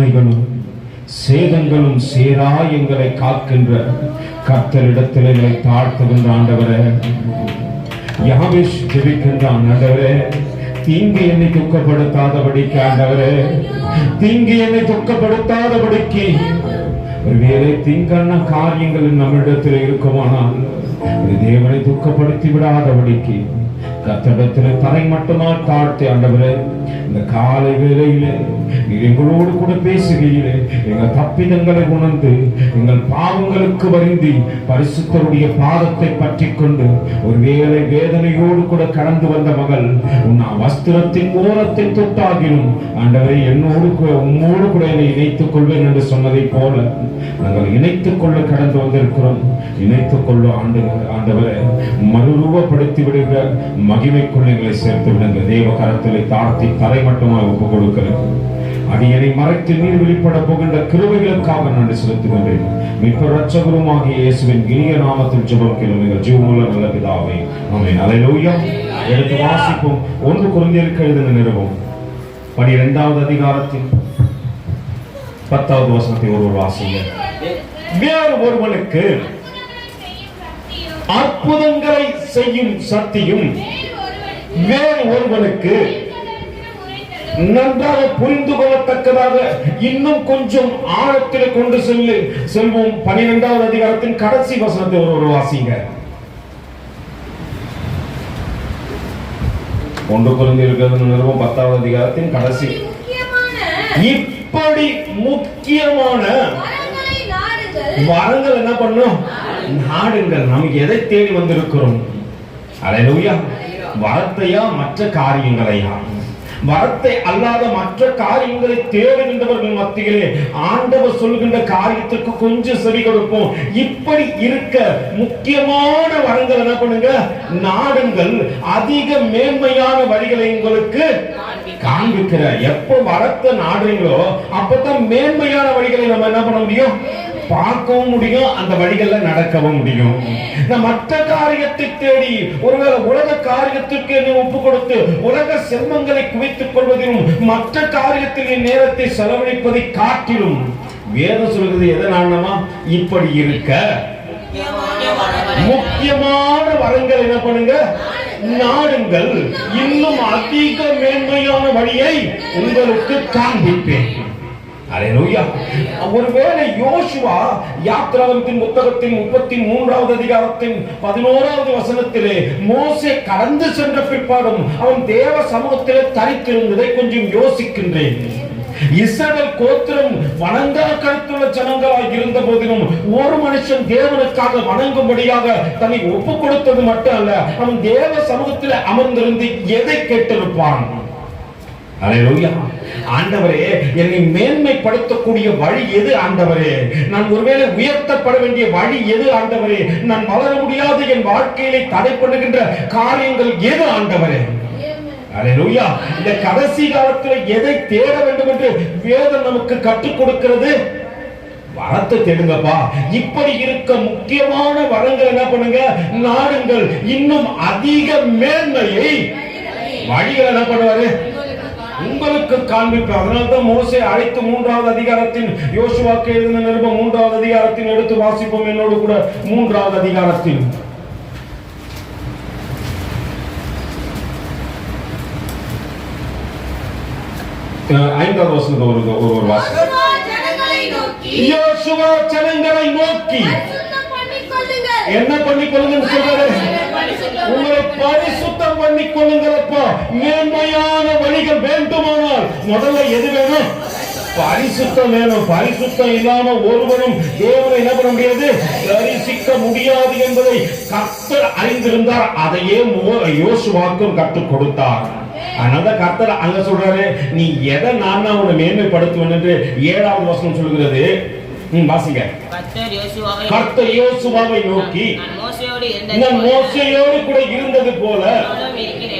தீமைகளும் சேதங்களும் சேரா எங்களை காக்கின்ற கர்த்தரிடத்தில் எங்களை தாழ்த்துகின்ற ஆண்டவரே, யாவேஷ் ஜெபிக்கின்றான். ஆண்டவரே, தீங்கு என்னை துக்கப்படுத்தாதபடிக்கு, ஆண்டவரே தீங்கு என்னை துக்கப்படுத்தாதபடிக்கு, ஒருவேளை தீங்கான காரியங்கள் நம்மிடத்தில் இருக்குமானால் தேவனை துக்கப்படுத்தி விடாதபடிக்கு கர்த்தரிடத்தில் தரை மட்டுமா தாழ்த்தி, ஆண்டவரே இந்த காலை வேளையிலே நீர் எங்களோடு கூட பேசுகையிலே எங்கள் தப்பிதங்களை உணர்ந்து எங்கள் பாவங்களுக்கு வருந்தி பரிசுத்தருடைய பாதத்தை பற்றி கொண்டு ஒருவேளை வேதனையோடு கூட கடந்து வந்த மகள் உன் வஸ்திரத்தின் ஓரத்தை தொட்டாகிலும் ஆண்டவரை என்னோடு உம்மோடு கூட என்னை இணைத்துக் கொள்வேன் என்று சொன்னதை போல நாங்கள் இணைத்துக் கொள்ள கடந்து வந்திருக்கிறோம். இணைத்துக் கொள்ள ஆண்டவரை மறுரூபப்படுத்தி விடுங்க, மகிமைக்குள் எங்களை சேர்த்து விடுங்க. தேவ கரத்திலே தாழ்த்தி தரை மட்டுமாக ஒப்புக் கொடுக்கிறேன். அடியனை மறைத்து நீர் வெளிப்பட போகின்ற கிருபைகளுக்காக நன்றி செலுத்துகின்றேன். மீட்பர் இரட்சகருமாகிய இயேசுவின் இனிய நாமத்தில் ஜெபம் கேளுங்கள் ஜீவனுள்ள நல்ல பிதாவே, ஆமென். அல்லேலூயா. எடுத்து வாசிப்போம். 1 கொரிந்தியருக்கு எழுதின நிருபம் 12வது அதிகாரத்தின் 10வது வசனத்தை ஒருவர் வாசிங்க. வேறு ஒருவனுக்கு அற்புதங்களை செய்யும் சக்தியும் வேறு ஒருவனுக்கு நன்றாக புரிந்து கொள்ளத்தக்கதாக இன்னும் கொஞ்சம் ஆழத்தில் கொண்டு செல்வோம். 12வது அதிகாரத்தின் கடைசி வசனத்தை ஒரு வாசிங்க. 1 கொரிந்தியருக்கு நிருபம் 10வது அதிகாரத்தின் கடைசி. இப்படி முக்கியமான வரங்கள் என்ன பண்ணும்? நாடுங்கள். நமக்கு எதை தேடி வந்திருக்கிறோம்? அல்லேலூயா. வரத்தையா மற்ற காரியங்களையா? வரத்தை அல்லாத மற்ற காரியங்களை தேடுகின்றவர்கள் மத்தியிலே ஆண்டவர் சொல்கின்ற காரியத்திற்கு கொஞ்சம் செவி கொடுப்போம். இப்படி இருக்க முக்கியமான வரங்கள் என்ன பண்ணுங்க? நாடுங்கள். அதிக மேன்மையான வழிகளை உங்களுக்கு காண்பிக்கிற. எப்ப வரத்தை நாடுங்களோ அப்பதான் மேன்மையான வழிகளை நம்ம என்ன பண்ண முடியும்? பார்க்கவும் முடியும், அந்த வழிகள்ல நடக்கவும் முடியும். மற்ற காரியத்தை தேடி ஒருவேளை உலக காரியத்திற்கு நீ ஒப்பு கொடுத்து உலக செல்வங்களை குவித்துக் கொள்வதிலும் மற்ற காரியத்தில் நேரத்தை செலவழிப்பதை காட்டிலும் வேதம் சொல்கிறது எதனாலமா? இப்படி இருக்க முக்கியமான வரங்கள் என்ன பண்ணுங்க? நாடுங்கள். இன்னும் அதிக மேன்மையான வழியை உங்களுக்கு காண்பிப்பேன். அல்லேலூயா. ஒருவேளை யோசுவா யாத்திராகமத்தின் புத்தகத்தின் 33வது அதிகாரத்தின் 11வது வசனத்திலே மோசே கடந்து சென்ற பிற்பாடும் அவன் தேவ சமூகத்திலே தரித்திருந்ததை கொஞ்சம் யோசிக்கின்றேன். இஸ்ரவேல் கோத்திரம் வணங்கா கருத்துள்ள ஜனங்களாய் இருந்த போதிலும் ஒரு மனுஷன் தேவனுக்காக வணங்கும்படியாக தன்னை ஒப்பு கொடுத்தது மட்டும் அல்ல, அவன் தேவ சமூகத்தில் அமர்ந்திருந்து எதை கேட்டிருப்பான்? அல்லேலூயா. ஆண்டவரே, என்னை மேன்மைப்படுத்தக்கூடிய வழி எது ஆண்டவரே? நான் ஒருவேளை உயர்த்தப்பட வேண்டிய வழி எது ஆண்டவரே? நான் வளர முடியாத என் வாழ்க்கையிலே தடை பண்ணுகின்ற காரியங்கள் எது ஆண்டவரே? அல்லேலூயா. இந்த கடைசி காலத்தில் எதை தேட வேண்டும் என்று வேதம் நமக்கு கற்றுக் கொடுக்கிறது? வரத்தை தேடுங்கப்பா. இப்படி இருக்க முக்கியமான வரங்கள் என்ன பண்ணுங்க? நாடுங்கள். இன்னும் அதிக மேன்மையை வழிகள் என்ன பண்ணுவாரு? உங்களுக்கு காண்பிப்பார். அதனால்தான் மோசே அழைத்து 3வது அதிகாரத்தின் யோசுவாக்கு எழுதின நிருபம் 3வது அதிகாரத்தின் எடுத்து வாசிப்போம் என்னோடு கூட. 3வது அதிகாரத்தின் 5வது வசனத்தை ஒரு வாசி. யோசுவா ஜனங்களை நோக்கி என்ன பண்ணிக்கொள்ளுங்க சொல்றாரு? உங்களை பரிசுத்தம் பண்ணிக் கொள்ளுங்களப்பா. மேன்மையான வழிகள் வேண்டுமானால் முதல்ல எது வேணும்? பரிசுத்தம் வேணும். பரிசுத்தம் இல்லாம ஒருவரும் தேவனை என்ன பண்ண முடியாது? தரிசிக்க முடியாது என்பதை கர்த்தர் அறிந்திருந்தார். அதையே யோசுவாக்கும் கற்றுக் கொடுத்தார். அதனால கர்த்தர் அங்க சொல்றாரு, நீ எதை நான் உன்னை மேன்மைப்படுத்துவேன் என்று 7வது வசனம் சொல்கிறது. வாசிங்க. கர்த்தர் யோசுவாவை நோக்கி, நான் மோசேயோடு கூட இருந்தது போல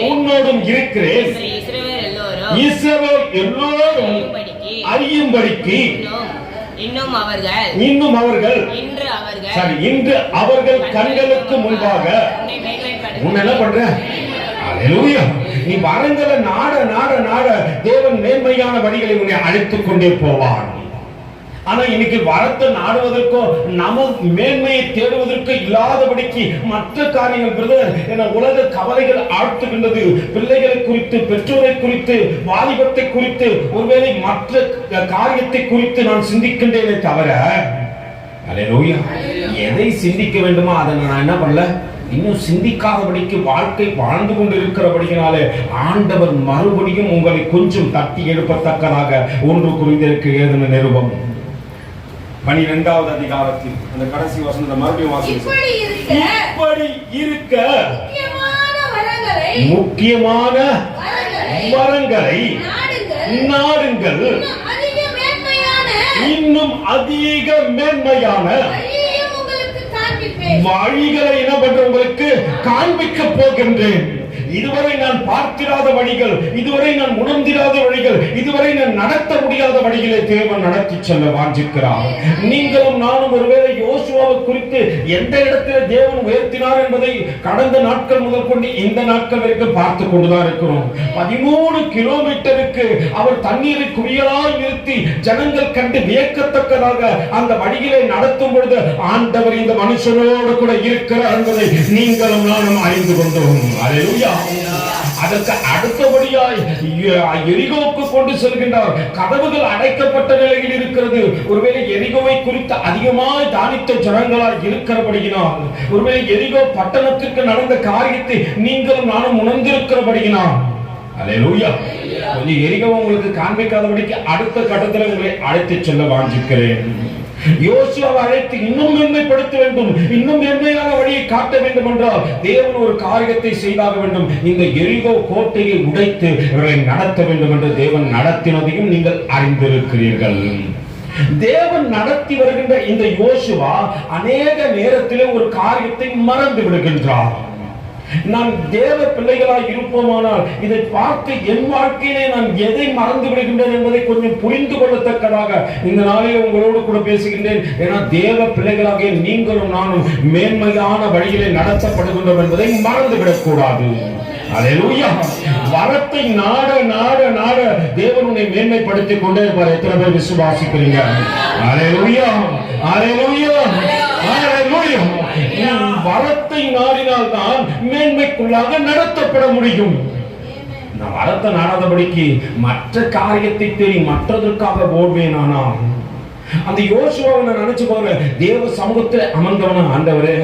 உன்னோடும் இருக்கிறேன். இஸ்ரவேல் எல்லோரும் அறியும்படிக்கு இன்னும் அவர்கள் இன்று அவர்கள் கண்களுக்கு முன்பாக உன்னை என்ன பண்ற? அல்லேலூயா. நீ வரங்களை நாட நாட நாட தேவன் மேன்மையான வழிகளை உன்னை அழைத்துக் கொண்டே போவான். ஆனா இன்னைக்கு வரத்தை நாடுவதற்கோ நம்ம மேன்மையை தேடுவதற்கு இல்லாதபடிக்கு மற்ற காரியங்கள் பிரதர் என உலக கவலைகள் ஆழ்த்துகின்றது. பிள்ளைகளை குறித்து, பெற்றோரை குறித்து, வாலிபத்தை குறித்து, ஒருவேளை மற்ற காரியத்தை குறித்து நான் சிந்திக்கின்றேனே தவிர அல்லேலூயா எதை சிந்திக்க வேண்டுமோ அதை நான் என்ன பண்ணல, இன்னும் சிந்திக்காதபடிக்கு வாழ்க்கை வாழ்ந்து கொண்டு இருக்கிறபடியினாலே ஆண்டவர் மறுபடியும் உங்களை கொஞ்சம் தட்டி எழுப்பத்தக்கதாக 1 கொரிந்தியருக்கு எழுதின நிருபம் 12வது அதிகாரத்தில் அந்த கடைசி வசனத்தை மறுபடியும் வாசிக்கிறேன். இப்படி இருக்க முக்கியமான வரங்களை நாடுங்கள், இன்னும் அதிக மேன்மையான வழிகளை என்ன பண்ற உங்களுக்கு காண்பிக்க போகின்றேன். இதுவரை நான் பார்த்திராத வழிகள், இதுவரை நான் உணர்ந்திராத வழிகள், இதுவரை நான் நடத்த முடியாத வழிகளை தேவன் நடத்தி செல்ல வாஞ்சிக்கிறார். நீங்களும் நானும் ஒருவேளை யோசுவாவை குறித்து எந்த இடத்தில் தேவன் உயர்த்தினார் என்பதை கடந்த நாட்கள் முதல் கொண்டு இந்த நாட்கள் வரைக்கும் பார்த்து கொண்டுதான் இருக்கிறோம். 13 கிலோமீட்டருக்கு அவர் தண்ணீரை குவியலாய் நிறுத்தி ஜனங்கள் கண்டு வியக்கத்தக்கதாக அந்த வழிகளை நடத்தும் பொழுது ஆண்டவர் இந்த மனுஷனோடு கூட இருக்கிறார் என்பதை நீங்களும் நானும் அறிந்து கொண்டோம். அல்லேலூயா. அதற்கு அடுத்தபடியாய் எரிகோவுக்கு கொண்டு செல்கின்றார். கதவுகள் அடைக்கப்பட்ட நிலையில் இருக்கிறது. ஒருவேளை எரிகோவை குறித்து அதிகமாய் தானித்த ஜனங்களாய் இருக்கிறபடியினால், ஒருவேளை எரிகோ பட்டணத்திற்கு நடந்த காரியத்தை நீங்களும் நானும் உணர்ந்திருக்கிறபடியினால் அல்லேலூயா கொஞ்சம் எரிகோவை உங்களுக்கு காண்பிக்காதபடிக்கு அடுத்த கட்டத்தில் உங்களை அழைத்து செல்ல வாஞ்சிக்கிறேன். யோசுவாவை அழைத்து இன்னும் மேன்மைப்படுத்த வேண்டும், இன்னும் மேன்மையான வழியை காட்ட வேண்டும் என்றால் தேவன் ஒரு காரியத்தை செய்தாக வேண்டும். இந்த எரிகோ கோட்டையை உடைத்து இவர்களை நடத்த வேண்டும் என்று தேவன் நடத்தினதையும் நீங்கள் அறிந்திருக்கிறீர்கள். தேவன் நடத்தி வருகின்ற இந்த யோசுவா அநேக நேரத்திலே ஒரு காரியத்தை மறந்து விடுகின்றார். நான் தேவ பிள்ளைகளாய் இருப்போமானால் இதை பார்த்து என் வாழ்க்கையிலே நான் எதை மறந்து விடுகின்றேன் என்பதை கொஞ்சம் புரிந்து கொள்ளத்தக்கதாக இந்த நாளில் உங்களோடு கூட பேசுகின்றேன். ஏன்னா தேவ பிள்ளைகளாக நீங்களும் நானும் மேன்மையான வழியிலே நடத்தப்படுகின்றோம் என்பதை மறந்துவிடக் கூடாது. அல்லேலூயா. வரத்தை நாட நாட நாட தேவன் உன்னை மேன்மைப்படுத்திக் கொண்டே இருப்பார். எத்தனை பேர் விசுவாசிக்கிறீங்க? அல்லேலூயா, அல்லேலூயா, அல்லேலூயா. வரத்தை நாடினால் தான் மேன்மைக்குள்ளாக நடத்தப்பட முடியும். நான் வரத்தை நாடாதபடிக்கு மற்ற காரியத்தை தேடி மற்றதற்காக ஓடுவேன். ஆனால் அந்த யோசுவாவை நான் நினைச்சு பாருங்க, தேவ சமூகத்தில் அமர்ந்தவன ஆண்டவரே,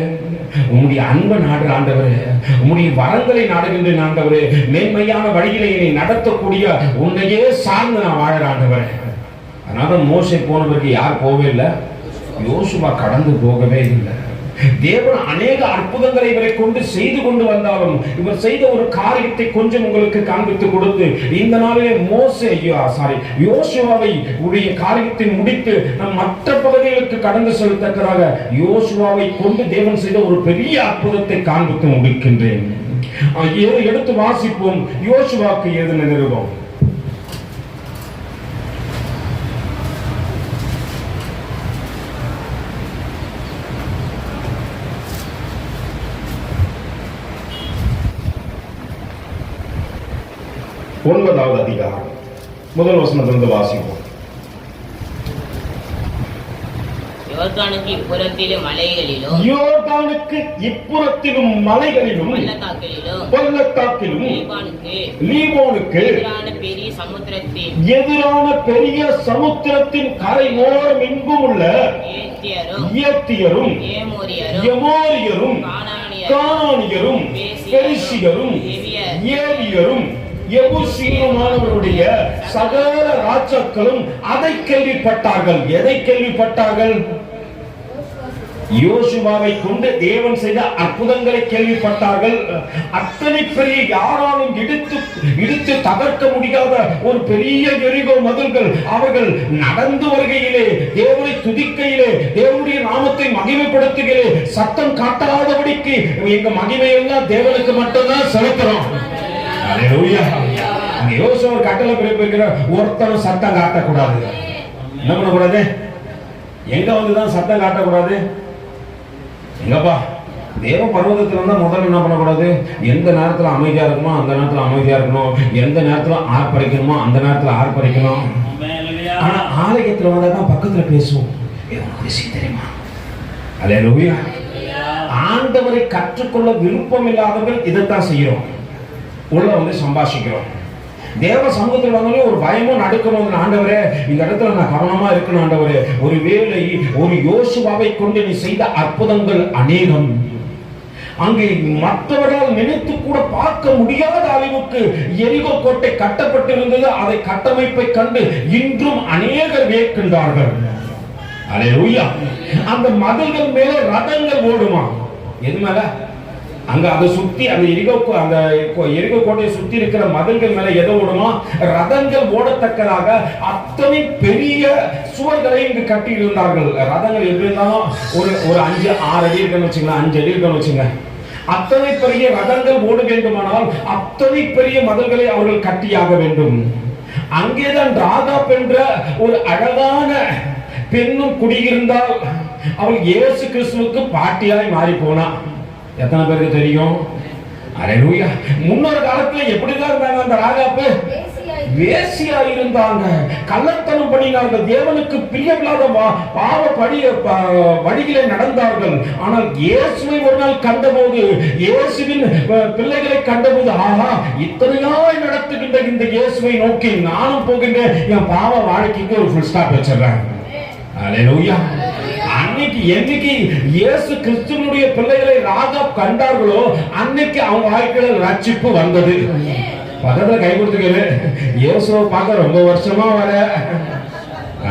உம்முடைய அன்பை நாடுற ஆண்டவரே, உம்முடைய வரங்களை நாடுகின்றேன் ஆண்டவரே, மேன்மையான வழியிலே என்னை நடத்தக்கூடிய உன்னையே சார்ந்து நான் வாழற ஆண்டவரே. அதனால மோசே போனவருக்கு யார் போகவே இல்லை, யோசுவா கடந்து போகவே இல்லை. தேவன் அநேக அற்புதங்களை இவரை கொண்டு செய்து கொண்டு வந்தாலும் இவர் செய்த ஒரு காரியத்தை கொஞ்சம் உங்களுக்கு காண்பித்து கொடுத்து இந்த நாளிலே யோசுவாவை உடைய காரியத்தை முடித்து நம் மற்ற பகுதிகளுக்கு கடந்து செல்லத்தக்கதாக யோசுவாவை கொண்டு தேவன் செய்த ஒரு பெரிய அற்புதத்தை காண்பித்து முடிக்கின்றேன். எடுத்து வாசிப்போம். யோசுவாக்கு எழுதின நிருபம் 9வது அதிகாரம் முதல் வசனத்திலிருந்து வாசிப்போம். யோர்தானுக்கு இப்புறத்திலும் மலைகளிலும் பள்ளத்தாக்கிலும் லீபோனுக்கு எதிரான பெரிய சமுத்திரத்தின் கரை ஓரம் எங்கும் உள்ள ஏத்தியரும் எமோரியரும் கானானியரும் பெரிசியரும் ஏவியரும் எபூசியமானவருடைய சகல ராஜாக்களும் அதை கேள்விப்பட்டார்கள். எதை கேள்விப்பட்டார்கள்? யோசுவாவை கொண்டு தேவன் செய்த அற்புதங்களை கேள்விப்பட்டார்கள். அத்தனை பெரிய யாராலும் இடித்து தகர்க்க முடியாத ஒரு பெரிய எரிகோ மதில்கள் அவர்கள் நடந்து வருகையிலே, தேவனை துதிக்கையிலே, தேவனுடைய நாமத்தை மகிமைப்படுத்துகையிலே சத்தம் காட்டாதபடிக்கு எங்க மகிமையெல்லாம் தேவனுக்கு மட்டும்தான் செலுத்துறோம். யோசுவா கட்டளை பிறப்பிக்கிறார், ஒருத்தரும் சத்தம் காட்டக்கூடாது. என்ன பண்ணக்கூடாது? எங்க வந்துதான் சத்தம் காட்டக்கூடாது? எங்கப்பா தேவ பர்வதத்துல இருந்தா முதல்ல என்ன பண்ணக்கூடாது? எந்த நேரத்துல அமைதியா இருக்கணுமோ அந்த நேரத்துல அமைதியா இருக்கணும், எந்த நேரத்துல ஆர்ப்பரிக்கணுமோ அந்த நேரத்துல ஆர்ப்பரிக்கணும். ஆனா ஆலயத்துல வந்தாதான் பக்கத்துல பேசுவோம். உனக்கு விஷயம் தெரியுமா? அல்லேலூயா. ஆண்டவரை கற்றுக்கொள்ள விருப்பம் இல்லாதவர்கள் இதைத்தான் செய்யறோம். உள்ள வந்து சம்பாஷிக்கிறோம். தேவ சமூகத்தில் வந்தாலே ஒரு பயமும் நடுக்கணும். ஆண்டவரே, இந்த இடத்துல நான் கவனமா இருக்கணும் ஆண்டவரே. ஒரு வேளை ஒரு யோசுவாவை கொண்டு நீ செய்த அற்புதங்கள் அநேகம். அங்கே மற்றவர்களால் நினைத்து கூட பார்க்க முடியாத அளவுக்கு எரிகோ கோட்டை கட்டப்பட்டிருந்தது. அதை கட்டமைப்பை கண்டு இன்றும் அநேகர் வியக்கின்றார்கள். அல்லேலூயா. அந்த மதில்கள் மேல ரதங்கள் ஓடுமா? எது மேல? அங்க அதை சுத்தி அந்த எரிகோ கோட்டையை சுத்தி இருக்கிற மதில்கள் மேல எதை ஓடுமா? ரதங்கள் ஓடத்தக்கதாக அத்தனை பெரிய சுவர்களை இங்கு கட்டி இருந்தார்கள். ரதங்கள் எப்படி இருந்தாலும் ஒரு 5-6 அடி இருக்குன்னு வச்சுங்களேன், 5 அடி இருக்குன்னு வச்சுங்க. அத்தனை பெரிய ரதங்கள் ஓட வேண்டுமானால் அத்தனை பெரிய மதில்களை அவர்கள் கட்டியாக வேண்டும். அங்கேதான் ராகாப் என்ற ஒரு அழகான பெண்ணும் குடியிருந்தால் அவள் இயேசு கிறிஸ்துவுக்கு பாட்டியாய் மாறி போனா. எத்தனை பேருக்கு தெரியும்? அல்லேலூயா. முன்னொரு காலத்துல எப்படிதான் இருந்தாங்க அந்த ராகாப்பு? வேசியா இருந்தாங்க, கள்ளத்தனம் பண்ணினார்கள், தேவனுக்கு பிரியமில்லாத பாவ வழிகளை நடந்தார்கள். ஆனால் இயேசுவை ஒரு நாள் கண்டபோது, இயேசுவின் பிள்ளைகளை கண்டபோது, ஆஹா, இத்தனையாய் நடத்துகின்ற இந்த இயேசுவை நோக்கி நானும் போகின்றேன், என் பாவ வாழ்க்கைக்கு ஒரு ஃபுல் ஸ்டாப் வச்சிடறேன். அல்லேலூயா. அன்னைக்கு என்னைக்கு இயேசு கிறிஸ்துவினுடைய பிள்ளைகளை ராகாப் கண்டார்களோ அன்னைக்கு அவங்க வாழ்க்கையில ரட்சிப்பு வந்தது. பக்கத்துல கை கொடுத்துக்கல, இயேசுவை பார்க்க ரொம்ப வருஷமா வர.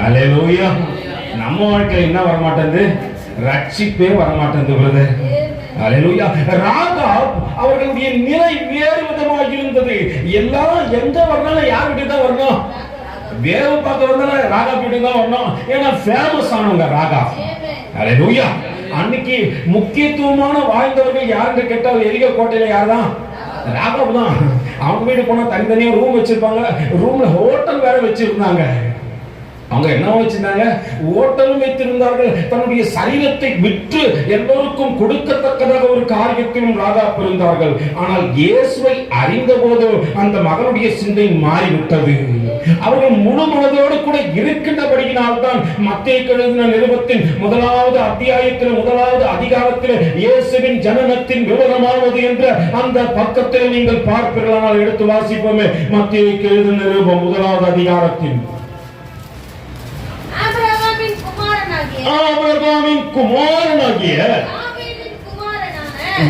அல்லேலூயா. நம்ம வாழ்க்கையில என்ன வரமாட்டேங்குது? ரட்சிப்பே வரமாட்டேங்குது பிரதர். அல்லேலூயா. ராகாப் அவர்களுடைய நிலை வேறு விதமாக இருந்தது. எல்லாம் எங்க வரணும்? யார்கிட்ட தான் வரணும்? வேற பார்க்க வந்தாலும் ராகாப் வீட்டுக்கு தான் வரணும். ஏன்னா ஃபேமஸ் ஆனவங்க ராகாப். அல்லேலூயா. அன்னைக்கு முக்கியத்துவமான வாழ்ந்தவர்கள் யாருன்னு கேட்டால் எரிகோ கோட்டையில யார்தான்? ராகாப் தான். அவங்க வீடு போனா தனித்தனியா ரூம் வச்சிருப்பாங்க. ரூம்ல ஹோட்டல் வேற வச்சிருந்தாங்க. அவங்க என்ன வச்சிருந்தாங்க? ஹோட்டலும் வைத்திருந்தார்கள். தன்னுடைய சரீரத்தை விற்று எல்லோருக்கும் கொடுக்கத்தக்கதாக ஒரு காரியத்திலும் ராகாப் இருந்தார்கள். ஆனால் இயேசுவை அறிந்த போது அந்த மகனுடைய சிந்தை மாறிவிட்டது. அவர்கள் முழு மனதோடு கூட இருக்கின்றபடியினால் தான் மத்தேயு எழுதின நிருபத்தின் 1வது அத்தியாயத்தில் 1வது அதிகாரத்தில் இயேசுவின் ஜனனத்தின் விவரமாவது என்ற அந்த பக்கத்தில் நீங்கள் பார்ப்பீர்களானால் எடுத்து வாசிப்போமே. மத்தேயு எழுதின நிருபம் 1வது அதிகாரத்தின் ஆபிரகாமின் குமாரனாகிய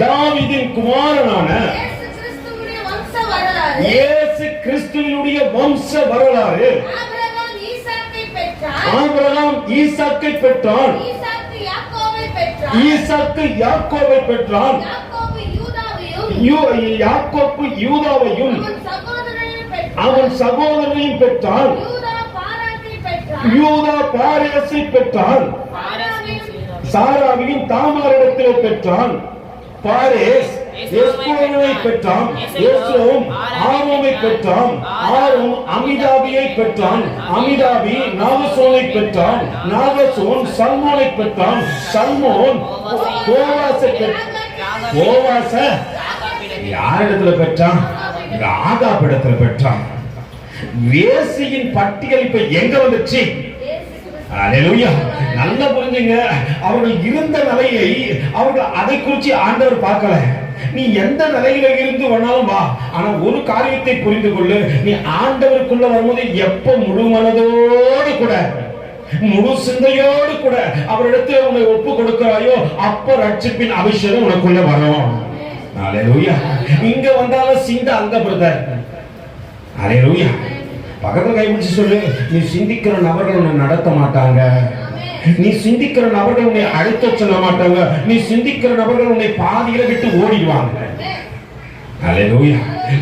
தாவீதின் குமாரனான இயேசு கிறிஸ்துவினுடைய வம்ச வரலாறு. ஆபிரகாம் ஈசாக்கை பெற்றான், ஈசாக்கு யாக்கோபை பெற்றான், யாக்கோபு யூதாவையும் அவன் சகோதரனையும் பெற்றான், யூதா பாரேசை பெற்றான், சாராவையும் தாமாரிடத்திலே பெற்றான், பாரேஸ் எஸ்கோனை பெற்றான், எஸ்ரோம் ஆரோமை பெற்றான், ஆரோம் அமிதாபியை பெற்றான், அமிதாபி நாகசோனை பெற்றான், நாகசோன் சல்மோனை பெற்றான், சல்மோன் போவாசை பெற்றான். போவாச யாரிடத்துல பெற்றான்? ராகாப் இடத்துல பெற்றான். வேசியின் பட்டியல் இப்ப எங்க வந்துச்சு? அல்லேலூயா. நல்லா புரிஞ்சுங்க. அவர்கள் இருந்த நிலையை அவர்கள் அதை குறித்து ஆண்டவர் பார்க்கல. நீ எந்த நிலையில இருந்து வேணாலும் வா, ஆனா ஒரு காரியத்தை புரிந்து கொள்ளு, நீ ஆண்டவருக்குள்ள வரும்போது எப்ப முழு மனதோடு கூட முழு சிந்தையோடு கூட அவரிடத்தில் உன்னை ஒப்பு கொடுக்கிறாயோ அப்ப ரட்சிப்பின் அபிஷேகம் உனக்குள்ள வரும். அல்லேலூயா. இங்க வந்தாலும் சிந்த அங்க பிரதர். அல்லேலூயா. பக்கத்துல கைப்பிடிச்சு சொல்லு, நீ சிந்திக்கிற நபர்கள் உன்னை நடத்த மாட்டாங்க, நீ சிந்திக்கிற நபர்கள் உன்னை அழைத்து சொல்ல மாட்டாங்க, நீ சிந்திக்கிற நபர்கள் உன்னை பாதியில விட்டு ஓடிடுவாங்க. அல்லேலூயா.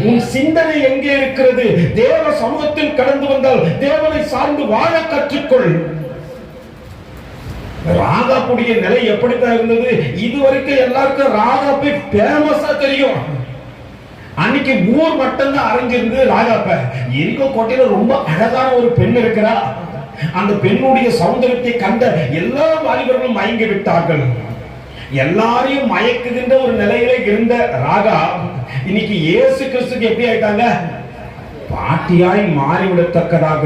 உன் சிந்தனை எங்கே இருக்கிறது? தேவ சமூகத்தில் கடந்து வந்தால் தேவனை சார்ந்து வாழ கற்றுக்கொள். ராகாப்புடைய நிலை எப்படித்தான் இருந்தது? இதுவரைக்கும் எல்லாருக்கும் ராகாப்பை ஃபேமஸா தெரியும். அன்னைக்கு ஊர் மட்டும் தான் அறிஞ்சிருந்து ராகாப்ப. எரிகோ கோட்டையில ரொம்ப அழகான ஒரு பெண் இருக்கிறா. அந்த பெண்ணுடைய சௌந்தரியத்தை கண்ட எல்லா வாலிபர்களும் மயங்கி விட்டார்கள். எல்லாரையும் மயக்குகின்ற ஒரு நிலையில இருந்த ராகா இன்னைக்கு இயேசு கிறிஸ்துக்கு எப்படி ஆயிட்டாங்க? பாட்டியாய் மாறிவிடத்தக்கதாக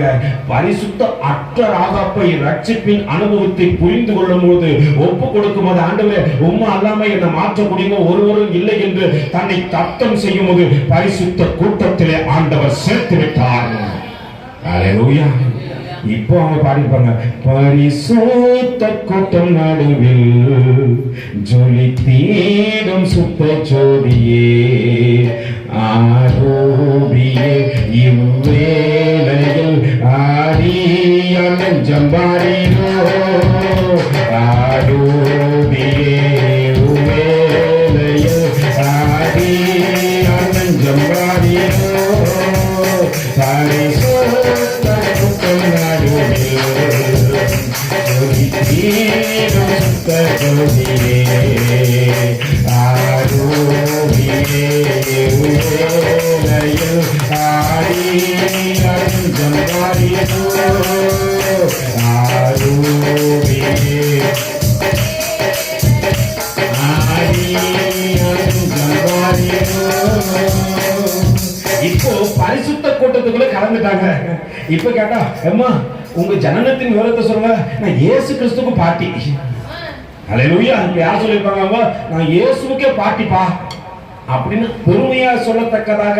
பரிசுத்த அற்ற ராகாப்பை ரட்சிப்பின் அனுபவத்தை புரிந்து கொள்ளும் போது ஒப்பு கொடுக்கும் போது, ஆண்டவரே உம்மை அல்லாம என்னை மாற்ற முடியுமோ ஒருவரும் இல்லை என்று தன்னை தத்தம் செய்யும் போது பரிசுத்த கூட்டத்திலே ஆண்டவர் சேர்த்து விட்டார். அல்லேலூயா. இப்போ அவங்க பாடிப்பாங்க, பரிசுத்த கூட்டம் நடுவில் ஜொலி தீடும் சுத்த ஜோதியே ஆரோபியே இவ்வேளையில் ஆடிய நெஞ்சம்பாரினோ ஆரோபியே இவ்வேளையில் ஆடிய நெஞ்சம்பாரினோ பரிசுத்த கூட்டம் நடுவில் ஜொலி தீடும் சுத்த ஜோதியே ஆரோபியே இப்போ பரிசுத்த கூட்டத்துக்குள்ள கலந்துட்டாங்க. இப்ப கேட்டா, அம்மா உங்க ஜனனத்தின் விவரத்தை சொல்லுங்க. நான் இயேசு கிறிஸ்துக்கு பாட்டி. அல்லேலூயா. யார் சொல்லிருப்பாங்க? நான் இயேசுக்கே பாட்டிப்பா அப்படின்னு பெருமையா சொல்லத்தக்கதாக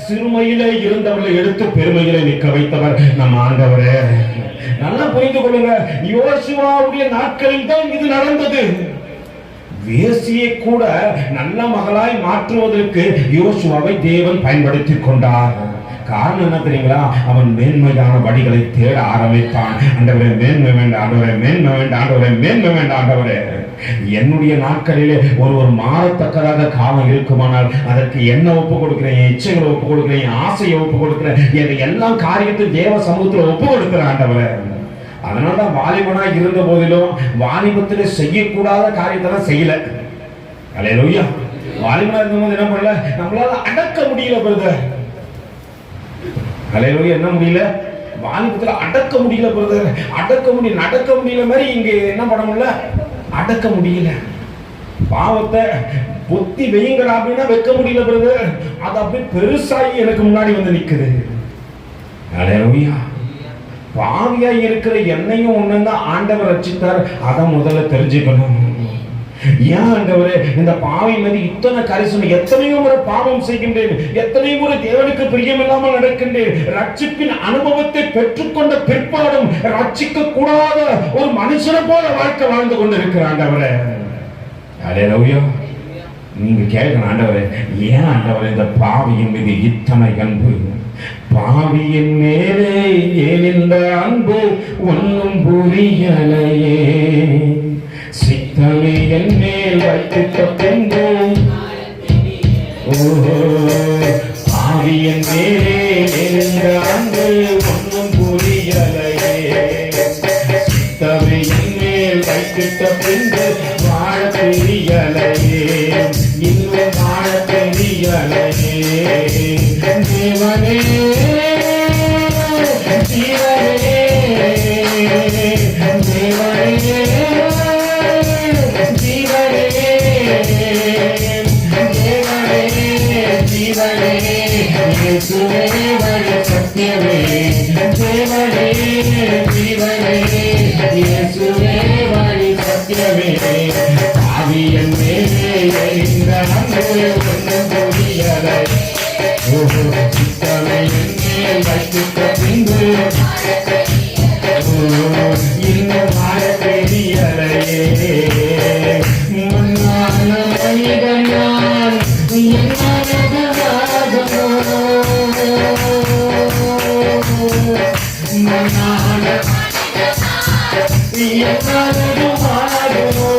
சிறுமையில இருந்தவர்களை எடுத்து பெருமையில நிற்க வைத்தவர் நம் ஆண்டவரே. நல்லா புரிந்து கொள்ளுங்க, யோசுவாவுடைய நாட்களில் தான் இது நடந்தது. வேசியை கூட நல்ல மகளாய் மாற்றுவதற்கு யோசுவாவை தேவன் பயன்படுத்திக் கொண்டார். காரணம் என்ன தெரியுங்களா? அவன் மேன்மையான வழிகளை தேட ஆரம்பித்தான். ஆண்டவரே மேன்மை வேண்டாம், ஆண்டவரே மேன்மை வேண்டாம், ஆண்டவரே மேன்மை வேண்டாம். ஆண்டவரே என்னுடைய நாட்களிலே ஒரு மாறத்தக்கதாக காலம் இருக்குமானால் அதற்கு என்ன ஒப்பு கொடுக்கிறேன், என் இச்சைகளை ஒப்பு கொடுக்கிறேன், என் ஆசையை ஒப்பு கொடுக்கிறேன், என் எல்லாம் காரியத்தை தேவ சமூகத்தில் ஒப்பு கொடுக்கிறேன் ஆண்டவரே. அதனாலதான் வாலிபனா இருந்த போதிலும் வாலிபத்தில் செய்யக்கூடாத காரியத்தெல்லாம் செய்யல. அல்லேலூயா. வாலிபனா இருக்கும்போது என்ன பண்ணல? நம்மளால அடக்க முடியல பிரதர். அல்லேலூயா. என்ன முடியல? வாலிபத்தில் அடக்க முடியல பிரதர். அடக்க முடியல, நடக்க முடியல மாதிரி இங்க என்ன பண்ண முடியல? அடக்க முடியல. பாவத்தை பொத்தி வெயுங்கடா அப்படின்னா வைக்க முடியல பிரதர். அது அப்படியே பெருசாகி எனக்கு முன்னாடி வந்து நிக்குது. அல்லேலூயா. பாவியா இருக்கிற என்னையும் ஒண்ணுதான் ஆண்டவர் ரட்சித்தார். அதை முதல்ல தெரிஞ்சுக்கணும். ஏன் ஆண்டவரே இந்த பாவி மீது இத்தனை கரிசனை? எத்தனையோ முறை பாவம் செய்கின்றேன், எத்தனையோ முறை தேவனுக்கு பிரியமில்லாமல் நடக்கின்றேன். ரட்சிப்பின் அனுபவத்தை பெற்றுக்கொண்ட பிற்பாடும் ரட்சிக்க கூடாத ஒரு மனுஷனை போல வாழ்க்கை வாழ்ந்து கொண்டிருக்கிற ஆண்டவரே. அல்லேலூயா. நீங்க கேட்கணும், ஆண்டவரே ஏன் ஆண்டவரே இந்த பாவியின் மீது இத்தனை அன்பு? பாவியின் மேலே ஏன் இந்த அன்பு? ஒன்னும் புரியலையே. சித்தமே என் மேல் வைத்திட்ட பின்பு பாவியின் மேலே ஏன் இந்த அன்பு? ஒன்னும் புரியலையே. சித்தமே என் மேல் வைத்திட்ட பின்பு வாழ தெரியலையே, இன்னும் வாழ தெரியலையே. தேவனே ஜீவனே, தேவனே ஜீவனே, தேவனே ஜீவனே, இயேசுவே வழி சத்தியமே. தேவனே ஜீவனே, இயேசுவே வழி சத்தியமே. பாவியன் மேலே இந்த அன்பு ஒன்றும் புரியலை. சித்தமே மேல் வைத்திட்ட பின்பு இன்னும் வாழ தெரியலையே. முன்னான மனிதன் நான் என்னது வாதமோ? முன்னான என்னது வாதமோ?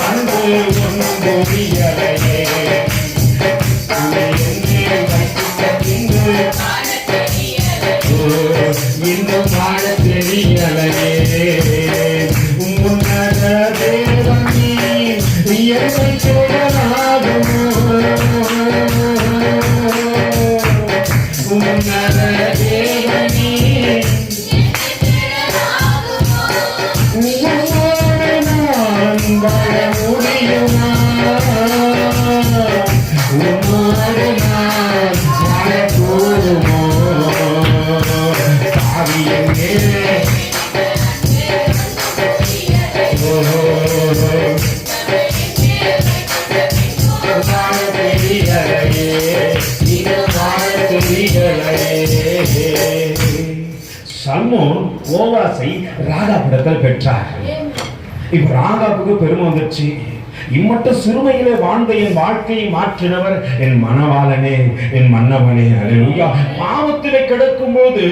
அன்பு ஒன்றும் புரியலையே. இன்னும் வாழ தெரியலையே உன்னத தேவனே என்னை தொடராகுமோ உன்னத தேவனே உன்னோடு நான் வாழ முடியுமா உன்னோடு நான் வாழ கூடுமோ சாவியங்கே சல்மோன் ஓவாசை ராகாபிடத்தில் பெற்றார். இப்ப ராகாவுக்கு பெருமை வந்துருச்சு. இம்மட்டும் சிறுமையிலே வாழ்ந்த என் வாழ்க்கையை மாற்றினவர் என் மணவாளனே என் மன்னவனே. அல்லேலூயா. பாவத்திலே கிடக்கும் போது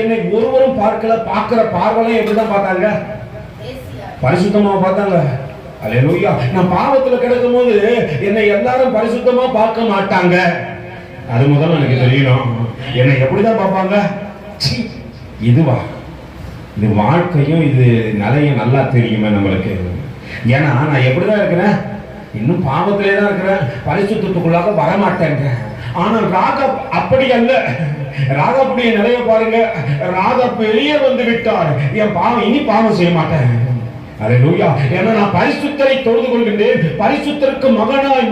என்னை ஒருவரும் பார்க்கல. பார்க்கிற பார்வையை எப்படிதான் பார்த்தாங்க? பரிசுத்தமா பார்த்தாங்க. அல்லேலூயா. நான் பாவத்துல கிடக்கும் போது என்னை எல்லாரும் பரிசுத்தமா பார்க்க மாட்டாங்க. அது முதல்ல எனக்கு தெரியணும். என்னை எப்படிதான் பார்ப்பாங்க? இதுவா இது வாழ்க்கையும் இது நிலையும் நல்லா தெரியுமே நம்மளுக்கு. ஏன்னா நான் எப்படிதான் இருக்கிறேன்? இன்னும் பாவத்திலே தான் இருக்கிறேன். பரிசுத்தத்துக்குள்ளாக வரமாட்டேன்றேன். ஆனால் ராகா அப்படி அல்ல. ராகாவுடைய நிலையை பாருங்க. ராகா வெளியே வந்து விட்டார். என் பாவம் இனி பாவம் செய்ய மாட்டேன். அல்லேலூயா. ஏன்னா நான் பரிசுத்தரை தொழுது கொள்கின்றேன். பரிசுத்தருக்கு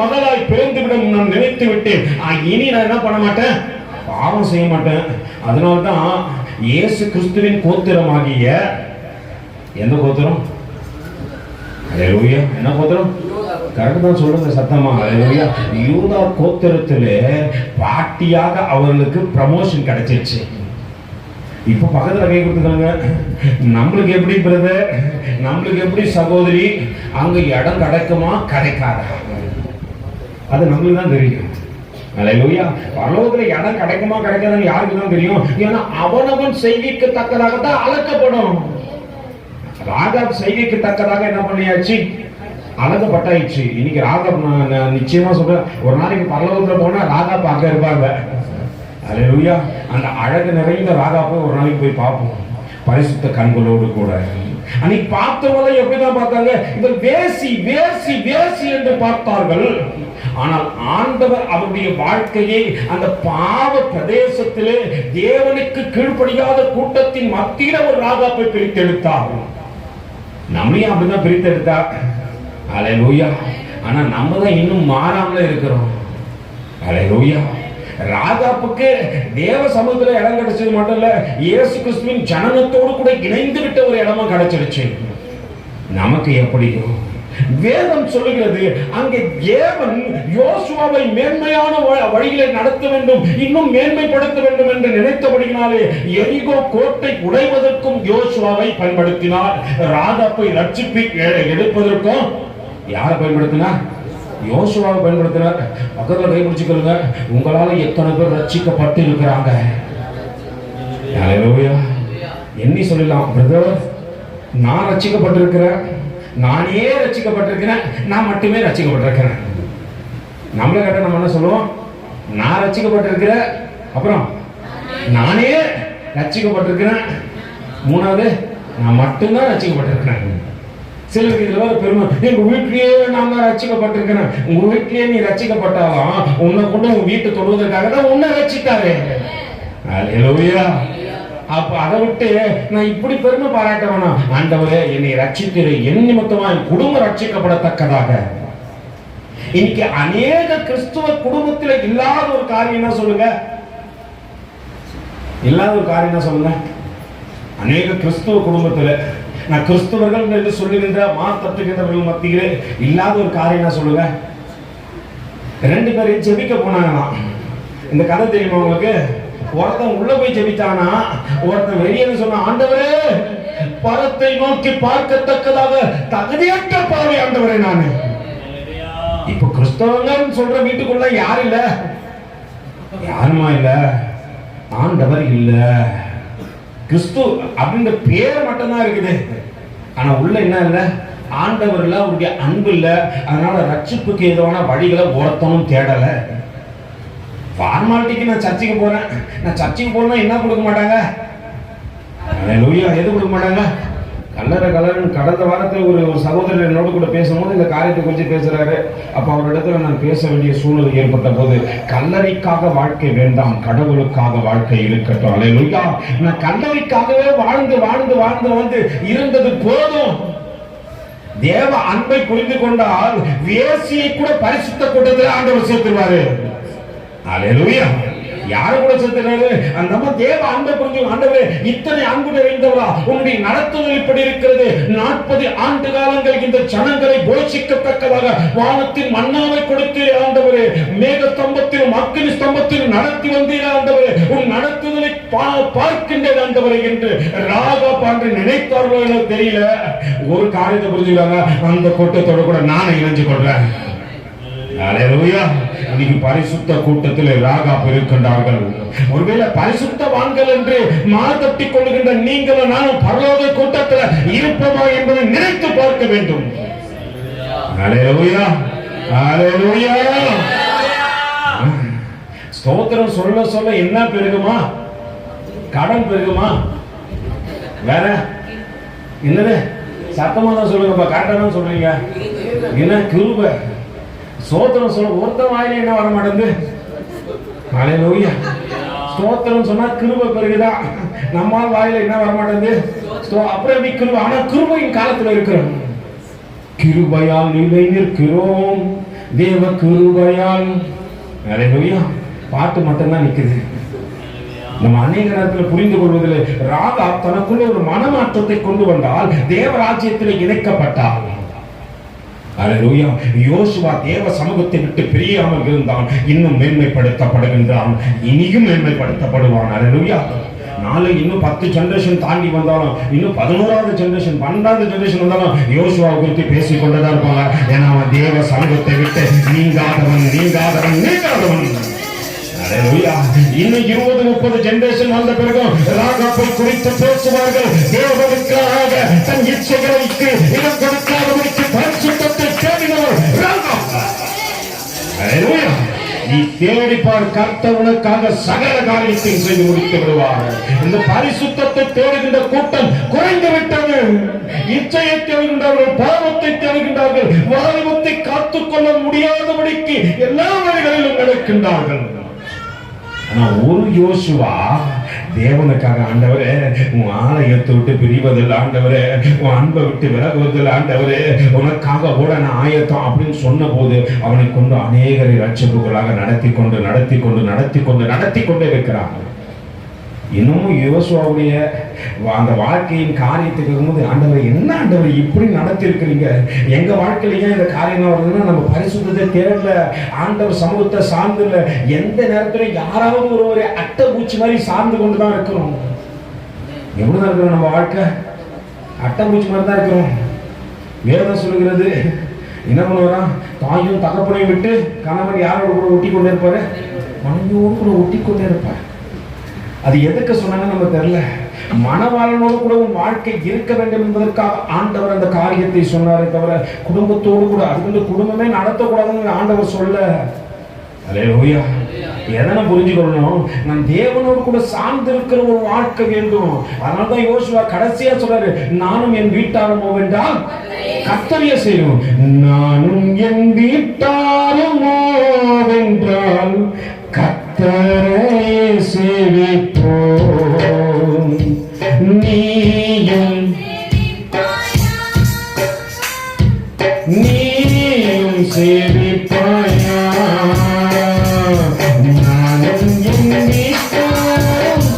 மகளாய் பிறந்துவிடும் நான் நினைத்து விட்டேன். இனி நான் என்ன பண்ண மாட்டேன்? பாவம் செய்ய மாட்டேன். அதனால்தான் இயேசு கிறிஸ்துவின் கோத்திரமாகிய எந்த கோத்திரம்? அல்லேலூயா. என்ன கோத்திரம்? கரெக்ட் தான் சொல்லுங்க சத்தமா. அல்லேலூயா. யூதா கோத்திரத்திலே பாட்டியாக அவர்களுக்கு ப்ரமோஷன் கிடைச்சிருச்சு. இப்ப பக்கத்துல கை கொடுத்துக்காங்க. நம்மளுக்கு எப்படி பிரதர், நம்மளுக்கு எப்படி சகோதரி, அங்க இடம் கிடைக்குமா கிடைக்காதா அது நம்மளுக்கு தான் தெரியும். அல்லேலூயா. பரலோகத்துல இடம் கிடைக்குமா கிடைக்காதான்னு யாருக்கு தான் தெரியும். ஏன்னா அவனவன் செய்திக்கு தக்கதாகத்தான் அளக்கப்படும். ராகாப் செய்திக்கு தக்கதாக என்ன பண்ணியாச்சு? அழகப்பட்டாயிடுச்சு. இன்னைக்கு ராகாப் நிச்சயமா சொல்றேன், ஒரு நாளைக்கு பரலோகத்துல போனா ராகாப் அங்க இருப்பாங்க. அல்லேலூயா. அந்த அழகு நிறைந்த ராகாப்பை ஒரு நாளைக்கு போய் பார்ப்போம் பரிசுத்த கண்களோடு கூட. அன்னைக்கு பார்த்தவங்க எப்படிதான் பார்த்தாங்க? இவர் வேசி வேசி வேசி என்று பார்த்தார்கள். ஆனால் ஆண்டவர் அவருடைய வாழ்க்கையை அந்த பாவ பிரதேசத்திலே தேவனுக்கு கீழ்ப்படியாத கூட்டத்தின் மத்தியில ஒரு ராகாப்பை பிரித்தெடுத்தார். நம்மளையும் அப்படிதான் பிரித்தெடுத்தா. அல்லேலூயா. ஆனா நம்ம தான் இன்னும் மாறாமல இருக்கிறோம். அல்லேலூயா. ராகாப்புக்கு தேவ சமூகத்துல இடம் கிடைச்சது மட்டும் இல்ல, இயேசு கிறிஸ்துவின் ஜனனத்தோடு கூட இணைந்து விட்ட ஒரு இடமா கிடைச்சிருச்சு. நமக்கு எப்படியோ வேதம் சொல்லுகிறது, அங்கே தேவன் யோசுவாவை மேன்மையான வழிகளை நடத்த வேண்டும், இன்னும் மேன்மைப்படுத்த வேண்டும் என்று நினைத்தபடியினாலே எரிகோ கோட்டை உடைவதற்கும் யோசுவாவை பயன்படுத்தினார். ராகாப்பை ரட்சிப்பை எடுப்பதற்கும் யாரை பயன்படுத்தினார்? யோசுவாவை பயன்படுத்தினார். பக்கத்துல கைப்பிடிச்சுக்கொள்ளுங்க. உங்களால எத்தனை பேர் ரட்சிக்கப்பட்டு இருக்கிறாங்க? எண்ணி சொல்லலாம், பிரதர் நான் ரட்சிக்கப்பட்டிருக்கிறேன், நானே ரட்சிக்கப்பட்டிருக்கிறேன், நான் மட்டுமே ரட்சிக்கப்பட்டிருக்கிறேன். நம்மளை கேட்ட நம்ம என்ன சொல்லுவோம்? நான் ரட்சிக்கப்பட்டிருக்கிறேன், அப்புறம் நானே ரட்சிக்கப்பட்டிருக்கிறேன், மூணாவது நான் மட்டும்தான் ரட்சிக்கப்பட்டிருக்கிறேன். சிலருக்கு இதுல பெருமை, எங்க வீட்லயே நான் தான் ரட்சிக்கப்பட்டிருக்கிறேன். உங்க வீட்லயே நீ ரட்சிக்கப்பட்டாலும் உன்னை கொண்டு உங்க வீட்டை தொடுவதற்காக தான் உன்னை ரட்சித்தாரு. அல்லேலூயா. அப்ப அதை விட்டு நான் இப்படி பெருமை பாராட்ட வேணாம். ஆண்டவரே என்னை ரட்சித்திரு, என் நிமித்தமா என் குடும்பம் ரட்சிக்கப்படத்தக்கதாக. இன்னைக்கு அநேக கிறிஸ்துவ குடும்பத்துல இல்லாத ஒரு காரியம் என்ன சொல்லுங்க? இல்லாத ஒரு காரியம் என்ன சொல்லுங்க? அநேக கிறிஸ்துவ குடும்பத்துல, நான் கிறிஸ்தவர்கள் என்று சொல்லுகின்ற தட்டுகின்றவர்கள் மத்தியிலே இல்லாத ஒரு காரியம் என்ன சொல்லுங்க? ரெண்டு பேரையும் ஜெபிக்க போனாங்களாம். இந்த கதை தெரியுமா உங்களுக்கு? ஒருத்தன் உள்ள போய் ஜெபித்தானா, ஒருத்தன் வெளியே சொன்ன, ஆண்டவரே பரத்தை நோக்கி பார்க்கத்தக்கதாக தகுதியற்ற பார்வை ஆண்டவரே நானு. இப்ப கிறிஸ்தவங்க சொல்ற வீட்டுக்குள்ள யாரு இல்ல? யாருமா இல்ல? ஆண்டவர் இல்ல. கிறிஸ்து அப்படின்ற பேர் மட்டும்தான் இருக்குது. ஆனா உள்ள என்ன இல்ல? ஆண்டவர் இல்ல, அவருடைய அன்பு இல்ல. அதனால ரட்சிப்புக்கு ஏதுவான வழிகளை ஒருத்தனும் தேடல. ஃபார்மாலிட்டிக்கு நான் சர்ச்சுக்கு போறேன், நான் சர்ச்சுக்கு போறேன்னா என்ன கொடுக்க மாட்டாங்க? அல்லேலூயா. எது கொடுக்க மாட்டாங்க? கல்லறைன்னு. கடந்த வாரத்தில் ஒரு சகோதரர் என்னோடு கூட பேசும்போது இந்த காரியத்தை குறித்து பேசுறாரு. அப்ப அவரிடத்துல நான் பேச வேண்டிய சூழ்நிலை ஏற்பட்ட போது, கல்லறைக்காக வாழ்க்கை வேண்டாம், கடவுளுக்காக வாழ்க்கை இருக்கட்டும். அல்லேலூயா. நான் கல்லறைக்காகவே வாழ்ந்து வாழ்ந்து வாழ்ந்து வந்து இருந்தது போதும். தேவ அன்பை புரிந்து கொண்டால் வேசியை கூட பரிசுத்த கூட்டத்தில் ஆண்டவர் சேர்த்துருவாரு. அல்லேலூயா. யாரு கூட சேர்த்துறாரு? அந்த தேவ அன்பை புரிஞ்சு, ஆண்டவரே இத்தனை அன்பு நிறைந்தவரா, உன்னுடைய நடத்துதல் இப்படி இருக்கிறது. 40 ஆண்டு காலங்கள் இந்த ஜனங்களை போஷிக்கத்தக்கதாக வானத்தின் மன்னாவை கொடுத்தீர் ஆண்டவரே. மேக ஸ்தம்பத்திலும் அக்கினி ஸ்தம்பத்திலும் நடத்தி வந்தீர் ஆண்டவரே. உன் நடத்துதலை பார்க்கின்றது ஆண்டவரே என்று ராகா பாண்டு நினைத்தார்களோ எனக்கு தெரியல. ஒரு காரியத்தை புரிஞ்சுக்கிறாங்க, அந்த கூட்டத்தோட கூட நானே இணைஞ்சு கொள்றேன். அல்லேலூயா. இன்னைக்கு பரிசுத்த கூட்டத்தில் ராகாப் இருக்கின்றார்கள். ஒருவேளை பரிசுத்தவான்கள் என்று மாதட்டிக் கொள்கின்ற நீங்களும் நானும் பரலோக கூட்டத்தில் இருப்போமா என்பதை நினைத்து பார்க்க வேண்டும். அல்லேலூயா. அல்லேலூயா. ஸ்தோத்திரம் சொல்ல சொல்ல என்ன பெருகுமா? கடன் பெருகுமா? வேற என்னது? சத்தமா தான் சொல்லுங்கப்பா. கரெக்டா தான் சொல்றீங்க. என்ன கிருபை. ஸ்தோத்திரம் சொல்ல ஒருத்தர் வாயில என்ன வர மாட்டேங்குது? அல்லேலூயா. ஸ்தோத்திரம் சொன்னா கிருபை பெருகுதா? நம்மால் வாயில என்ன வர மாட்டேங்குது? அப்புறம் கிருபை. ஆனா கிருபையின் காலத்துல இருக்கிறோம். கிருபையால் நிலை நிற்கிறோம், தேவ கிருபையால். அல்லேலூயா. பாட்டு மட்டும்தான் நிக்குது. நம்ம அநேக நேரத்தில் புரிந்து கொள்வதில் ராகாப் தனக்குள்ள ஒரு மனமாற்றத்தை கொண்டு வந்தால் தேவராஜ்யத்தில் இணைக்கப்பட்டார். அல்லேலூயா. யோசுவா தேவ சமூகத்தை விட்டு பிரியாமல் இருந்தான். இன்னும் மேன்மைப்படுத்தப்படுகின்றான், இனியும் மேன்மைப்படுத்தப்படுவான். அல்லேலூயா. நாளை இன்னும் 10 ஜெனரேஷன் தாண்டி வந்தாலும், இன்னும் 11வது ஜெனரேஷன் 12வது ஜெனரேஷன் வந்தாலும் யோசுவா குறித்து பேசிக் கொண்டுதான் இருப்பாங்க. ஏன்னா அவன் தேவ சமூகத்தை விட்டு நீங்காதவன். இன்னும் 20-30 ஜெனரேஷன் வந்த பிறகு ராகாப்பை குறித்து பேசுவார்கள். தேவனுக்காக தன் இச்சைகளுக்கு இடம் கொடுக்காதவனுக்கு பரிசுத்தத்தை தேடினவர் ராகாப். அல்லேலூயா. நீ தேடிப்பார், கர்த்தர் உனக்காக சகல காரியத்தையும் செய்து முடித்து விடுவார். இந்த பரிசுத்தத்தை தேடுகின்ற கூட்டம் குறைந்து விட்டது. இச்சையை தேடுகின்றார்கள், பாவத்தை தேடுகின்றார்கள், வாலிபத்தை காத்துக்கொள்ள முடியாதபடிக்கு எல்லா வழிகளிலும் நடக்கின்றார்கள். ஆனா ஒரு யோசுவா தேவனுக்காக, ஆண்டவரே உன் ஆலயத்தை விட்டு பிரிவதில்லை, ஆண்டவரே உன் அன்பை விட்டு விலகுவதில்லை, ஆண்டவரே உனக்காக ஓட நான் ஆயத்தம் அப்படின்னு சொன்ன போது அவனை கொண்டு அநேகரை ரட்சகர்களாக நடத்தி கொண்டு இருக்கிறாங்க. இன்னமும் யோசுவாவுடைய அந்த வாழ்க்கையின் காரியத்துக்கு இருக்கும்போது, ஆண்டவர் என்ன ஆண்டவர் இப்படி நடத்தி இருக்கிறீங்க, எங்க வாழ்க்கையில இந்த காரியம் வருதுன்னா நம்ம பரிசுத்தத்தை தேடல, ஆண்டவர் சமூகத்தை சார்ந்து இல்லை, எந்த நேரத்திலும் யாராவது ஒரு அட்டை பூச்சி மாதிரி சார்ந்து கொண்டுதான் இருக்கிறோம். எப்படிதான் இருக்கிறோம் நம்ம வாழ்க்கை? அட்டை பூச்சி மாதிரி தான் இருக்கிறோம். வேதம் சொல்லுகிறது, என்ன பண்ணுவாராம்? தாயும் தகப்பனையும் விட்டு கணவன் யாரோட கூட ஒட்டி கொண்டே இருப்பாரு? மனைவியோடு கூட ஒட்டி கொண்டே இருப்பார். அது எதுக்கு சொன்னாங்கன்னு நம்ம தெரியல. மனவாளனோடு கூட உன் வாழ்க்கை இருக்க வேண்டும் என்பதற்காக ஆண்டவர் அந்த காரியத்தை சொன்னாரே தவிர குடும்பத்தோடு கூட, அது வந்து குடும்பமே நடத்தக்கூடாதுன்னு ஆண்டவர் சொல்ல. அல்லேலூயா. எதனை புரிஞ்சுக்கொள்ளணும்? நான் தேவனோடு கூட சார்ந்து இருக்கிற ஒரு வாழ்க்கை வேண்டும். அதனால்தான் யோசுவா கடைசியா சொல்றாரு, நானும் என் வீட்டாரும் என்றால் கர்த்தரையே செய்யும். நானும் என் வீட்டாரும் என்றால் கர்த்தரையே சேவிப்போம். நீயும் சேவிப்பாயா? நானும் என் வீட்டாரும்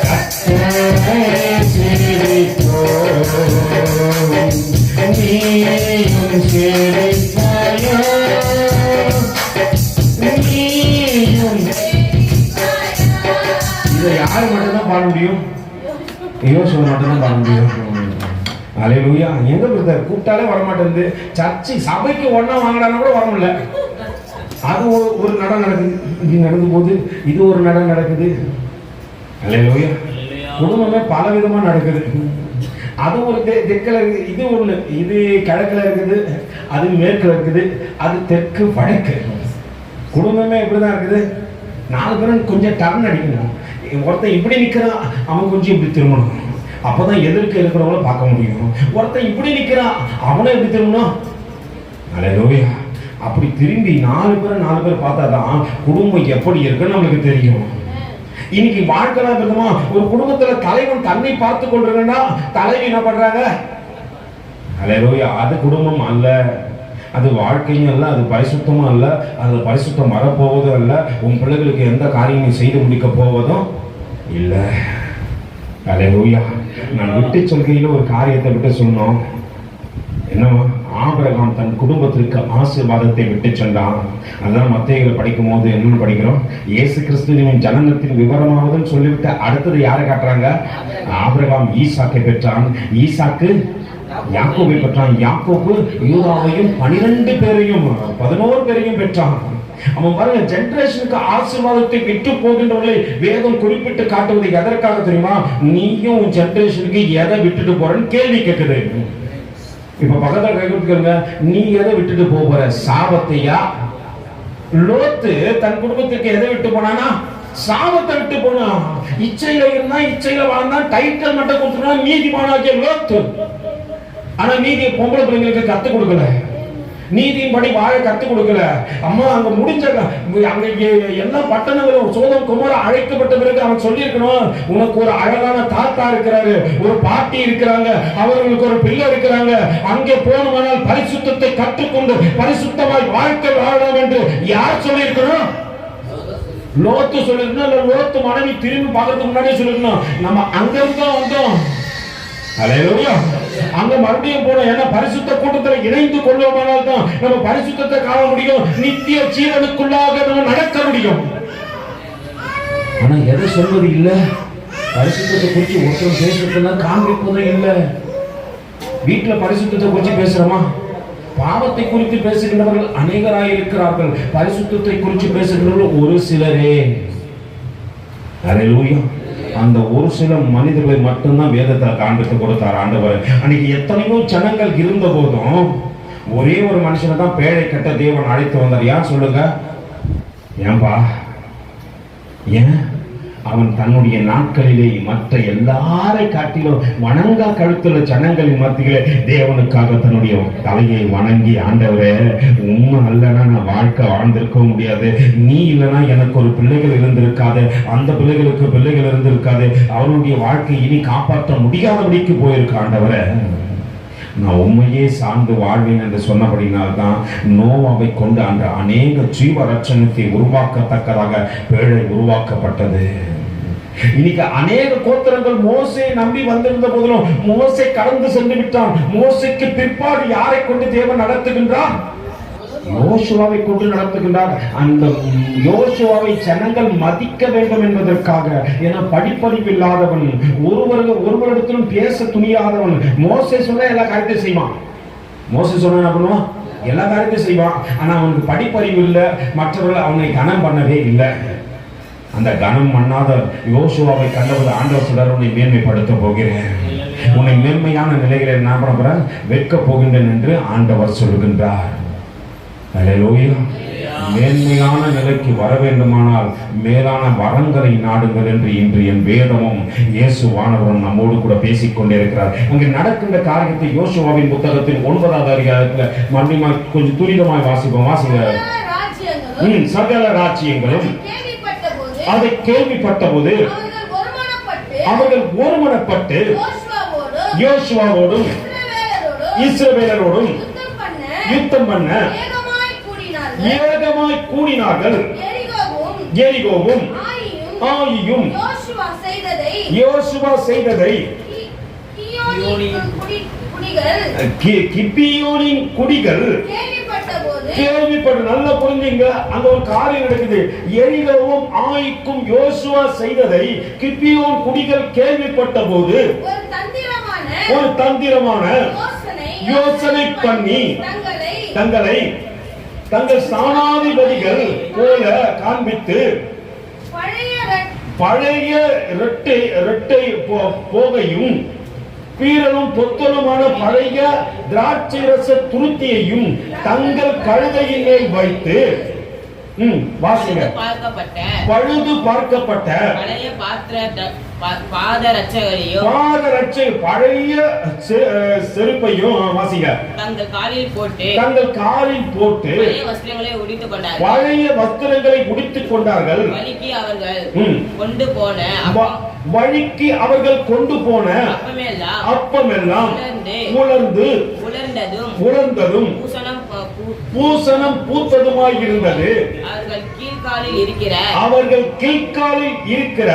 கர்த்தரையே சேவிப்போம். நீயும் சேவிப்பாயா? இதை யாரு மட்டும்தான் பாட முடியும்? யோசுவா மட்டும்தான் பாட முடியும். அல்லேலூயா. எங்க பிரதர் கூப்பிட்டாலே வரமாட்டேங்குது. சர்ச்சை சபைக்கு ஒன்னா வாங்கினா கூட வர முடியல. அது ஒரு நடம் நடக்குது, இங்க நடந்து போது இது ஒரு நடம் நடக்குது. அல்லேலூயா. குடும்பமே பல விதமா நடக்குது. அது ஒரு தெற்குல இருக்குது, இது ஒண்ணு, இது கிழக்குல இருக்குது, அது மேற்குல இருக்குது, அது தெற்கு வடக்கு. குடும்பமே எப்படிதான் இருக்குது? 4 பேரும் கொஞ்சம் டர்ன் அடிக்கணும். ஒருத்தன் இப்படி நிற்கிறான், அவன் கொஞ்சம் இப்படி திரும்பணும். அப்போதான் எதிர்க்க இருக்கிறவங்கள பார்க்க முடியும். ஒருத்தன் இப்படி நிற்கிறான், அவனை எப்படி திரும்பணும்? அல்லேலூயா. அப்படி திரும்பி 4 பேர் பார்த்தாதான் குடும்பம் எப்படி இருக்குன்னு நம்மளுக்கு தெரியும். இன்னைக்கு வாழ்க்கை இருக்குமா, ஒரு குடும்பத்துல தலைவன் தன்னை பார்த்து கொண்டிருக்கா, தலைவி என்ன பண்றாங்க? அல்லேலூயா. அது குடும்பம் அல்ல, அது வாழ்க்கையும் அல்ல, அது பரிசுத்தமும் அல்ல, அது பரிசுத்தம் வரப்போவதும் அல்ல, உன் பிள்ளைகளுக்கு எந்த காரியமும் செய்து முடிக்க போவதும் இல்லை. அல்லேலூயா. நான் விட்டு சொல்கையில் ஒரு காரியத்தை விட்டு சொன்னோம். என்னவா? ஆபிரகாம் தன் குடும்பத்திற்கு ஆசீர்வாதத்தை விட்டு சென்றான். அதான் மத்தேயுல படிக்கும் போது என்னன்னு படிக்கிறோம்? இயேசு கிறிஸ்துவின் ஜனனத்தின் விவரமாவதுன்னு சொல்லிவிட்டு அடுத்தது யாரை காட்டுறாங்க? ஆபிரகாம் ஈசாக்கை பெற்றான், ஈசாக்கு யாக்கோபை பெற்றான், யாக்கோபு யூதாவையும் 12 பேரையும் 11 பேரையும் பெற்றான். அவன் பாருங்க, ஜெனரேஷனுக்கு ஆசீர்வாதத்தை விட்டு போகின்றவர்களை வேதம் குறிப்பிட்டு காட்டுவது எதற்காக தெரியுமா? நீயும் ஜெனரேஷனுக்கு எதை விட்டுட்டு போறன்னு கேள்வி கேட்குது. இப்ப பக்கத்துல கைவிட்டுங்க, நீ எதை விட்டுட்டு போற? சாபத்தையா? லோத்து தன் குடும்பத்துக்கு எதை விட்டு போனானா? சாபத்தை விட்டு போனா. இச்சையில இருந்தா, இச்சையில வாழ்ந்தா, டைட்டில் மட்டும் கொடுத்துனா நீதிமானாகிய லோத்து. ஆனா நீதியை பொம்பளை பிள்ளைங்களுக்கு கத்து கொடுக்கல, நீதியின் படி வாழ கத்து கொடுக்கல. அம்மா அங்க முடிஞ்ச அங்க எல்லா பட்டணங்களும் சோதம் குமார அழைக்கப்பட்ட பிறகு அவன் சொல்லி இருக்கணும், உனக்கு ஒரு அழகான தாத்தா இருக்கிறாரு, ஒரு பாட்டி இருக்கிறாங்க, அவர்களுக்கு ஒரு பிள்ளை இருக்கிறாங்க, அங்கே போனோமானால் பரிசுத்தத்தை கற்றுக்கொண்டு பரிசுத்தமாய் வாழ்க்கை வாழலாம் என்று யார் சொல்லி இருக்கணும்? லோத்து சொல்லிருக்கணும். லோத்து மனைவி திரும்பி பார்க்கறதுக்கு முன்னாடியே சொல்லிருக்கணும், நம்ம அங்கிருந்து வந்தோம். அல்லேலூயா. அங்க மறுபடியும் போறோம். ஏன்னா பரிசுத்த கூட்டத்தில் இணைந்து கொள்வோமானால் தான் நம்ம பரிசுத்தத்தை காண முடியும், நித்திய ஜீவனுக்குள்ளாக நம்ம நடக்க முடியும். ஆனா எதை சொல்வது இல்லை? பரிசுத்தத்தை குறித்து ஒருத்தர் பேசுறதுலாம் காண்பிப்பதும் இல்லை. வீட்டுல பரிசுத்தத்தை குறித்து பேசுறோமா? பாவத்தை குறித்து பேசுகின்றவர்கள் அநேகராய் இருக்கிறார்கள், பரிசுத்தத்தை குறித்து பேசுகின்றவர்கள் ஒரு சிலரே. அல்லேலூயா. அந்த ஒரு சில மனிதர்களை மட்டும்தான் வேதத்தை காண்பித்து கொடுத்தார் ஆண்டவர். அன்னைக்கு எத்தனையோ ஜனங்கள் இருந்த போதும் ஒரே ஒரு மனுஷனை தான் பேழை கட்ட தேவன் அழைத்து வந்தார். யார் சொல்லுங்க? ஏன்பா? ஏன்? அவன் தன்னுடைய நாட்களிலே மற்ற எல்லாரை காட்டிலும் வணங்கா கழுத்துள்ள ஜனங்களின் மத்தியிலே தேவனுக்காக தன்னுடைய தலையை வணங்கி, ஆண்டவரே உண்மை அல்லனா நான் வாழ்க்கை வாழ்ந்திருக்க முடியாது, நீ இல்லைன்னா எனக்கு ஒரு பிள்ளைகள் இருந்திருக்காது, அந்த பிள்ளைகளுக்கு பிள்ளைகள் இருந்திருக்காது, அவருடைய வாழ்க்கை இனி காப்பாற்ற முடியாதபடிக்கு போயிருக்கு. ஆண்டவரே நான் உண்மையே சார்ந்து வாழ்வேன் என்று சொன்னபடினால்தான் நோவாவை கொண்டு அந்த அநேக ஜீவ ரட்சணத்தை உருவாக்கத்தக்கதாக பேழை உருவாக்கப்பட்டது. இன்னைக்கு அநேக கோத்திரங்கள் மோசையை நம்பி வந்திருந்த போதிலும் மோசே கடந்து சென்று விட்டான். மோசைக்கு பிற்பாடு யாரை கொண்டு தேவன் நடத்துகின்றார்? யோசுவாவை கொண்டு நடத்துகின்றார். அந்த யோசுவாவை ஜனங்கள் மதிக்க வேண்டும் என்பதற்காக. ஏன்னா படிப்பறிவு இல்லாதவன், ஒருவரிடத்திலும் பேச துணியாதவன். மோசே சொன்ன எல்லா காரியத்தையும் செய்வான். மோசே சொன்ன என்ன பண்ணுவான்? எல்லா காரியத்தையும் செய்வான். ஆனா அவனுக்கு படிப்பறிவு இல்லை, மற்றவர்கள் அவனை கனம் பண்ணவே இல்லை. அந்த கனம் பண்ணாத யோசுவாவை கண்டபோது ஆண்டவர் சொல்றார், உன்னை மேன்மைப்படுத்த போகிறேன், உன்னை மேன்மையான நிலைகளை என்ன பண்ண போறேன்? வைக்க போகின்றேன் என்று ஆண்டவர் சொல்லுகின்றார். அல்லேலூயா. மேன்மையான நிலைக்கு வர வேண்டுமானால் மேலான வரங்களை நாடுங்கள் என்று இன்று என் வேதமும் இயேசுவானவரும் நம்மோடு கூட பேசிக்கொண்டே இருக்கிறார். அங்கே நடக்கின்ற காரியத்தை யோசுவாவின் புத்தகத்தில் 9வது அதிகாரத்தில் மறுபடியும் கொஞ்சம் துரிதமாய் வாசிப்போம். வாசிங்க. சகல ராஜ்யங்களும் அதை கேள்விப்பட்ட போது அவர்கள் ஒருமனப்பட்டு யோசுவாவோடும் இஸ்ரவேலரோடும் யுத்தம் பண்ண ஏகமாய் கூடினார்கள். எரிகோவும் ஆயியும் யோசுவா செய்ததை கிபியோனின் குடிகள் கேள்விப்பட்டு, நல்லா புரிஞ்சுங்க, அங்க ஒரு காரியம் நடக்குது. எரிகோவும் ஆயிக்கும் யோசுவா செய்ததை கிபியோன் குடிகள் கேள்விப்பட்ட போது ஒரு தந்திரமான யோசனை பண்ணி தங்கள் ஸ்தானாதிபதிகள் போல காண்பித்து பழைய இரட்டை போகையும் பீரலும் பொத்தலுமான பழைய திராட்சை ரச துருத்தியையும் தங்கள் கழுதையின் மேல் வைத்து வாசிங்க. பழுது பார்க்கப்பட்ட பழைய பாதரட்சைகளையும் பழைய செருப்பையும் வாசிங்க தங்கள் காலில் போட்டு பழைய வஸ்திரங்களை உடுத்திக் கொண்டார்கள். வழிக்கு அவர்கள் கொண்டு போன அப்பமெல்லாம் உலர்ந்ததும் பூசணம் பூத்ததுமாய் இருந்தது. அவர்கள் கீழ்காலில் இருக்கிற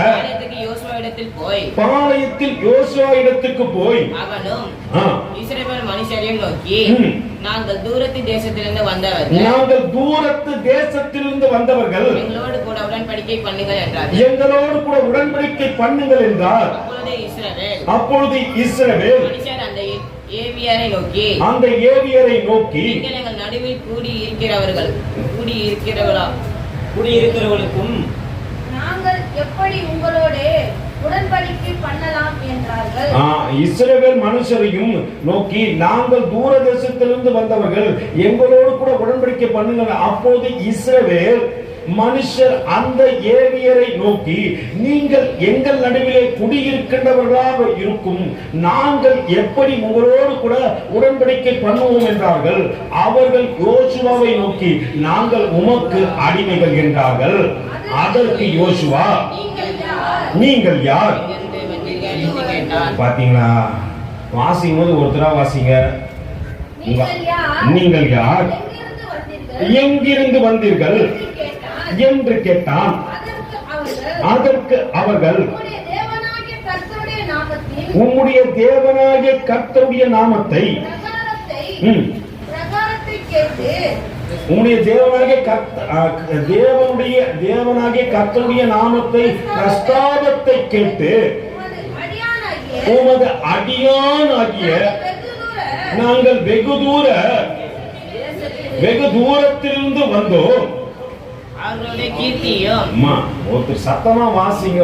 பாளையத்தில் யோசுவா இடத்துக்கு போய் அவனும் இஸ்ரவேல் மனுஷரையும் நோக்கி, நாங்கள் தூரத்து தேசத்திலிருந்து வந்தவர்கள் எங்களோடு கூட உடன்படிக்கை பண்ணுங்கள் என்றார். அப்பொழுது இஸ்ரவேல் மனுஷர் அந்த ஏவியரை நோக்கி எங்கள் நடுவில் கூடியிருக்கிறவர்களுக்கும் நாங்கள் எப்படி உங்களோடு உடன்படிக்கை பண்ணலாம் என்றார்கள். இஸ்ரவேல் மனுஷரையும் நோக்கி, நாங்கள் தூர தேசத்திலிருந்து வந்தவர்கள், எங்களோடு கூட உடன்படிக்கை பண்ணுங்கள். அப்போது இஸ்ரவேல் மனுஷர் அந்த ஏவியரை நோக்கி, நீங்கள் எங்கள் நடுவிலே குடியிருக்கின்றவர்களாக இருக்கும், நாங்கள் எப்படி உங்களோடு கூட உடன்படிக்கை பண்ணுவோம் என்றார்கள். அவர்கள் யோசுவாவை நோக்கி, நாங்கள் உமக்கு அடிமைகள் என்றார்கள். அதற்கு யோசுவா, நீங்கள் யார்? பாத்தீங்களா? வாசிக்கும் போது ஒருத்தரா வாசிங்க. நீங்கள் யார்? எங்கிருந்து வந்தீர்கள் என்று கேட்டான். அதற்கு அவர்கள், உம்முடைய தேவனாகிய கர்த்தருடைய நாமத்தை உம்முடைய தேவனாகிய கர்த்தருடைய நாமத்தை பிரஸ்தாபத்தை கேட்டு உமது அடியானாகிய நாங்கள் வெகு தூரத்திலிருந்து வந்தோம். அவர்களுடைய கீர்த்தியும் ஒருத்தர் சத்தமா வாசிங்க.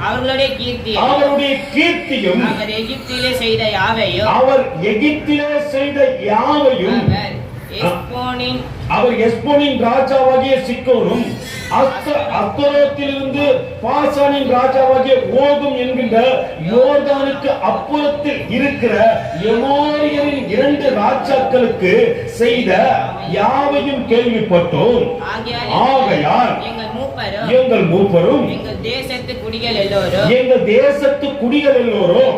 அவர்களுடைய கீர்த்தியும் அவர் எகிப்திலே செய்த யாவையும் அவர் எஸ்போனின் ராஜாவாகிய சிக்கோனும் அஸ்தரோத்திலிருந்து பாசானின் ராஜாவாகிய ஓகும் என்கின்ற யோர்தானுக்கு அப்புறத்தில் இருக்கிற எமோரியரின் 2 ராஜாக்களுக்கு செய்த யாவையும் கேள்விப்பட்டோம். ஆகையால் எங்கள் மூப்பரும் எங்கள் தேசத்து குடிகள் எல்லோரும்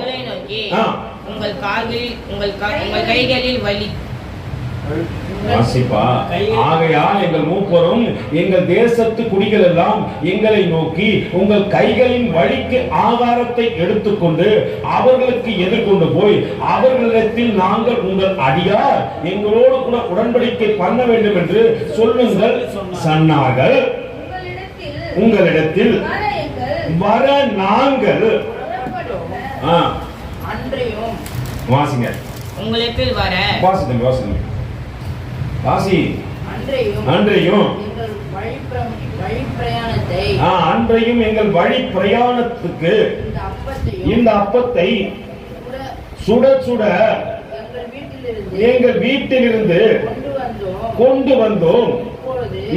உங்கள் கைகளில் வலி ஆகையால் எங்கள் மூப்பரும் எங்கள் தேசத்து குடிகள் எல்லாம் எங்களை நோக்கி, உங்கள் கைகளின் வழிக்கு ஆகாரத்தை எடுத்துக்கொண்டு அவர்களுக்கு எதிர்கொண்டு போய் அவர்களிடத்தில், நாங்கள் உங்கள் அடியார், எங்களோடு கூட உடன்படிக்கை பண்ண வேண்டும் என்று சொல்லுங்கள் சொன்னார்கள். உங்களிடத்தில் வர நாங்கள் வாசிங்க. உங்களிடத்தில் வர அன்றையும் எங்கள் வழி பிரயாணத்துக்கு இந்த அப்பத்தை சுட எங்கள் வீட்டிலிருந்து கொண்டு வந்தோம்.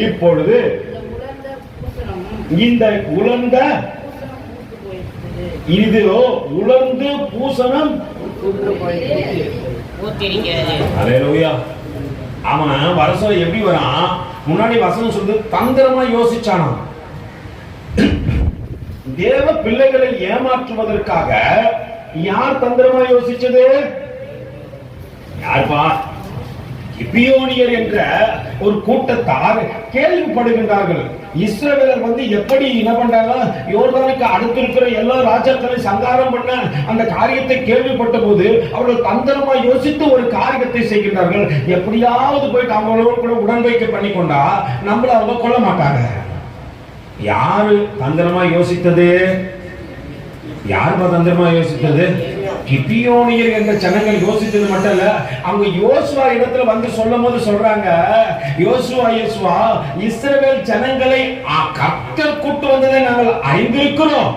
இப்பொழுது இந்த உலர்ந்த உலர்ந்து பூசணம் அல்லேலூயா. அவன் வரசம் எப்படி வரான்? முன்னாடி வசனம் சொல்லி தந்திரமா யோசிச்சானா. தேவ பிள்ளைகளை ஏமாற்றுவதற்காக யார் தந்திரமா யோசிச்சது? யார்பா? கிபியோனியர் என்ற ஒரு கூட்டத்தார் கேள்விப்படுகின்றார்கள். இஸ்ரவேலர் எப்படி என்ன பண்றாங்க? யோர்தானுக்கு அடுத்து இருக்கிற எல்லா ராஜாக்களை சங்காரம் பண்ண அந்த காரியத்தை கேள்விப்பட்ட போது அவர்கள் தந்திரமா யோசித்து ஒரு காரியத்தை செய்கின்றார்கள். எப்படியாவது போயிட்டு அவங்களோட கூட உடன்படிக்கை பண்ணி கொண்டா நம்மள அவங்க கொல்ல மாட்டாங்க. யாரு தந்திரமா யோசித்தது? யார் தந்திரமா யோசித்தது? கிபியோனியர் என்ற ஜனங்கள் யோசித்தது மட்டும் இல்ல, அவங்க யோசுவா இடத்துல வந்து சொல்லும் போது சொல்றாங்க, யோசுவா இஸ்ரவேல் ஜனங்களை கர்த்தர் கூட்டு வந்ததை நாங்கள் அறிந்திருக்கிறோம்.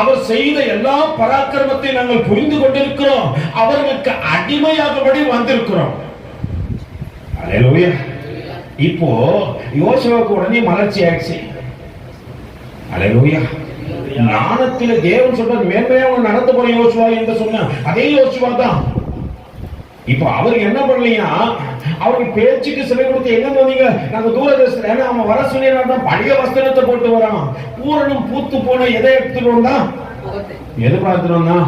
அவர் செய்த எல்லா பராக்கிரமத்தை நாங்கள் புரிந்து கொண்டிருக்கிறோம். அவர்களுக்கு அடிமையாகபடி வந்திருக்கிறோம். அல்லேலூயா. இப்போ யோசுவாவுக்கு உடனே மலர்ச்சி ஆயிடுச்சு. அல்லேலூயா. ஞானத்தில தேவன் சொல்ற மேன்மையாக நடந்து போற யோசுவா என்று சொன்ன அதே யோசுவா தான். இப்ப அவர் என்ன பண்ணலையா, அவருக்கு பேச்சுக்கு சிலை கொடுத்து எங்க வந்தீங்க, நாங்க தூரதேசத்துல, ஏன்னா அவன் வர சொன்னா பழைய வஸ்திரத்தை போட்டு வரான். பூரணம் பூத்து போன எதை எடுத்துட்டு வந்தா, எது பார்த்துட்டு வந்தா,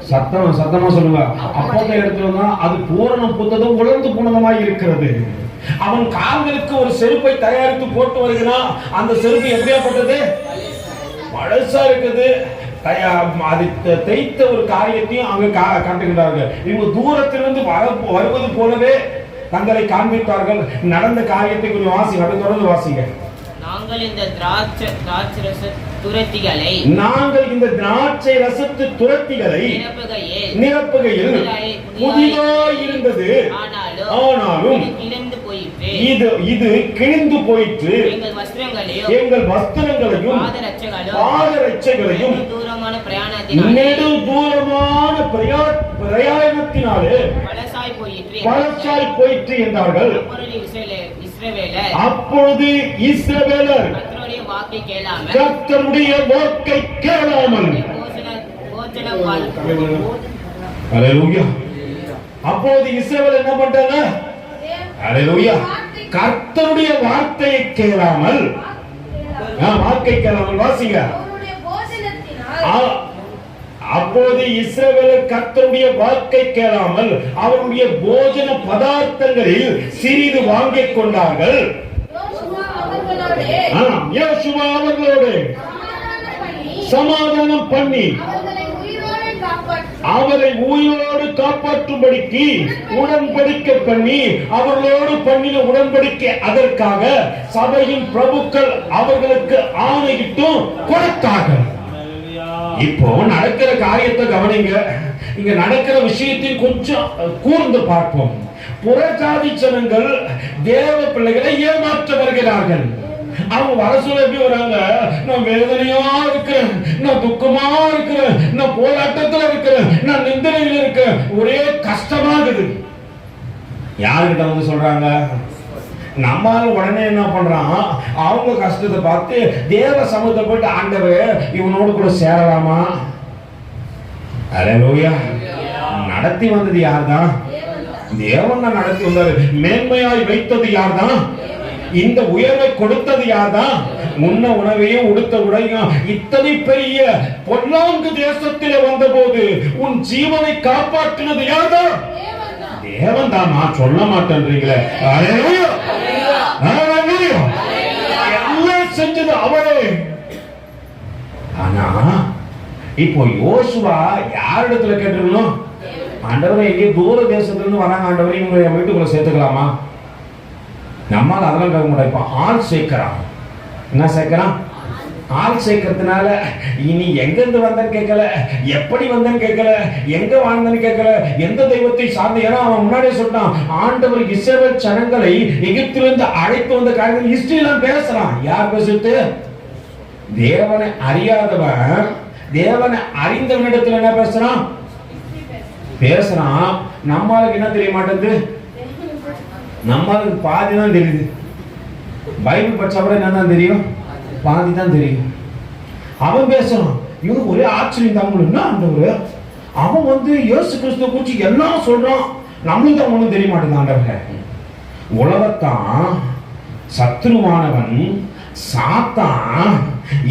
சத்தமா சொல்லுங்க, அப்போதை எடுத்துட்டு வந்தா அது பூரணம் பூத்ததும் உலர்ந்து போனதுமாய் இருக்கிறது. அவன் கால்களுக்கு ஒரு செருப்பை தயாரித்து போட்டு வருகிறான். அந்த செருப்பு எப்படியாப்பட்டது, பழசா இருக்குது. அது தைத்த ஒரு காரியத்தையும் அங்க காட்டுகிறார்கள். இவங்க தூரத்திலிருந்து வருவது போலவே தங்களை காண்பித்தார்கள். நடந்த காரியத்தை கொஞ்சம் வாசிங்க, தொடர்ந்து வாசிங்க. நாங்கள் இந்த திராட்சை ரச துரத்திகளை நிரப்புகையில் புதிதாய் இருந்தது. ஆனாலும் இது கிழிந்து போயிற்று. எங்கள் வஸ்திரங்களையும் பாதரட்சைகளையும் நெடு தூரமான பிரயாணத்தினாலே பழசாய் போயிற்று என்றார்கள். அப்பொழுது இஸ்ரவேலர் கர்த்தருடைய வாக்கை கேளாமல், அல்லேலூயா, அப்போது இஸ்ரவேல் என்ன பண்றாங்க, அல்லேலூயா, கர்த்தருடைய வார்த்தையை கேளாமல், வாக்கை கேளாமல் வாசிங்க. அப்போது இஸ்ரவேலர் கர்த்தருடைய வாக்கை கேளாமல் அவருடைய போஜன பதார்த்தங்களில் சிறிது வாங்கிக் கொண்டார்கள். யோசுவா அவர்களோடு சமாதானம் பண்ணி அவரை உயிரோடு காப்பாற்றும்படிக்கு உடன்படிக்கை பண்ணி, அவர்களோடு பண்ணின உடன்படிக்கை அதற்காக சபையின் பிரபுக்கள் அவர்களுக்கு ஆணையிட்டும் கொடுத்தார்கள். இப்போ நடக்கிற காரியத்தை கவனிங்க. இங்க நடக்கிற விஷயத்தையும் கொஞ்சம் கூர்ந்து பார்ப்போம். புறஜாதி ஜனங்கள் தேவ பிள்ளைகளை ஏமாற்ற வருகிறார்கள். அவங்க வர சொல்ல எப்படி வராங்க, நான் வேதனையா இருக்கிறேன், நான் துக்கமா இருக்கிறேன், நான் போராட்டத்துல இருக்கிறேன், நான் நிந்தனையில் இருக்கிறேன், ஒரே கஷ்டமா இருக்குது. யாருக்கிட்ட வந்து சொல்றாங்க, நம்மால உடனே என்ன பண்றான், அவங்க கஷ்டத்தை பார்த்து தேவ சமூகத்தை போயிட்டு, ஆண்டவர் இவனோடு கூட சேரலாமா, அல்லேலூயா, நடத்தி வந்தது யார்தான், தேவன் தான் நடத்தி வந்தாரு. மேன்மையாய் வைத்தது யார்தான், இந்த உயர்வை கொடுத்தது யார்தான், முன்ன உணவையும் உடுத்த உடையும் இத்தனை பெரிய பொன்னாங்கு தேசத்திலே வந்த போது உன் ஜீவனை காப்பாற்றினது யார்தான், தேவன் தான். நான் சொல்ல மாட்டேன்றீங்களே, எல்லாம் செஞ்சது அவரே. ஆனா இப்போ யோசுவா யாரிடத்துல கேட்டிருக்கணும், ஆண்டவரே எங்கே தூர தேசத்துல இருந்து வராங்க, ஆண்டவரே இவங்க என் வீட்டுக்குள்ள சேர்த்துக்கலாமா, நம்மால் அதெல்லாம் கேட்க முடியாது. இப்போ ஆள் சேர்க்கிறான், என்ன சேர்க்கிறான், ஆள் சேர்க்கறதுனால இனி எங்க இருந்து வந்தன்னு கேட்கல, எப்படி வந்தன்னு கேட்கல, எங்க வாழ்ந்தன்னு கேட்கல, எந்த தெய்வத்தை சார்ந்த. ஏன்னா அவன் முன்னாடியே சொல்றான், ஆண்டவர் இஸ்ரவேல் ஜனங்களை எகிப்திலிருந்து அழைத்து வந்த காரியங்கள் ஹிஸ்டரி எல்லாம் பேசுறான். யார் பேசுறது, தேவனை அறியாதவன் தேவனை அறிந்தவனிடத்துல என்ன பேசுறான், பேசுறான். நம்மளுக்கு என்ன தெரிய மாட்டேங்குது, நம்மளுக்கு பாதி தான் தெரியுது. பைபிள் படிச்சா கூட என்னதான் தெரியும், பாதி தான் தெரியும். அவன் பேசுறான், இவனுக்கு ஒரே ஆச்சரியம் தான். என்ன ஆண்டவர், அவன் வந்து இயேசு கிறிஸ்துவை குறிச்சு எல்லாம் சொல்றான், நம்மளுக்கு தான் ஒண்ணும் தெரிய மாட்டேங்குது. ஆண்டவர் உலகத்தான் சத்ருவானவன் சாத்தான்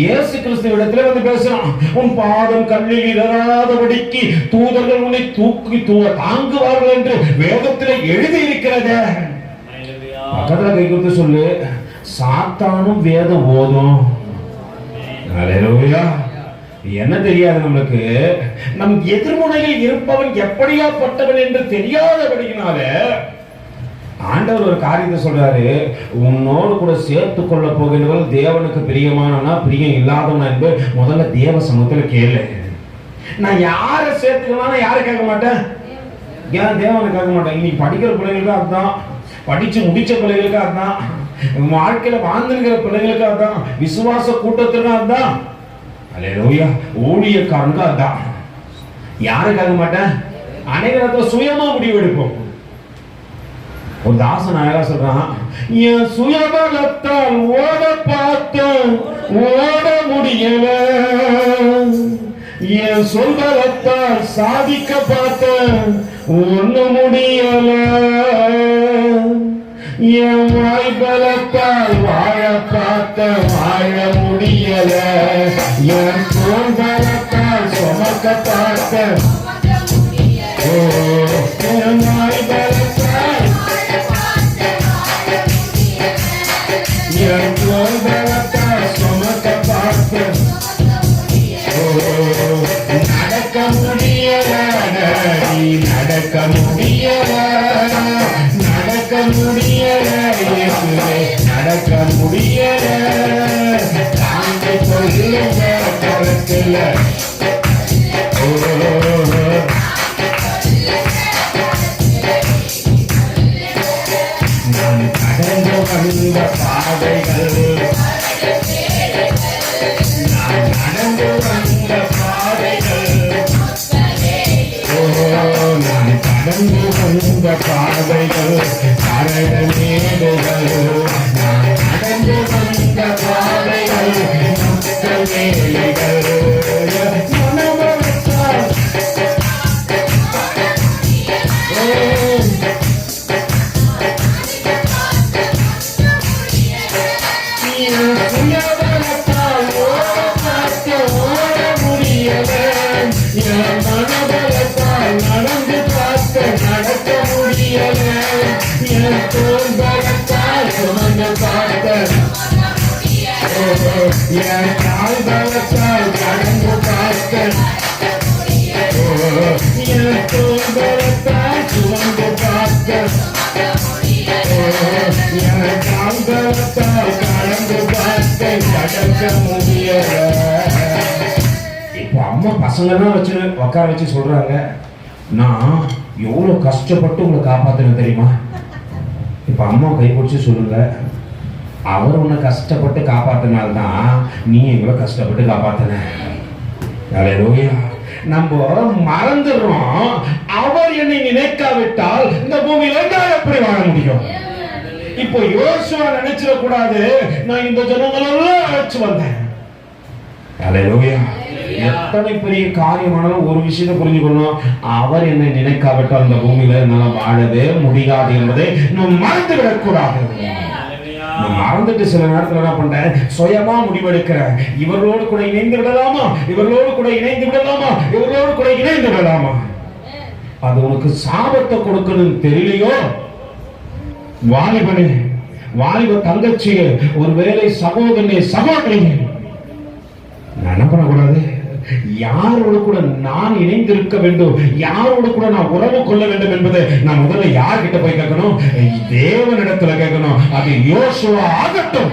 இயேசு கிறிஸ்து இடத்துல வந்து பேசுறான், உன் பாதம் கல்லில் இடராதபடிக்கு தூதர்கள் உன்னை தூக்கி தாங்குவார்கள் என்று வேதத்தில் எழுதி இருக்கிறது. பக்கத்துல கை கொடுத்து சொல்லு, சாத்தானும் வேதம் ஓதும். அல்லேலூயா. என்ன தெரியாது நம்மளுக்கு, நம் எதிர்முனையில் இருப்பவன் எப்படியாப்பட்டவன் என்று தெரியாதபடியினால ஆண்டவர் ஒரு காரியத்தை சொல்றாரு, உன்னோடு கூட சேர்த்து கொள்ள போகிறவர்கள் தேவனுக்கு பிரியமானவனா பிரியம் இல்லாதவனா என்று முதல்ல தேவ சமூகத்தில் கேளு. நான் யாரை சேர்த்துக்கணும், யாரை கேட்க மாட்டேன், ஏன் தேவனை கேட்க மாட்டேன். இன்னைக்கு படிக்கிற பிள்ளைகளுக்கு அதுதான், படிச்சு முடிச்ச பிள்ளைகளுக்கு அதுதான், வாழ்க்கையில வாழ்ந்துருக்கிற பிள்ளைகளுக்கு அதுதான், விசுவாச கூட்டத்திற்கு அதுதான், அல்லேலூயா, ஊழியக்காரனுக்கு அதுதான். யாரை கேட்க மாட்டேன், அநேக நேரத்தில் சுயமா முடிவு எடுப்போம். ஒரு தாசன் அழகா சொல்றான், என் சுயபலத்தால் ஓட பார்த்தேன், ஓட முடியல. என் சொல்பலத்தால் சாதிக்க பார்த்தேன், ஒண்ணு முடியல. என் வாய்பலத்தால் வாழ பார்த்தேன், வாழ முடியல. என் சொல்பலத்தால் சுமக்க பார்த்தேன், என் வாய்பலத்தால் என் சொல்பலத்தால் சுமக்க பார்த்தேன், நடக்க முடியல. நடக்க முடியல, நடக்க முடியல, நடக்க முடியல. தாண்டி சொல்லுங்க கருத்துல நான் கடந்து வந்த பாதைகள், நான் நடந்து வந்த பாதைகள், நான் கடந்து வந்த பாதைகள், கரட மேடுகள். நான் கடந்து வந்த பாதைகள், மக்கள் வேலைகள். மனமரத்தால் சுயபலத்தால் ஓட பார்த்து ஓட முடியல. என் மனபலத்தால் நடந்து பார்த்து நடக்க முடியல. என் தோல் பலத்தால் சுமந்து பார்த்து, என் கால் பலத்தால் கடந்து பார்த்து, என் தோல் பலத்தால் சுமந்து பார்த்து, என் கால் பலத்தால் கடந்து பார்த்து நடக்க முடியல. இப்போ அம்மா பசங்கெல்லாம் வச்சு உட்கார வச்சு சொல்றாங்க, நான் எவ்வளவு கஷ்டப்பட்டு உங்களை காப்பாத்துறேன் தெரியுமா? இப்ப அம்மா கைப்பிடிச்சு சொல்லுங்க, அவர் உன்னை கஷ்டப்பட்டு காப்பாத்தினால்தான் நீ எங்களை கஷ்டப்பட்டு காப்பாத்தின. நம்ம மறந்துடுறோம், அவர் என்னை நினைக்காவிட்டால் இந்த பூமியில நான் எப்படி வாழ முடியும்? இப்போ யோசுவா நினைச்சிட கூடாது, நான் இந்த ஜனங்களெல்லாம் அழைச்சு வந்தேன். எத்தனை பெரிய காரியமானாலும் ஒரு விஷயத்தை புரிஞ்சுக்கணும், அவர் என்னை நினைக்காவிட்டால் இந்த பூமியில என்னால வாழவே முடியாது என்பதை நாம் மறந்து விடக்கூடாது. நான் மறந்துட்டு சில நேரத்தில் என்ன பண்றேன், சுயமா முடிவெடுக்கிறேன். இவர்களோடு கூட இணைந்து விடலாமா, இவர்களோடு கூட இணைந்து விடலாமா, இவர்களோடு கூட இணைந்து விடலாமா? அது உனக்கு சாபத்தை கொடுக்கணும்னு தெரியலையோ? வாலிபனே, வாலிப தங்கச்சியே, ஒருவேளை சகோதரனே, சகோதரி, நான் என்ன பண்ணக்கூடாது, யாரோடு கூட நான் இணைந்திருக்க வேண்டும், யாரோடு கூட நான் உறவு கொள்ள வேண்டும் என்பதை நான் முதல்ல யார்கிட்ட போய் கேட்கணும்? தேவனிடத்துல கேட்கணும். அது யோசுவா ஆகட்டும்.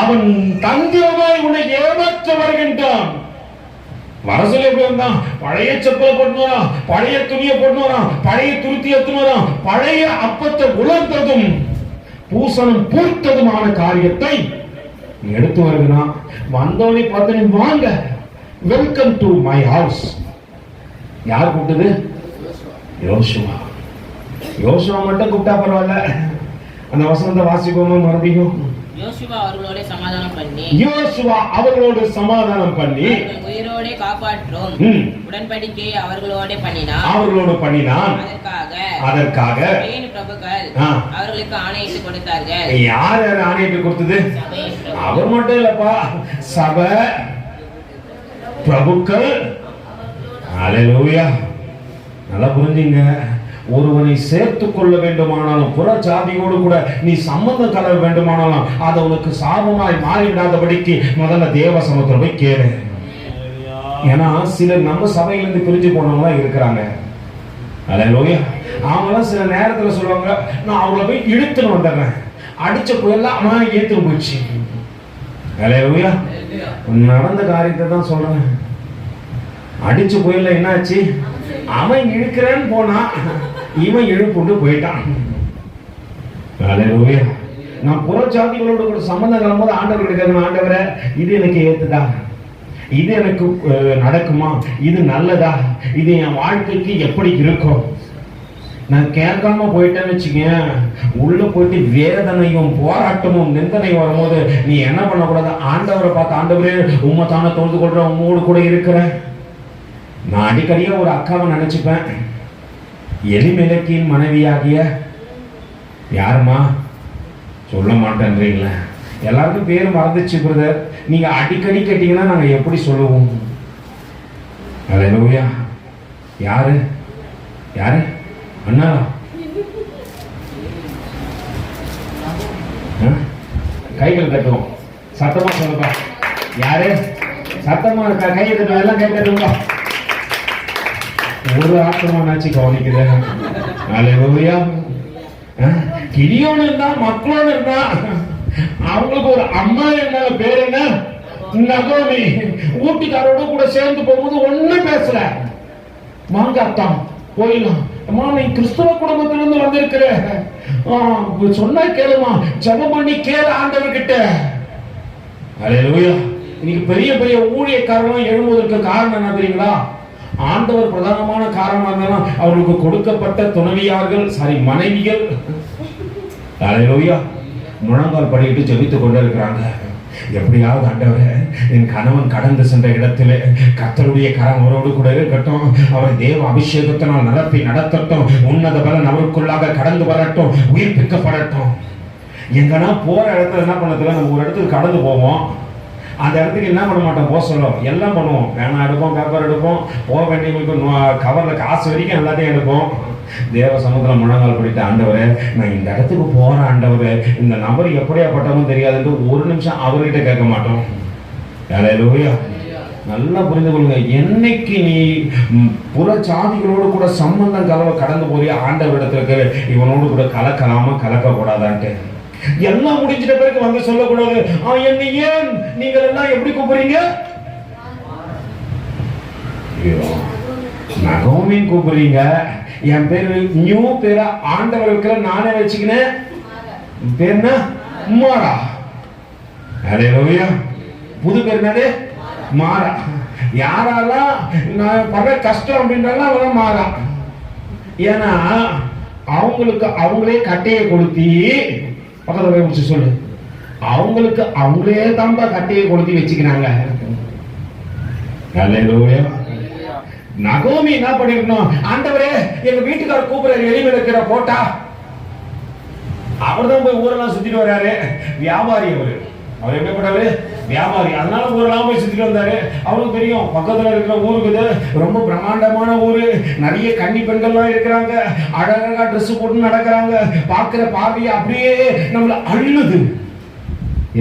அவன் தந்திரமாய் உன்னை ஏமாற்ற வருகின்றான். வரசல எப்படி வந்தான்? பழைய செப்பலை போட்டு வரான், பழைய துணியை போட்டு வரான், பழைய துருத்தி எடுத்துன்னு வரான், பழைய அப்பத்தை உலர்த்ததும் பூசணம் பூர்த்ததுமான காரியத்தை எடுத்து வருகிறான். வந்தோடனே பார்த்து, வாங்க, வெல்கம் டு மை ஹவுஸ். யார் கூப்பிட்டது? யோசுவா. யோசுவா மட்டும் கூப்பிட்டா பரவாயில்ல. அந்த வசனத்தை வாசிப்போமா மறுபடியும்? யோசுவா அவர்களோடு சமாதானம் பண்ணி உயிரோடு காப்பாற்றும் உடன்படிக்கையை அவர்களோடு பண்ணினான். அதற்காக பிரபுக்கள் அவர்களுக்கு ஆணையிட்டு கொடுத்தார்கள். யார் ஆணையிட்டு கொடுத்தது? அவர் மட்டும் இல்லப்பா, சபை, பிரபுக்கள். அல்லேலூயா. நல்லா புரிஞ்சுங்க. ஒருவனை சேர்த்துக் கொள்ள வேண்டுமானாலும், புற ஜாதியோடு கூட நீ சம்பந்தம் கலர வேண்டுமானாலும், அது உனக்கு சாபமாய் மாறிவிடாதபடிக்கு முதல்ல தேவ சமுத்திரம் போய் கேளு. ஏன்னா சிலர் நம்ம சபையிலிருந்து பிரிஞ்சு போனவங்க இருக்கிறாங்க. அல்லேலூயா. அவங்களாம் சில நேரத்துல சொல்லுவாங்க, நான் அவங்கள போய் இழுத்துன்னு வந்துடுறேன், அடிச்ச புயல்லாம் அவன் ஏத்துன்னு போயிடுச்சு. அல்லேலூயா. நடந்த காரியத்தை தான் சொல்றேன். அடிச்ச புயல்ல என்னாச்சு? அவன் இழுக்கிறேன்னு போனா இவன் இழுப்புண்டு போயிட்டான். அல்லேலூயா. நான் புற ஜாதிகளோட கூட சம்பந்தம் கலம்போது ஆண்டவர் கேட்கணும், ஆண்டவரே இது எனக்கு ஏத்துதா, இது எனக்கு நடக்குமா, இது நல்லதா, இது என் வாழ்க்கைக்கு எப்படி இருக்கும்? நான் கேட்காம போயிட்டேன்னு வச்சுக்கேன், உள்ள போயிட்டு வேதனையும் போராட்டமும் நிந்தனையும் வரும்போது நீ என்ன பண்ணக்கூடாது, ஆண்டவரை பார்த்து ஆண்டவரே உண்மை தானே தொழுது கொள்ற, உம்மோடு கூட இருக்கிற. நான் அடிக்கடியா ஒரு அக்காவை நினைச்சுப்பேன், எலிமெலக்கின் மனைவியாகிய யாருமா சொல்ல மாட்டேன்றீங்களே, எல்லாருக்கும் பேர் மறந்துச்சு பிரதர், நீங்க அடிக்கடி கேட்டீங்கன்னா நாங்க எப்படி சொல்லுவோம்? அல்லேலூயா. யாரு யாரு அண்ணா? கைகள் தட்டுவோம், சத்தமா சொல்லுப்பா. யாரு சத்தமா இருக்கா? கையை தட்டுவோம், எல்லாம் கை தட்டுவோம். ஒரு ஆத்மானாச்சு கவனிக்குது. அல்லேலூயா. கிரியோன்னு இருந்தா மக்களோன்னு இருந்தா அவங்களுக்கு ஒரு அம்மா என்ன பேர் என்ன, நகோமி. ஊட்டிக்காரோட கூட சேர்ந்து போகும்போது ஒண்ணும் பேசல, மாங்காத்தான் போயிடலாம். அம்மா நீ கிறிஸ்தவ குடும்பத்திலிருந்து வந்திருக்கிற, சொன்னா கேளுமா, ஜெபம் பண்ணி கேளு ஆண்டவர்கிட்ட. அல்லேலூயா. இன்னைக்கு பெரிய பெரிய ஊழியக்காரர்கள் எழும்புவதற்கு காரணம் என்ன தெரியுங்களா? ஆண்டவர் பிரதானமான காரணமா இருந்தாலும் அவர்களுக்கு கொடுக்கப்பட்ட துணைவியார்கள், மனைவிகள் அல்லேலூயா முழங்கால் படிக்கிட்டு ஜெபித்துக் கொண்டே இருக்கிறாங்க. எப்படியாவது ஆண்டவரே என் கணவன் கடந்து சென்ற இடத்திலே கர்த்தருடைய கரம் அவரோடு கூட இருக்கட்டும், அவர் தேவ அபிஷேகத்தினால் நடத்தி நடத்தட்டும், உன்னத பலன் அவருக்குள்ளாக கடந்து வரட்டும், உயிர்ப்பிக்கப்படட்டும். எங்கன்னா போற இடத்துல என்ன பண்ணதுல, நம்ம ஒரு இடத்துக்கு கடந்து போவோம், அந்த இடத்துக்கு என்ன பண்ண மாட்டோம், போக சொல்லுவோம், எல்லாம் பண்ணுவோம், பேனா எடுப்போம், பேப்பர் எடுப்போம், போக வேண்டிய கவர்ல காசு வரைக்கும் எல்லாத்தையும் எடுப்போம். தேவ சமுத்திரம் முழங்கால் படித்த ஆண்டவரே நான் இந்த இடத்துக்கு போறேன் ஆண்டவரே, இந்த நபர் எப்படியாப்பட்டவங்க தெரியாதுன்னு ஒரு நிமிஷம் அவர்கிட்ட கேட்க மாட்டோம். அல்லேலூயா. நல்லா புரிந்து கொள்ளுங்க, என்னைக்கு நீ புற சாதிகளோடு கூட சம்பந்தம் கடந்து போறிய ஆண்டவரிடத்திற்கு இவனோடு கூட கலக்கலாமா கலக்க கூடாதான்ட்டு. எல்லாம் முடிஞ்சிட்ட பிறகு வந்து சொல்லக்கூடாது, என்னை ஏன் நீங்கள் எல்லாம் எப்படி கூப்பிடுறீங்க, நகோமின்னு கூப்பிடுறீங்க, என் பேரு நியூ பேரா ஆண்டவருக்கு நானே வச்சுக்கினேன், பேர் என்ன மாறா. அல்லேலூயா. புது பேர் என்னது மாறா. யாரெல்லாம் நான் படுற கஷ்டம் அப்படின்றாலும் அவன் மாறா. ஏன்னா அவங்களுக்கு அவங்களே கட்டையை கொளுத்தி, பக்கத்துல போய் முடிச்சு சொல்லு, அவங்களுக்கு அவங்களே தான் கட்டையை கொளுத்தி வச்சுக்கிறாங்க. அல்லேலூயா. நகோமி என்ன பண்ணிருக்கணும், ஆண்டவரே எங்க வீட்டுக்காரர் கூப்பிடுற எலிமெலக்கிற போட்டா, அவர் தான் போய் ஊரெல்லாம் சுத்திட்டு வர்றாரு. வியாபாரி அவர் எப்படிப்பட்டவரு, வியாபாரி. அதனால ஊரெல்லாம் போய் சுத்திட்டு வந்தாரு. அவருக்கு தெரியும் பக்கத்துல இருக்கிற ஊருக்கு ரொம்ப பிரம்மாண்டமான ஊரு, நிறைய கன்னி பெண்கள்லாம் இருக்கிறாங்க, அழகா ட்ரெஸ் போட்டு நடக்கிறாங்க, பாக்குற பார்வையை அப்படியே நம்மள அள்ளுது.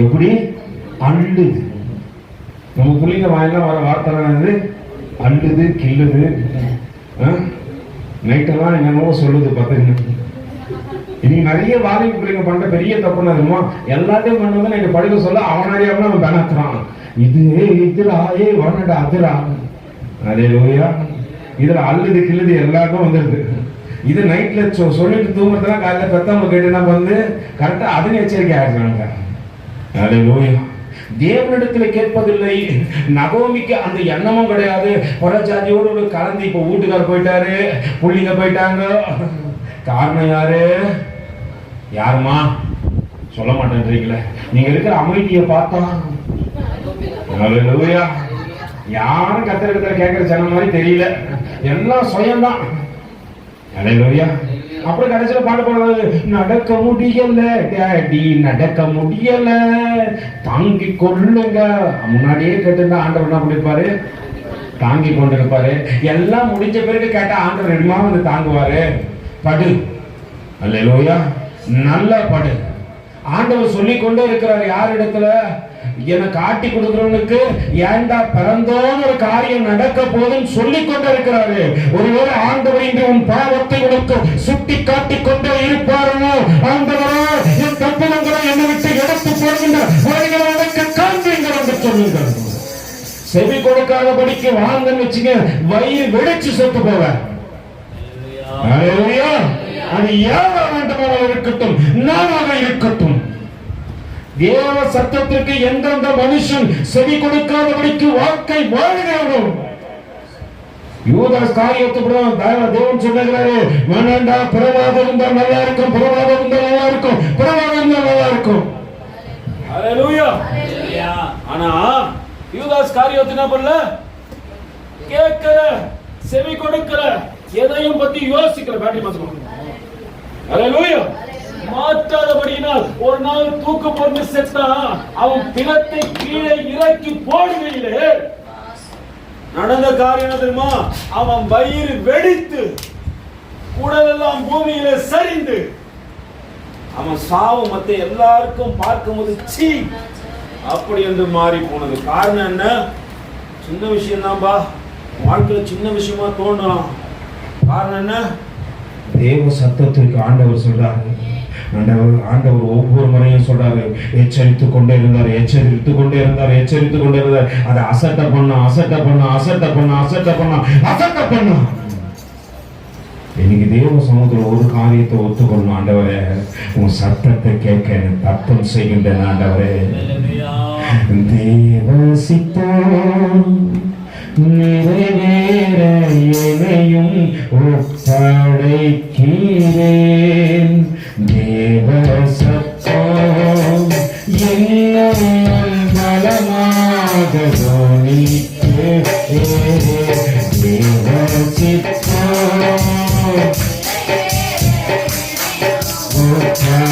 எப்படி அள்ளுது? நம்ம பிள்ளைங்க வாயெல்லாம் வர வார்த்தை அள்ளுது, கிள்ளுது, நைட்டெல்லாம் என்னென்னவோ சொல்லுது. பார்த்துங்க, இன்னைக்கு நிறைய வாலிப பிள்ளைங்க பண்ற பெரிய தப்புன்னு அதுமா எல்லாத்தையும் பண்ணது நைட்டு படுக்க சொல்ல அவன் அறியாம அவன் பெணத்துறான். இது இதுரா, வனடா அதுரா. அல்லேலூயா. இதுல அள்ளுது கிள்ளுது எல்லாருக்கும் வந்துருது. இது நைட்ல சொல்லிட்டு தூங்குறதுலாம் காலையில பெத்தவங்க கேட்டு என்ன வந்து கரெக்டா அதுன்னு எச்சரிக்கை ஆயிடுறாங்க. அல்லேலூயா. தேவனிடத்துல கேட்பதில்லை. நகோமிக்கு அந்த எண்ணமும் கிடையாது. புறஜாதியோடு கலந்து இப்ப வீட்டுக்கார போயிட்டாரு, புள்ளிங்க போயிட்டாங்க. காரணம் யாரு? யாருமா சொல்ல மாட்டேன்றீங்களே. நீங்க இருக்கிற அமைதியை பார்த்தா யாரும் கத்திர கேட்கிற ஜனம் மாதிரி தெரியல, எல்லாம் சுயம்தான். அல்லேலூயா. அப்புறம் கடைசியில பாட்டு பாடுறது, நடக்க முடியல டேடி, நடக்க முடியல, தாங்கி கொள்ளுங்க. முன்னாடியே கேட்டிருந்தா ஆண்டவர் என்ன பண்ணிருப்பாரு, தாங்கி கொண்டு இருப்பாரு. எல்லாம் முடிஞ்ச பிறகு கேட்டா ஆண்டவர் ரெண்டுமா வந்து தாங்குவாரு. படு. அல்லேலூயா. நல்லா படு. ஆண்டவர் சொல்லிக் கொண்டே இருக்கிறார். யார் இடத்துல? என்னை காட்டி கொடுக்கிறவனுக்கு ஏண்டா பிறந்தோன்னு ஒரு காரியம் நடக்க போதுன்னு சொல்லிக் கொண்டே இருக்கிறாரு. ஒருவேளை ஆண்டவர் இன்று உன் பாவத்தை உனக்கு சுட்டி காட்டிக் கொண்டே இருப்பாரோ, ஆண்டவரோ என் தப்புகளை என்னை விட்டு எடுத்து போகின்ற வழிகளை எனக்கு காண்பீங்கள் என்று சொல்லுங்கள். செவி கொடுக்காதபடிக்கு வாங்கன்னு வச்சுங்க, வயிறு வெடிச்சு செத்து போவேன். அது யாராக வேண்டுமானால் இருக்கட்டும், நானாக இருக்கட்டும். தேவ சத்தத்திற்கு எந்தெந்த மனுஷன் செவி கொடுக்காதபடிக்கு வாழ்க்கை வாழ்கிறோம். யூதாஸ் காரியத்தைப்படும் தேவன் சொல்லுகிறாரு, வேண்டாண்டா, பிறவாத இருந்தா நல்லா இருக்கும், பிறவாத இருந்தா நல்லா இருக்கும், பிறவாத இருந்தா நல்லா இருக்கும். ஹalleluya. ஆனா யூதாஸ் காரியத்தை என்ன பண்ணல? கேட்கல, செவி கொடுக்கல, எதையும் பத்தி யோசிக்கல. பேட்டரி மாத்தணும். ஹalleluya. மாற்றாதபடியினால் ஒரு நாள் தூக்கு போட்டு செத்தா அவன் பிணத்தை கீழே இறக்கி போடுகையிலே நடந்த காரியம் என்ன தெரியுமா? அவன் வயிறு வெடித்து உடலெல்லாம் பூமியிலே சரிந்து அவன் சாவு மத்த எல்லாருக்கும் பார்க்கும்போது சீ அப்படி என்று மாறி போனது. காரணம் என்ன? சின்ன விஷயம் தான்பா, வாழ்க்கையில சின்ன விஷயமா தோன்றலாம். காரணம் என்ன? தேவ சத்தத்திற்கு ஆண்டவர் சொல்றாரு. ஆண்டவர் ஒவ்வொரு முறையும் சொல்றாரு, எச்சரித்துக் கொண்டே இருந்தார், எச்சரித்துக் கொண்டே இருந்தார், எச்சரித்துக் கொண்டே இருந்தார். அதை அசட்ட பண்ண. இன்னைக்கு தேவ சமூகத்தில் ஒரு காரியத்தை ஒத்துக்கொள்ளணும். ஆண்டவரே, உன் சத்தத்தை கேட்க எனக்கு தத்தம் செய்கின்றன. ஆண்டவரே, தேவ சித்தம் நிறைவேற என்னையும் ஒப்படைக்கிறேன். தேவ சத்தம் என்னும் பலமாக தோனிக்கு. தேவ சித்தம் ஒப்படைக்கிறேன்.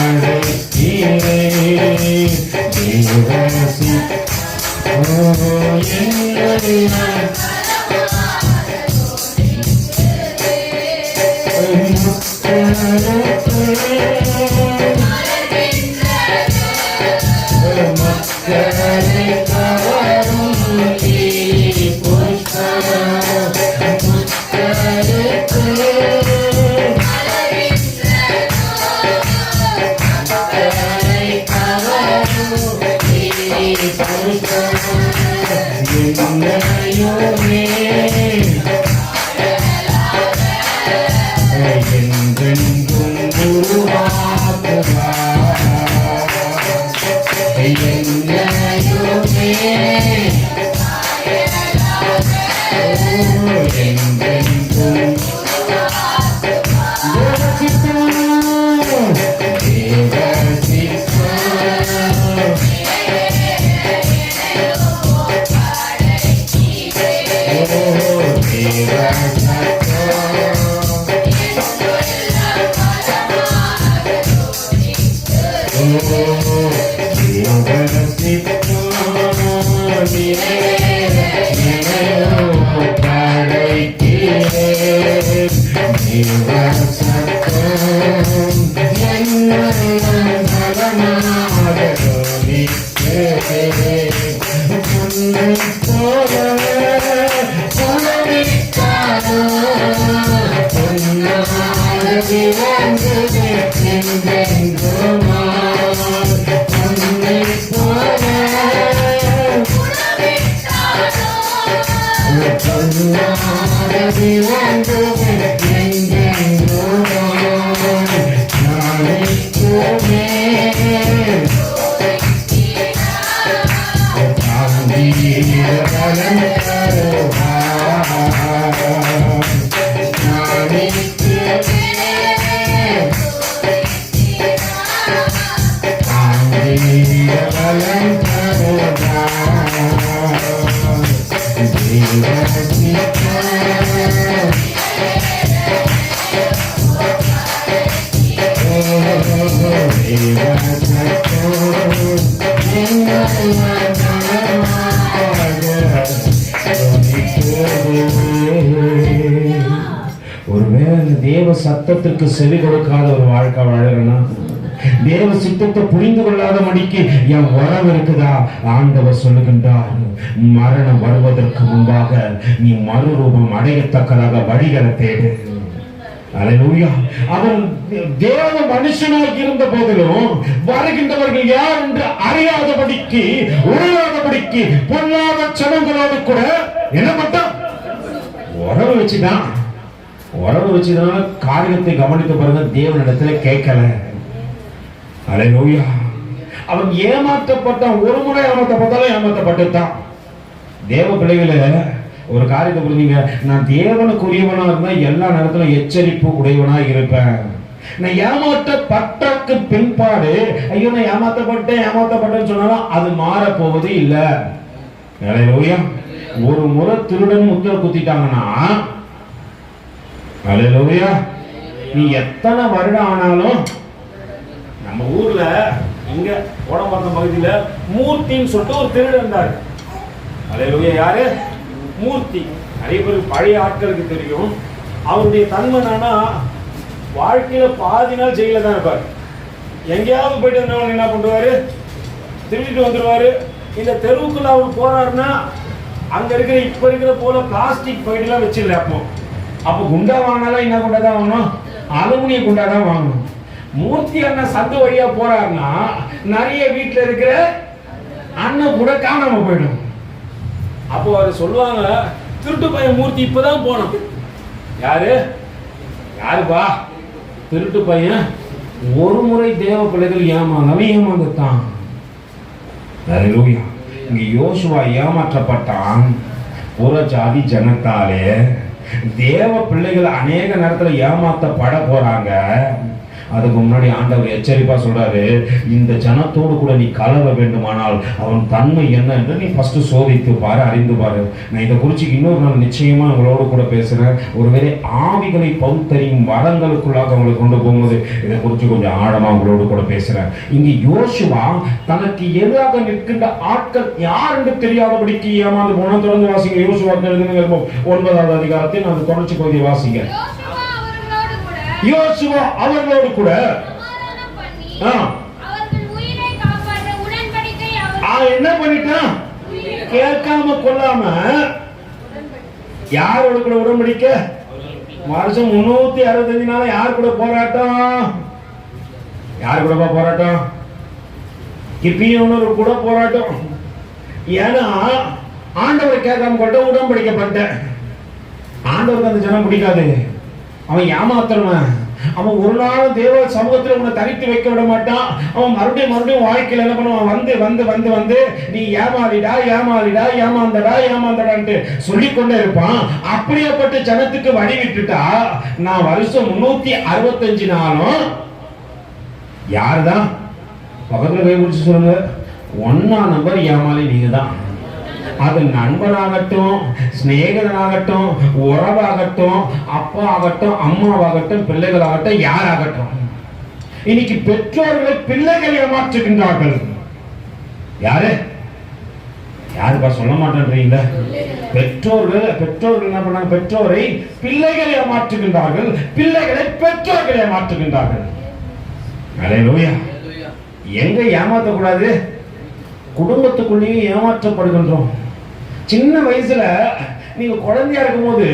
தேவ சித்தம் ஒருவேளை தேவ சத்தத்திற்கு செவி கொடுக்காத ஒரு வாழ்க்கை வாழறனா, தேவ சித்தத்தை புரிந்து கொள்ளாத மணிக்கு என் உறவு இருக்குதா? ஆண்டவர் சொல்லுகின்றார், மரணம் வருவதற்கு முன்பாக நீ மறுரூபம் அடையத்தக்கதாக வழிகளை தேடு. அல்லேலூயா. அவன் தேவ மனுஷனாக இருந்த போதிலும் வருகின்றவர்கள் யார் என்று அறியாதபடிக்கு, உணராதபடிக்கு பொல்லாத சனங்களோடு கூட என்ன மட்டும் உறவு வச்சுதான் காரியத்தை கவனித்த பிறகு தேவனிடத்துல கேட்கல. அல்லேலூயா. அவன் ஏமாற்றப்பட்டான். ஒரு முறை ஏமாற்றப்பட்டாலும் ஏமாற்றப்பட்டுட்டான். தேவ பிள்ளைகளை ஒரு காரியத்தை புரிஞ்சுங்க, நான் தேவனுக்குரியவனா இருந்தா எல்லா நேரத்திலும் எச்சரிப்பு உடையவனா இருப்பேன். நான் ஏமாற்றப்பட்டக்கு பின்பாடு ஐயோ நான் ஏமாத்தப்பட்டேன்னு சொன்னாலும் அது மாற போவது இல்ல. ஹல்லேலூயா. ஒரு முறை திருடன் முத்திரை குத்திட்டாங்கன்னா ஹல்லேலூயா, நீ எத்தனை வருடம் ஆனாலும். நம்ம ஊர்ல இங்க ஓடம்பாக்கம் பகுதியில மூர்த்தின்னு சொல்லிட்டு ஒரு திருடன் இருந்தாரு. ஹல்லேலூயா. யாரு? மூர்த்தி. நிறைய பேருக்கு பழைய ஆட்களுக்கு தெரியும். அவருடைய தன்மை என்னன்னா, வாழ்க்கையில பாதி நாள் ஜெயில தான் இருப்பார். எங்கேயாவது போயிட்டு இருந்தவங்க என்ன பண்ணுவாரு, திருடிட்டு வந்துடுவாரு. இந்த தெருவுக்குள்ள அவர் போறாருன்னா அங்க இருக்கிற இப்ப இருக்கிற போல பிளாஸ்டிக் பைடெல்லாம் வச்சிடல. அப்போ குண்டா வாங்கினாலும் என்ன குண்டா தான் வாங்கணும், அலுமினிய குண்டா தான் வாங்கணும். மூர்த்தி அண்ணன் சந்து வழியா போறாருன்னா நிறைய வீட்டுல இருக்கிற அண்ணன் கூட காணாம போயிடும். அப்போ அவர் சொல்லுவாங்க, திருட்டு பையன் மூர்த்தி இப்பதான் போனோம். யாருப்பா திருட்டு பையன்? ஒரு முறை தேவ பிள்ளைகள் ஏமாந்துட்டான். இங்க யோசுவா ஏமாற்றப்பட்டான் புற ஜாதி ஜனத்தாலே. தேவ பிள்ளைகள் அநேக நேரத்துல ஏமாத்தப்பட போறாங்க. அதுக்கு முன்னாடி ஆண்டவர் எச்சரிப்பா சொல்றாரு, இந்த ஜனத்தோடு கூட நீ கலவ வேண்டுமானால் அவன் தன்மை என்ன என்று நீ ஃபர்ஸ்ட் சோதித்து பாரு, அறிந்து பாரு. நான் இதை குறித்து இன்னொரு நாள் நிச்சயமா உங்களோடு கூட பேசுறேன். ஒருவேளை ஆவிகளை பகுத்தறியும் வரங்களுக்குள்ளாக அவங்களை கொண்டு போகும்போது இதை குறித்து கொஞ்சம் ஆழமா உங்களோடு கூட பேசுறேன். இங்க யோசுவா தனக்கு எதிராக நிற்கின்ற ஆட்கள் யார் என்று தெரியாதபடிக்கு ஏமாந்து போனா. தொடர்ந்து வாசிங்க. யோசுவா 9வது அதிகாரத்தில் அந்த தொடர்ச்சி பகுதியை வாசிங்க. யோசுவா அவர்களோடு கூட என்ன பண்ணிட்டான்? கேட்காம கொள்ளாம யாரோட கூட உடன்படிக்கை? வருஷம் 365 நாள் யார் கூட போராட்டம்? யார் கூட போராட்டம்? கிபியோனோர் கூட போராட்டம். ஏன்னா ஆண்டவரை கேட்காம கொண்ட உடன்படிக்கப்பட்ட ஆண்டவருக்கு அந்த ஜனம் பிடிக்காது. அவன் ஏமாத்துறவன். அவன் ஒரு நாள் தேவ சமூகத்தில் உன்னை தனித்து வைக்க விட மாட்டான். அவன் மறுபடியும் வாழ்க்கையில் என்ன பண்ணுவான்? வந்து நீ ஏமாந்தடான்ட்டு சொல்லிக்கொண்டே இருப்பான். அப்படியேப்பட்ட ஜனத்துக்கு வழி விட்டுட்டா நான் வருஷம் 365 நாளும் யாருதான் பக்கத்துல போய் முடிச்சு சொல்லுங்க, 1ஆம் நம்பர் ஏமாளி நீங்க தான். அது நண்பனாகட்டும், சிநேகிதனாகட்டும், உறவாகட்டும், அப்பா ஆகட்டும், அம்மாவாகட்டும், பிள்ளைகளாகட்டும், யாராகட்டும். இன்னைக்கு பெற்றோர்களை பிள்ளைகள் ஏமாற்றுகின்றார்கள். யாருப்பா சொல்ல மாட்டேன்றீங்க? பெற்றோர்கள் என்ன பண்ணாங்க? பெற்றோரை பிள்ளைகள் ஏமாற்றுகின்றார்கள், பிள்ளைகளை பெற்றோர்கள் ஏமாற்றுகின்றார்கள். ஹல்லேலூயா. எங்க ஏமாற்றக்கூடாது? குடும்பத்துக்குள்ளேயும் ஏமாற்றப்படுகின்றோம். சின்ன வயசுல நீங்க குழந்தையா இருக்கும் போது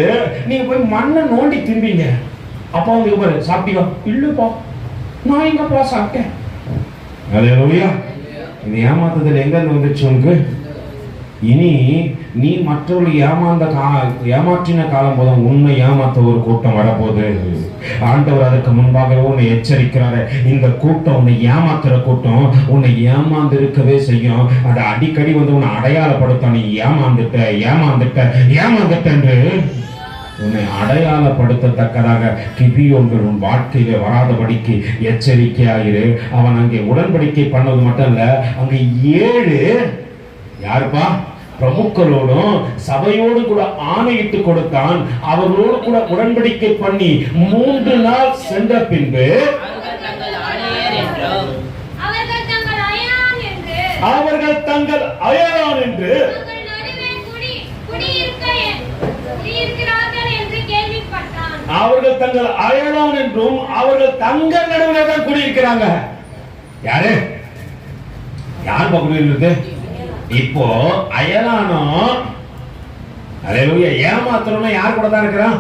நீங்க போய் மண்ணை நோண்டி திம்பீங்க. அப்பா வந்து பாரு, சாப்பிட்டீங்க? இல்லப்பா, நான் எங்கப்பா சாப்பிட்டேன். ஹல்லேலூயா. இந்த ஏமாத்துதல் எங்க இருந்து வந்துச்சு உனக்கு? இனி நீ மற்றவர்களை ஏமாற்றின காலம் போதும் உன்னை ஏமாத்த ஒரு கூட்டம் வரப்போகுது. ஆண்டவர் அதற்கு முன்பாகவே உன்னை எச்சரிக்கிறாரு. இந்த கூட்டம் உன்னை ஏமாத்துற கூட்டம் உன்னை ஏமாந்து இருக்கவே செய்யும். அதை அடிக்கடி வந்து உன்னை அடையாளப்படுத்த, நீ ஏமாந்துட்ட என்று உன்னை அடையாளப்படுத்தத்தக்கதாக கிபியோன்கள் உன் வாழ்க்கையில வராதபடிக்கு எச்சரிக்கையாயிரு. அவன் அங்கே உடன்படிக்கை பண்ணது மட்டும் இல்ல, அங்கே 7 யாருப்பா பிரபுக்களோடும் சபையோடு கூட ஆணையிட்டு கொடுத்தான். அவர்களோடு கூட உடன்படிக்கை பண்ணி 3 நாள் சென்ற பின்பு அவர்கள் தங்கள் அயலான் என்று அவர்கள் தங்கள் அயலான் என்றும் அவர்கள் தங்கள் நடுவில் தான் குடியிருக்கிறாங்க. யார் பகுதியில்? இப்போ அயலானோ ஹல்லேலூயா ஏமாத்துறோம்னா யார் கூட தான் இருக்கிறான்?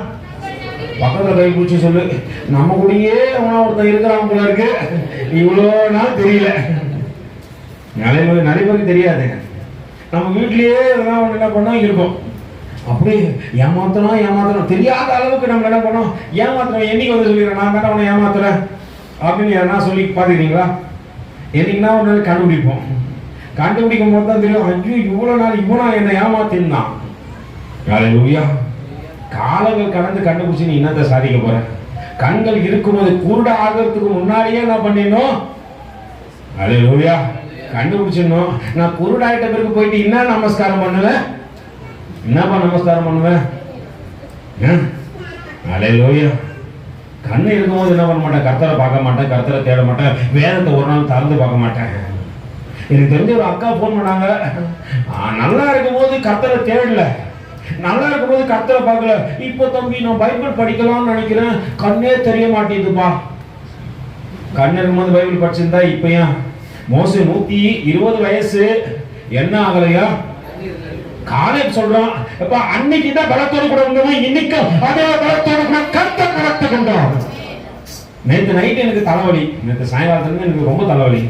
பக்கத்துல கை பிடிச்சி சொல்லு, நம்ம கூடயே ஒருத்தன் இருக்கிறான் போல இருக்கு. இவ்வளோ நாள் தெரியல. ஹல்லேலூயா. நிறைய பேருக்கு தெரியாது. நம்ம வீட்லயே என்ன பண்ணோம் இருக்கும். அப்படி ஏமாத்தணும் தெரியாத அளவுக்கு நம்ம என்ன பண்ணோம்? ஏமாத்துறோம். என்னைக்கு வந்து சொல்லிடுறேன், நான் தானே அவனை ஏமாத்துறேன் அப்படின்னு யாரா சொல்லி பாத்துக்கிறீங்களா? என்னைக்குன்னா ஒரு நாள் கண்டுபிடிப்போம். கண்டுபிடிக்கும் போது தான் தெரியும், ஐயோ இவ்வளவு நாள் இவனா என்னை ஏமாத்தினான். ஹல்லேலூயா. காலங்கள் கடந்து கண்டுபிடிச்சு நீ என்னத்தை சாதிக்க போற? கண்கள் இருக்கும்போது குருட ஆகிறதுக்கு முன்னாடியே என்ன பண்ணிடணும்? ஹல்லேலூயா, கண்டுபிடிச்சிடணும். நான் குருடாயிட்ட பிறகு போயிட்டு என்ன நமஸ்காரம் பண்ணுவேன்? என்னப்பா நமஸ்காரம் பண்ணுவேன்? ஹல்லேலூயா. கண்ணு இருக்கும்போது என்ன பண்ண மாட்டேன்? கர்த்தரை பார்க்க மாட்டேன், கர்த்தரை தேட மாட்டேன், வேதத்தை ஒரு நாள் திறந்து பார்க்க மாட்டேன். எனக்கு தெரிஞ்ச ஒரு அக்கா போன் பண்ணாங்க, நல்லா இருக்கும்போது கர்த்தரை தேடல, நல்லா இருக்கும்போது கர்த்தரை பார்க்கல. இப்போ தம்பி நான் பைபிள் படிக்கலாம்னு நினைக்கிறேன், கண்ணே தெரிய மாட்டேங்குதுப்பா. கண்ணு இருக்கும்போது பைபிள் படிச்சிருந்தா இப்ப ஏன் மோசே 120 வயசு என்ன ஆகலையா? காலேஜ் சொல்றான், அப்ப அன்னைக்கு தான் பலத்தோடு கூட இருந்தவன் இன்னைக்கு அதே பலத்தோடு கூட கர்த்தர் நடத்தி கொண்டான். நேற்று நைட்டு எனக்கு தலைவலி, நேற்று சாயங்காலத்துல எனக்கு ரொம்ப தலைவலி.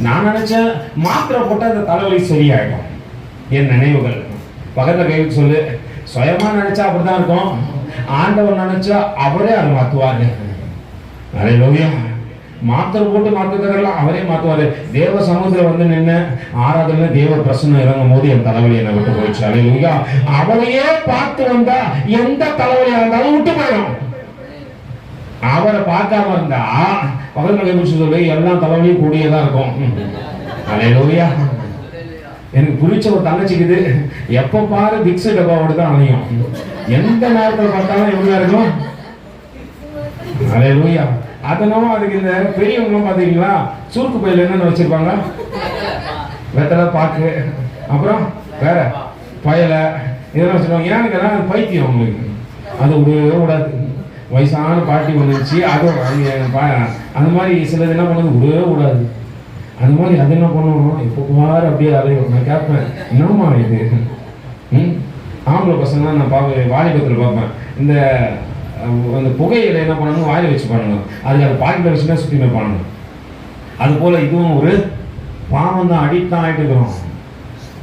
நான் நினைச்சேன் மாத்திரை போட்டா அந்த தலைவலி சரியாயிடும். என் நினைவுகள் பக்கத்துல கைக்கு சொல்லு, சுயமா நினைச்சா அப்படிதான் இருக்கும், ஆண்டவர் நினைச்சா அவரே அதை மாத்துவாரு. ஹல்லேலூயா. மாத்திரை போட்டு மாத்துறதெல்லாம் அவரே மாத்துவாரு. தேவ சமூகத்துல வந்து நின்று ஆராதனை தேவ பிரசன்னம் இறங்கும் போது என் தலைவலி என்னை விட்டு போயிடுச்சு. ஹல்லேலூயா. அவரையே பார்த்து வந்தா எந்த தலைவலியா இருந்தாலும் விட்டு போயிடும். அவரை பார்க்காம இருந்தா பகல் சொல்லி எல்லா தலைவலியும் கூடியதான் இருக்கும். ஹல்லேலூயா. எனக்கு குறிச்ச ஒரு தங்கச்சிக்குது, எப்ப பாரு விக்ஸ் டப்பாவோடு தான் அணையும், எந்த நேரத்தில் பார்த்தாலும் எப்படியா இருக்கும். ஹல்லேலூயா. அதனால அதுக்கு இந்த பெரியவங்க பாத்தீங்களா சுருக்கு பையில என்னன்னு வச்சிருப்பாங்க? வெத்தலை, பாக்கு, அப்புறம் வேற பயல இதெல்லாம் வச்சிருப்பாங்க. ஏன்னு பைத்தியம் அவங்களுக்கு, அது விடவே விடாது. வயசான பாட்டி வந்துருச்சு, அதுவும் அந்த மாதிரி சிலது என்ன பண்ணது விடவே விடாது. அந்த மாதிரி அது என்ன பண்ணுவோம், இப்போ பாரு அப்படியே அலையும். நான் கேட்பேன், என்னம்மா இது? ஆம்பளை பசங்க நான் பார்ப்பேன், வாலிபத்தில் பார்ப்பேன், இந்த அந்த புகையில என்ன பண்ணணும், வாயில வச்சு பண்ணணும், அதுக்கு அந்த பாக்கெட்டில் வச்சுன்னா சுற்றி பண்ணணும். அது போல இதுவும் ஒரு பாவம் தான், அடித்தான் ஆயிட்டு இருக்கிறோம்.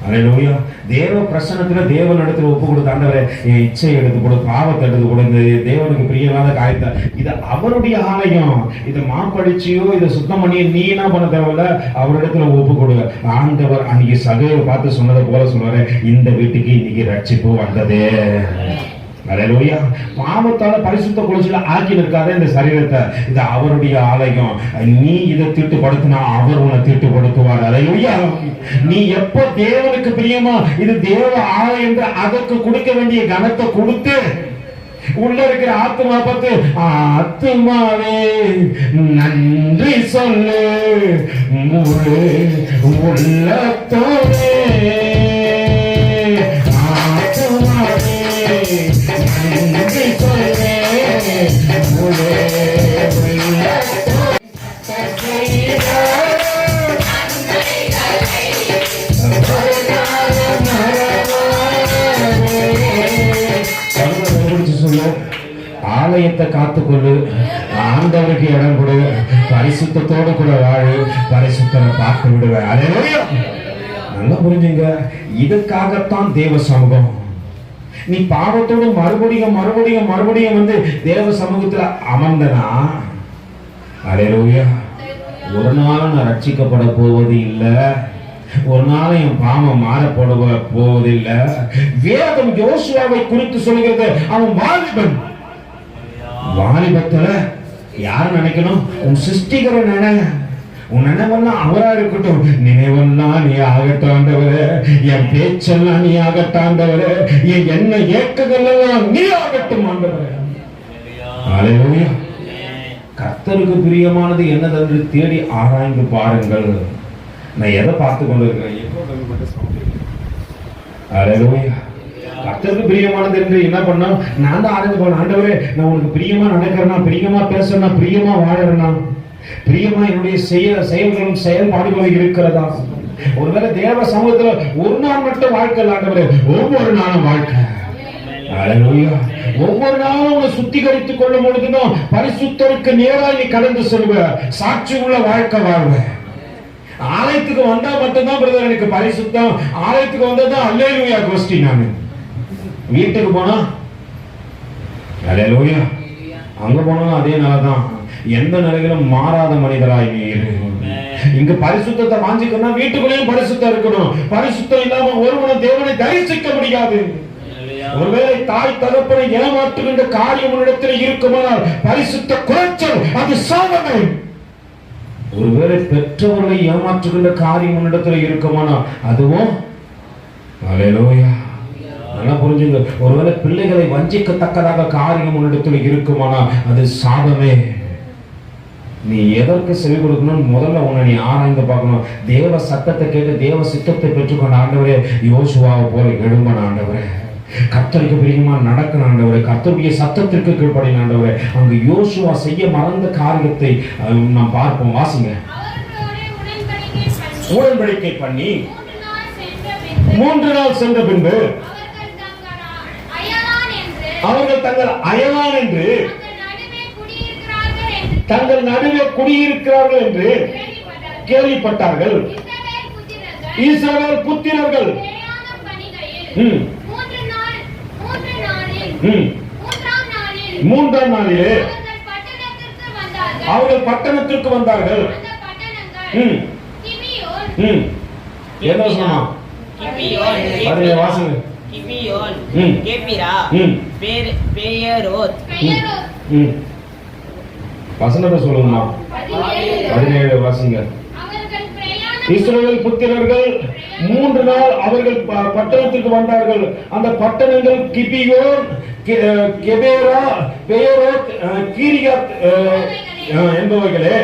ஹல்லேலூயா. தேவ பிரசன்னத்துல தேவன் இடத்துல ஒப்பு கொடுத்த ஆண்டவரே என் இச்சையை எடுத்து கொடு, பாவத்தை எடுத்து கொடுத்து தேவனுக்கு பிரியமான காரியத்தை, இது அவருடைய ஆலயம், இதை மாப்படிச்சியோ இதை சுத்தம் பண்ணி நீ என்ன பண்ண தேவையில்ல, அவரிடத்துல ஒப்பு கொடு. ஆண்டவர் அன்னைக்கு சகையை பார்த்து சொன்னதை போல சொல்லுவாரு, இந்த வீட்டுக்கு இன்னைக்கு ரட்சிப்பு வந்ததே. ஹல்லேலூயா. பாவத்தால பரிசுத்த குலைச்சல ஆக்கி இருக்காத இந்த சரீரத்தை, இது அவருடைய ஆலயம். நீ இதை தீட்டுப்படுத்தினா அவர் உன்னை தீட்டுப்படுத்துவார். ஹல்லேலூயா. நீ எப்போ தேவனுக்கு பிரியமா இது தேவ ஆலயம் என்று அதற்கு கொடுக்க வேண்டிய கனத்தை கொடுத்து உள்ள இருக்கிற ஆத்மா பார்த்து, ஆத்மாவே நன்றி சொல்லு முழு உள்ளத்தோடே, நன்றி சொல்லு முழு ஆலயத்தை காத்துக்கொள்ளு, ஆண்டவருக்கு இடம் கொடு, பரிசுத்தத்தோடு கூட வாழு, பரிசுத்தரை பார்த்து விடுவேன். ஹல்லேலூயா. நல்லா புரிஞ்சுங்க, இதுக்காகத்தான் தேவ சமூகம். நீ பாவத்தோடு மறுபடியும் மறுபடியும் மறுபடியும் வந்து தேவ சமூகத்துல அமர்ந்தனா, ஹல்லேலூயா, ஒரு நாளும் நான் ரட்சிக்கப்பட போவது இல்லை, ஒரு நாளும் என் பாவம் மாறப்பட போவதில்லை. வேதம் யோசுவாவை குறித்து சொல்கிறது, அவன் வாலிபன். வாலிபத்துல யாரு நினைக்கணும்? உன் சிருஷ்டிகரை நினை, உன் நினைவெல்லாம் அவரா இருக்கட்டும், நினைவெல்லாம் நீ ஆகட்டாண்டவரே, என் பேச்செல்லாம் நீ ஆகட்டாண்டவரே, என் என்ன ஏக்கங்கள் எல்லாம் நீ ஆகட்டும் ஆண்டவரே. ஹல்லேலூயா. கர்த்தருக்கு பிரியமானது என்னதென்று தேடி ஆராய்ந்து பாருங்கள். நான் எதை பார்த்து கொண்டிருக்கிறேன்? ஹல்லேலூயா. கர்த்தருக்கு பிரியமானது என்று என்ன பண்ணா, நான் தான் ஆராய்ந்து போனேன். ஆண்டவரே, நான் உனக்கு பிரியமா நடக்கிறேன்னா, பிரியமா பேசுறேன்னா, பிரியமா வாழறேன்னா, பிரியமா என்னுடைய செயல்களும் செயல்பாடுகளும் இருக்கிறதா? ஒருவேளை தேவ சமூகத்துல ஒரு நாள் மட்டும் வாழ்க்கை ஆண்டவரே, ஒவ்வொரு நாளும் வாழ்க்கை. ஹல்லேலூயா. ஒவ்வொரு நாளும் உன்னை சுத்திகரித்துக் கொள்ளும் பொழுதுதான் பரிசுத்தருக்கு நேராக நீ கடந்து செல்வ, சாட்சி உள்ள வாழ்க்கை வாழ்வ. ஆலயத்துக்கு வந்தா மட்டும்தான் பிரதர் எனக்கு பரிசுத்தம், ஆலயத்துக்கு வந்தா அல்லேலூயா கோஷ்டி. நான் வீட்டுக்கு போனா அல்லேலூயா, அங்க போனாலும் அதே நிலைதான். எந்த நிலையிலும் மாறாத மனிதராய் நீ இரு. இங்க பரிசுத்தத்தை வாஞ்சிக்கணும்னா வீட்டுக்குள்ளேயும் பரிசுத்தம் இருக்கணும். பரிசுத்தம் இல்லாம ஒருவனும் தேவனை தரிசிக்க முடியாது. ஒருவேளை தாய் தகப்பனை ஏமாற்றுகின்ற காரியம் உன்னிடத்தில் இருக்குமானால் பரிசுத்த குறைச்சல் அது சாதனை. ஒருவேளை பெற்றவர்களை ஏமாற்றுகின்ற காரியம் உன்னிடத்தில் இருக்குமானால் அதுவும் அல்லேலூயா. நல்லா புரிஞ்சுங்க. ஒருவேளை பிள்ளைகளை வஞ்சிக்கத்தக்கதாக காரியம் உன்னிடத்தில் இருக்குமானால் அது சாதமே. நீ எதற்கு செவி கொடுக்கணும் முதல்ல உன்னை நீ ஆராய்ந்து பார்க்கணும். தேவ சத்தத்தை கேட்டு தேவ சித்தத்தை பெற்றுக்கொண்ட ஆண்டவரே, யோசுவாவை போல எழும்பன ஆண்டவரே, கர்த்தருக்கு பிரியமா நடக்கணும் ஆண்டவரே, கர்த்தருடைய சத்தத்திற்கு கீழ்ப்படின ஆண்டவரே. அங்கு யோசுவா செய்ய மறந்த காரியத்தை நாம் பார்ப்போம். வாசிங்க. உடன்படிக்கை பண்ணி 3 நாள் சென்ற பின்பு அவர்கள் தங்கள் அயலான் என்று தங்கள் நடுவே குடியிருக்கிறார்கள் என்று கேள்விப்பட்டார்கள். இஸ்ரவேல் புத்திரர்கள் 3ஆம் நாளிலே அவர்கள் பட்டணத்திற்கு வந்தார்கள். என்ன சொன்னா? வாசிங்க. வசனத்தை சொல்லுங்கம்மா. 17 வாசிங்க. இஸ்ரவேல் புத்திரர்கள் 3 நாள் அவர்கள் பட்டணத்திற்கு வந்தார்கள். அந்த பட்டணங்கள் கிபியோன், கெபேரா, பெயரோத், கீரியாத் என்பவைகளே.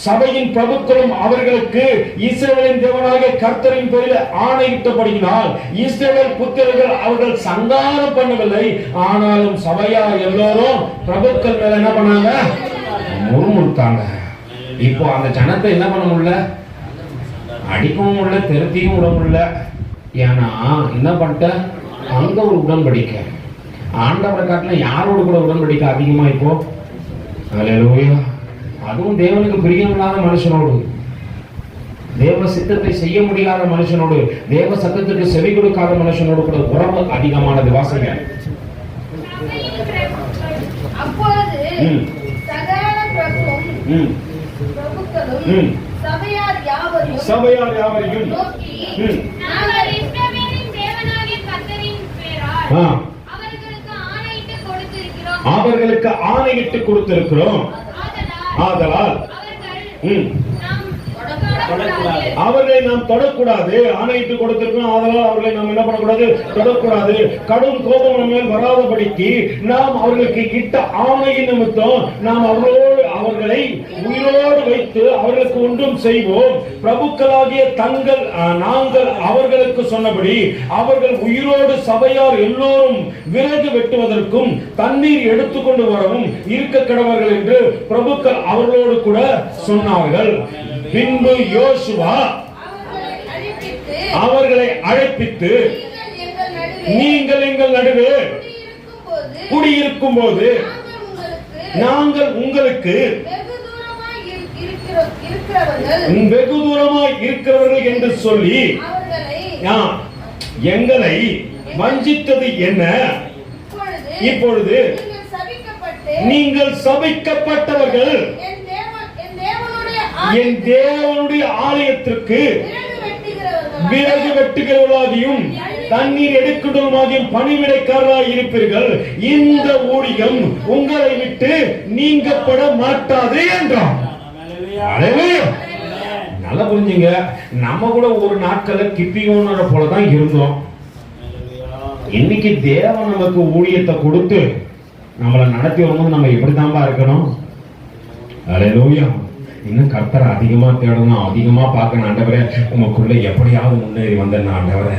சபையின் பிரபுக்களும் அவர்களுக்கு இஸ்ரவேலின் தேவனாகிய கர்த்தரின் பேரில் ஆணையிட்டபடியினால் இஸ்ரவேல் புத்திரர்கள் அவர்கள் சங்காரம் பண்ணவில்லை. ஆனாலும் சபையார் எல்லோரும் பிரபுக்கள் மேல என்ன பண்ணாங்க? முறுமுறுத்தாங்க. இப்போ அந்த ஜனத்தை என்ன பண்ண முடியல? அடிக்கவும் முடியல, திருத்தியும் விட முடியல. ஏன்னா என்ன பண்ணிட்ட? அங்க ஒரு உடன்படிக்கை. ஆண்டவரை காட்டில யாரோடு கூட உடன்படிக்கை அதிகமா இப்போ? அல்லேலூயா. அதுவும் தேவனுக்கு பிரியமில்லாத மனுஷனோடு, தேவ சித்தத்தை செய்ய முடியாத மனுஷனோடு, தேவ சத்தத்துக்கு செவி கொடுக்காத மனுஷனோடு கூட உறவு அதிகமானது. வாசிங்க. அப்பொழுது சகல பிரபுக்களும் சபையார் யாவரையும் நோக்கி, நாங்கள் இஸ்ரவேலின் தேவனாகிய கர்த்தரின் பெயரால் அவர்களுக்கு ஆணையிட்டு கொடுத்திருக்கிறோம். ஆதலால் அவர்களை நாம் தொடக்கூடாது. ஆணையிட்டு கொடுத்திருக்கோம். ஆதலால் அவர்களை நாம் என்ன பண்ணக்கூடாது? தொடக்கூடாது. கடும் கோபம் நம்ம மேல் வராதபடிக்கு நாம் அவர்களுக்கு இட்ட ஆணையின் நிமித்தம் நாம் அவர்களை உயிரோடு வைத்து அவர்களுக்கு ஒன்றும் செய்வோம். பிரபுக்களாகிய நாங்கள் அவர்களுக்கு சொன்னபடி அவர்கள் உயிரோடு சபையார் எல்லோரும் விறகு வெட்டுவதற்கும் தண்ணீர் எடுத்துக்கொண்டு வரவும் இருக்க கடவர்கள் என்று பிரபுக்கள் அவர்களோடு கூட சொன்னார்கள். பின்பு யோசுவா அவர்களை அழைப்பித்து, நீங்கள் எங்கள் நடுவே குடியிருக்கும் போது நாங்கள் உங்களுக்கு வெகு தூரமாய் இருக்கிறவர்கள் என்று சொல்லி எங்களை வஞ்சித்தது என்ன? இப்பொழுது நீங்கள் சபிக்கப்பட்டவர்கள் என் தேவனுடைய ஆலயத்திற்கு விறகு வெட்டுகிறவர்களாகியும் தண்ணீர் எடுக்கிறவர்களாகியும் பணிவிடைக்காரராக இருப்பீர்கள். இந்த ஊழியம் உங்களை விட்டு நீங்கப்பட மாட்டாது என்றார். நல்லா புரிஞ்சுங்க. நம்ம கூட ஒரு நாட்கள கிப்பியோனோட போலதான் இருந்தோம். இன்னைக்கு தேவன் நமக்கு ஊழியத்தை கொடுத்து நம்மளை நடத்தி வரும்போது நம்ம எப்படித்தான்பா இருக்கணும்? அல்லேலூயா. இன்னும் கர்த்தரை அதிகமா தேடணும், அதிகமா பார்க்கணும். ஆண்டவரே, உங்களுக்குள்ள எப்படியாவது முன்னேறி வந்தேன் ஆண்டவரே.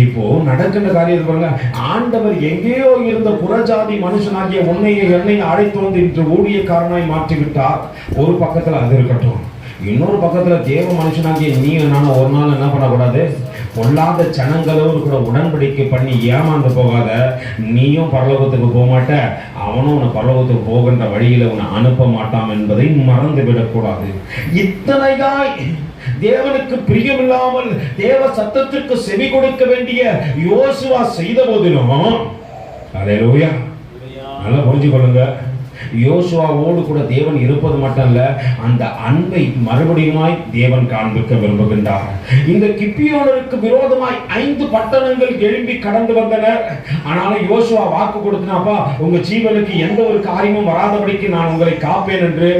இப்போ நடக்கின்ற காரியத்தை பாருங்க. ஆண்டவர் எங்கேயோ இருந்த புறஜாதி மனுஷனாகிய உன்னையும் என்னையும் அழைத்து வந்து இன்று ஊழியக்காரனாய் மாற்றிவிட்டார். ஒரு பக்கத்துல அது இருக்கட்டும், இன்னொரு பக்கத்துல தேவ மனுஷனாகிய நீ நானும் ஒரு நாள் என்ன பண்ணக்கூடாது? பொல்லாத ஜனங்களோடு கூட உடன்படிக்கை பண்ணி ஏமாந்து போகாத. நீயும் பரலோகத்துக்கு போக மாட்ட, அவனும் உன்னை பரலோகத்துக்கு போகின்ற வழியில உன்னை அனுப்ப மாட்டான் என்பதை மறந்து விடக்கூடாது. இத்தனையாய் தேவனுக்கு பிரியமில்லாமல் தேவ சத்தத்திற்கு செவி கொடுக்க வேண்டிய யோசுவா செய்த போதிலும், அல்லேலூயா, நல்லா புரிஞ்சு கொள்ளுங்க, யோசுவாவோடு கூட தேவன் இருப்பது மட்டும் இல்ல, அந்த அன்பை மறுபடியுமாய் தேவன் காண்பிக்க விரும்புகின்றார். இந்த கிபியோனருக்கு விரோதமாய் 5 பட்டணங்கள் எழும்பி கடந்து வந்தனர். ஆனாலும் யோசுவா வாக்கு கொடுத்தனாப்பா, உங்க ஜீவனுக்கு எந்த ஒரு காரியமும் வராதபடிக்கு நான் உங்களை காப்பேன் என்று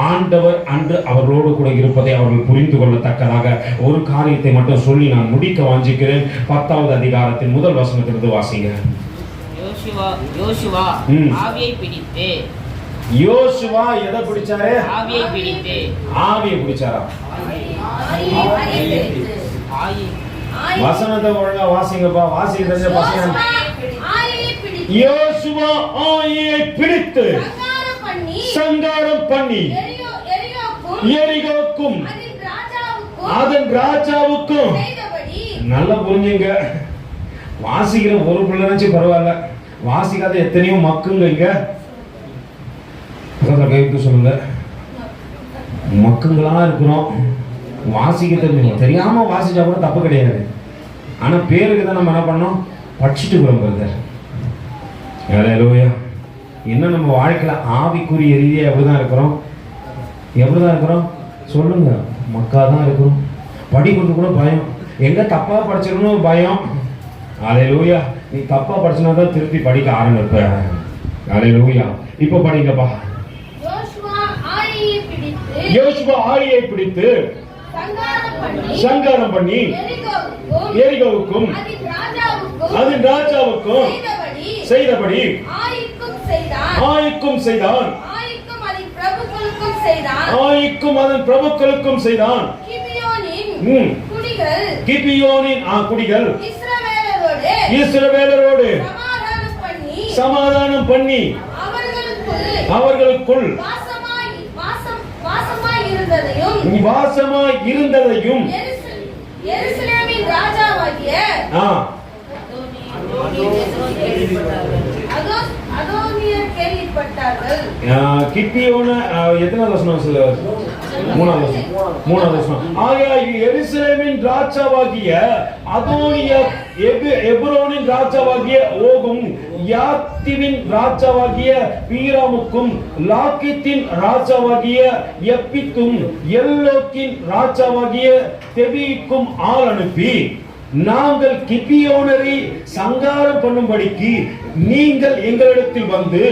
ஆண்டவர் அன்று அவர்களோடு கூட இருப்பதை அவர்கள் புரிந்து கொள்ளத்தக்கதாக ஒரு காரியத்தை மட்டும் சொல்லி நான் முடிக்க வாஞ்சிக்கிறேன். 10வது அதிகாரத்தின் முதல் வசனத்திலிருந்து வாசிங்க. யோசுவா ஆவியை பிடித்து. யோசுவா எதை பிடிச்சாரு? ஆவியை பிடித்து. ஆவியை பிடிச்சாரா? வசனத்தை ஒழுங்கா வாசிங்கப்பா. வாசிக்கிறத பசங்க. யோசுவா ஆவியை பிடித்து சங்காரம் பண்ணி எரிகோவுக்கும் அதன் ராஜாவுக்கும். நல்லா புரிஞ்சுங்க, வாசிக்கிற ஒரு பிள்ளை நினைச்சு பரவாயில்ல, வாசிக்காத எத்தனையோ மக்குங்க இங்க. கைவிட்டு சொல்லுங்க, மக்குங்களா இருக்கிறோம். வாசிக்க தெரியாம வாசிச்சா கூட தப்பு கிடையாது. ஆனா பேருக்கு தான் நம்ம என்ன பண்ணோம், படிச்சுட்டு இருக்கிறோம். இன்னும் நம்ம வாழ்க்கையில ஆவிக்குரிய ரீதியா எப்படிதான் இருக்கிறோம்? எப்படிதான் இருக்கிறோம் சொல்லுங்க? மக்காதான் இருக்கிறோம். படிக்கிறது கூட பயம், எங்க தப்பா படிச்சிடணும் பயம். அல்லேலூயா. நீ தப்பா படிச்சனா தான் திருப்பி படிக்க ஆரம்பிப்ப. அல்லேலூயா. இப்போ படிங்கப்பா. யோசுவா ஆரியை பிடித்து சங்காரம் பண்ணி எரிகோவுக்கும் அதன் ராஜாவுக்கும் செய்தபடி ஆயிக்கும் செய்தான். ஆயிக்கும் அதன் பிரபுக்களுக்கும் செய்தான். கிபியோனின் குடிகள் இஸ்ரவேலரோடு சமாதானம் பண்ணி அவர்களுக்குள் வாசமாய் இருந்ததையும் எருசலேமின் ராஜாவாகிய அதோனியர் கேள்விப்பட்டார்கள். கிபியோன எத்தனாவது வசனம் சொல்ல? 3வது வசனம். ஆகையால் எருசலேமின் ராஜாவாகிய அதோனிய எப்ரோனின் ராஜாவாகிய ஓகும் யாத்திவின் ராஜாவாகிய பீராமுக்கும் லாக்கித்தின் ராஜாவாகிய எப்பித்தும் எல்லோக்கின் ராஜாவாகிய தெபீக்கும் ஆள் அனுப்பி, நாங்கள் கிபியோனரை சங்காரம் பண்ணும்படிக்கு நீங்கள் எங்களிடத்தில் வந்து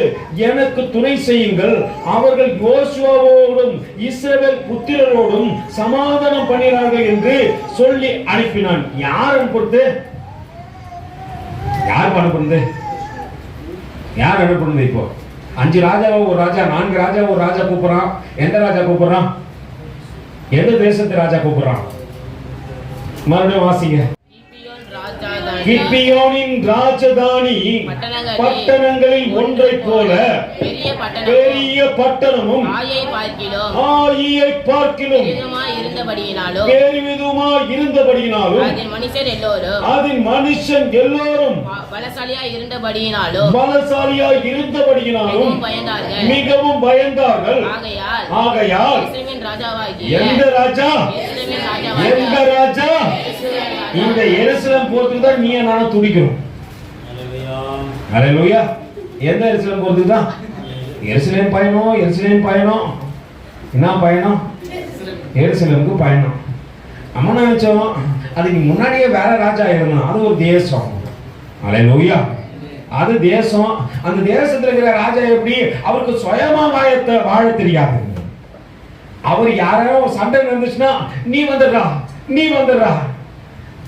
எனக்கு துணை செய்யுங்கள். அவர்கள் யோசுவாவோடும் இஸ்ரவேல் புத்திரரோடும் சமாதானம் பண்ணினார்கள் என்று சொல்லி அனுப்பினான். யார் அனுப்புறது? யார் அனுப்புறது? யார் அனுப்புறது? இப்போ 5 ராஜாவை ஒரு ராஜா, 4 ராஜா ஒரு ராஜா கூப்பிடுறான். எந்த ராஜா கூப்பிடுறான்? எந்த தேசத்து ராஜா கூப்பிடுறான்? மறுபடியும் வாசிங்க. கிபியோனின் ராஜதானி பட்டணங்களில் ஒன்றை போல பெரிய பட்டணமும் ஆயியை பார்க்கிலும் பெருமிதமாய் இருந்தபடியினாலும் அதன் மனுஷன் எல்லோரும் பலசாலியாய் இருந்தபடியினாலும் மிகவும் பயந்தார்கள். ஆகையால் எந்த ராஜா இந்த எருசலேம் போறதுக்கு தான் நீ நானும் துடிக்கிறோம். அல்லேலூயா. எந்த எருசலேம் போறதுக்கு தான்? எருசலேம் பயணம். எருசலேம் பயணம் என்ன பயணம்? எருசலேமுக்கு பயணம். நம்ம நினைச்சோம் அதுக்கு முன்னாடியே வேற ராஜா இருந்தான், அது ஒரு தேசம். அல்லேலூயா. அது தேசம். அந்த தேசத்துல இருக்கிற ராஜா எப்படி? அவருக்கு சுயமா வாழ தெரியாது. அவர் யாரோ சண்டை நடந்துச்சுன்னா நீ வந்துடுறா.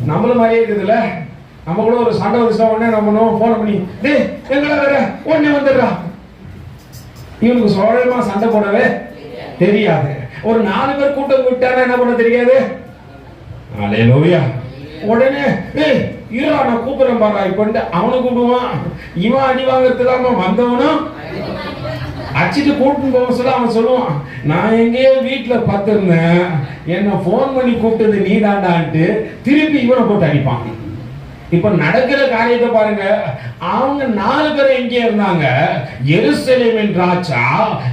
நம்மள மாதிரியே இருக்குதுல்ல. நம்ம கூட ஒரு சண்டை வந்துச்சுன்னா உடனே நம்ம போன் பண்ணி டேய் எங்கடா வேற உடனே வந்துடுறா. இவனுக்கு சுயமா சண்டை போடவே தெரியாது. ஒரு 4 பேர் கூட்டம் விட்டானா என்ன பண்ண தெரியாது. அல்லேலூயா. உடனே ஏய் இருடா நான் கூப்பிடுறேன் பாரா இப்ப அவனை கூப்பிடுவான். இவன் அடி வாங்கறதுக்காம வந்தவனும் அடிச்சுட்டு கூட்டின்னு போக சொல்ல அவன் சொல்லுவான், நான் எங்கேயோ வீட்டுல பார்த்திருந்தேன், என்ன போன் பண்ணி கூப்பிட்டது நீ தாண்டான்ட்டு திருப்பி இவனை போட்டு அடிப்பான். இப்ப நடக்கிற காரியத்தை பாருங்க. அவங்க 4 பேர் எங்கே இருந்தாங்க? எருசலேமின் ராஜா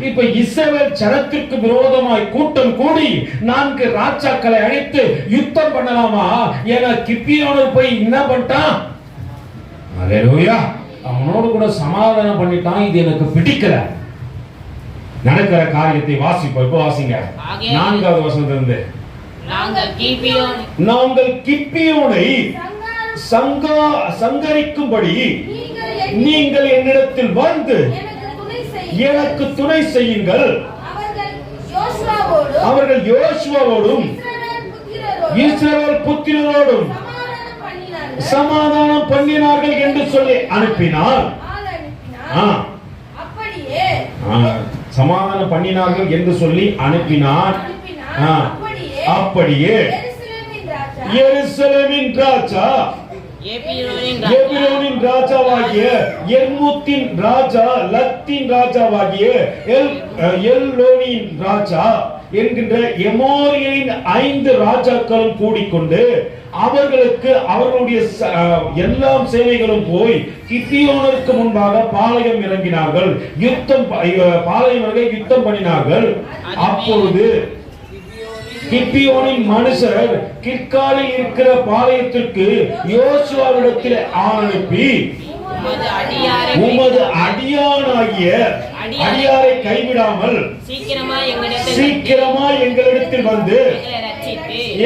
இப்ப இஸ்ரவேல் ஜனத்திற்கு விரோதமாய் கூட்டம் கூடி 4 ராஜாக்களை அழைத்து யுத்தம் பண்ணலாமா என கிபியோனர் போய் என்ன பண்ணிட்டான்? அல்லேலூயா. அவனோடு கூட சமாதானம் பண்ணிட்டான். இது எனக்கு பிடிக்கல. நடக்கிற காரியத்தை வாசிப்போம். இப்போ வாசிங்க ஆகையால் 4வது வசனத்திலிருந்து. நாங்கள் கிப்பியோனை சங்கரிக்கும்படி நீங்கள் என்னிடத்தில் வந்து எனக்கு துணை செய்யுங்கள். அவர்கள் யோசுவாவோடும் இஸ்ரவேல் புத்திரரோடும் சமாதானம் பண்ணினார்கள் என்று சொல்லி அனுப்பினார். சமாதானம் பண்ணினார்கள் என்று சொல்லி அனுப்பினார். அப்படியே எருசலேமின் ராஜா எபிரோனின் ராஜாவாகிய எர்முத்தின் ராஜா லத்தின் ராஜாவாகிய எல்லோனின் ராஜா என்கின்ற எமோரியரின் 5 ராஜாக்களும் கூடிக்கொண்டு அவர்களுக்கு அவர்களுடைய எல்லாம் சேனைகளும் போய் கிபியோனுக்கு முன்பாக பாளையம் இறங்கினார்கள். பாளையம் யுத்தம் பண்ணினார்கள். அப்பொழுது கிபியோனின் மனுஷர் கிற்காலில் இருக்கிற பாளையத்திற்கு யோசுவாவிடத்தில் அனுப்பி உமது அடியானாகிய அடியாரை கைவிடாமல் சீக்கிரமா எங்களிடத்தில் வந்து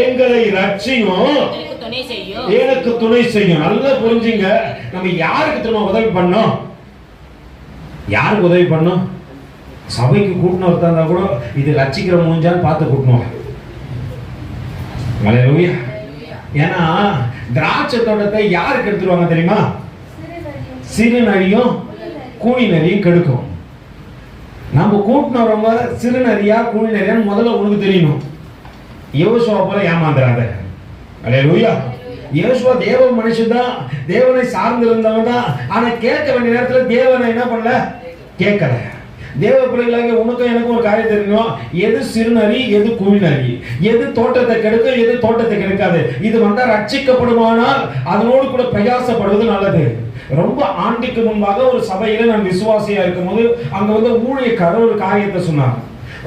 எங்களை ரட்சியும், எனக்கு துணை செய்யும். நல்லா புரிஞ்சுங்க. நம்ம யாருக்கு திரும்ப உதவி பண்ணோம்? யாருக்கு உதவி பண்ணோம்? சபைக்கு கூட்டின ஒருத்தா கூட இது ரட்சிக்கிற மூஞ்சான்னு பார்த்து கூட்டணும். ஏன்னா திராட்சை தோட்டத்தை யாருக்கு எடுத்துருவாங்க தெரியுமா? சிறு நரியும் கூனி நரியும் கெடுக்கும். நம்ம கூட்டினவங்க சிறு நரியா கூனி நரியான்னு முதல்ல உனக்கு தெரியணும். யோசுவா போல ஏமாந்துறாத. அல்லேலூயா. யோசுவா தேவ மனுஷன் தான், தேவனை சார்ந்து இருந்தவன் தான். ஆனா கேட்க வேண்டிய நேரத்துல தேவனை என்ன பண்ணல? கேட்கல. தேவ பிள்ளைகளாக உனக்கும் எனக்கும் ஒரு காரியம் தெரியும். எது சிறுநரி, எது குழிநரி, எது தோட்டத்தை கெடுக்கும், எது தோட்டத்தை கெடுக்காது. இது வந்தா ரட்சிக்கப்படுமானால் அதனோடு கூட பிரயாசப்படுவது நல்லது. ரொம்ப ஆண்டுக்கு முன்பாக ஒரு சபையில நான் விசுவாசியா இருக்கும் போது அங்க வந்து ஊழியக்காரர் ஒரு காரியத்தை சொன்னார்.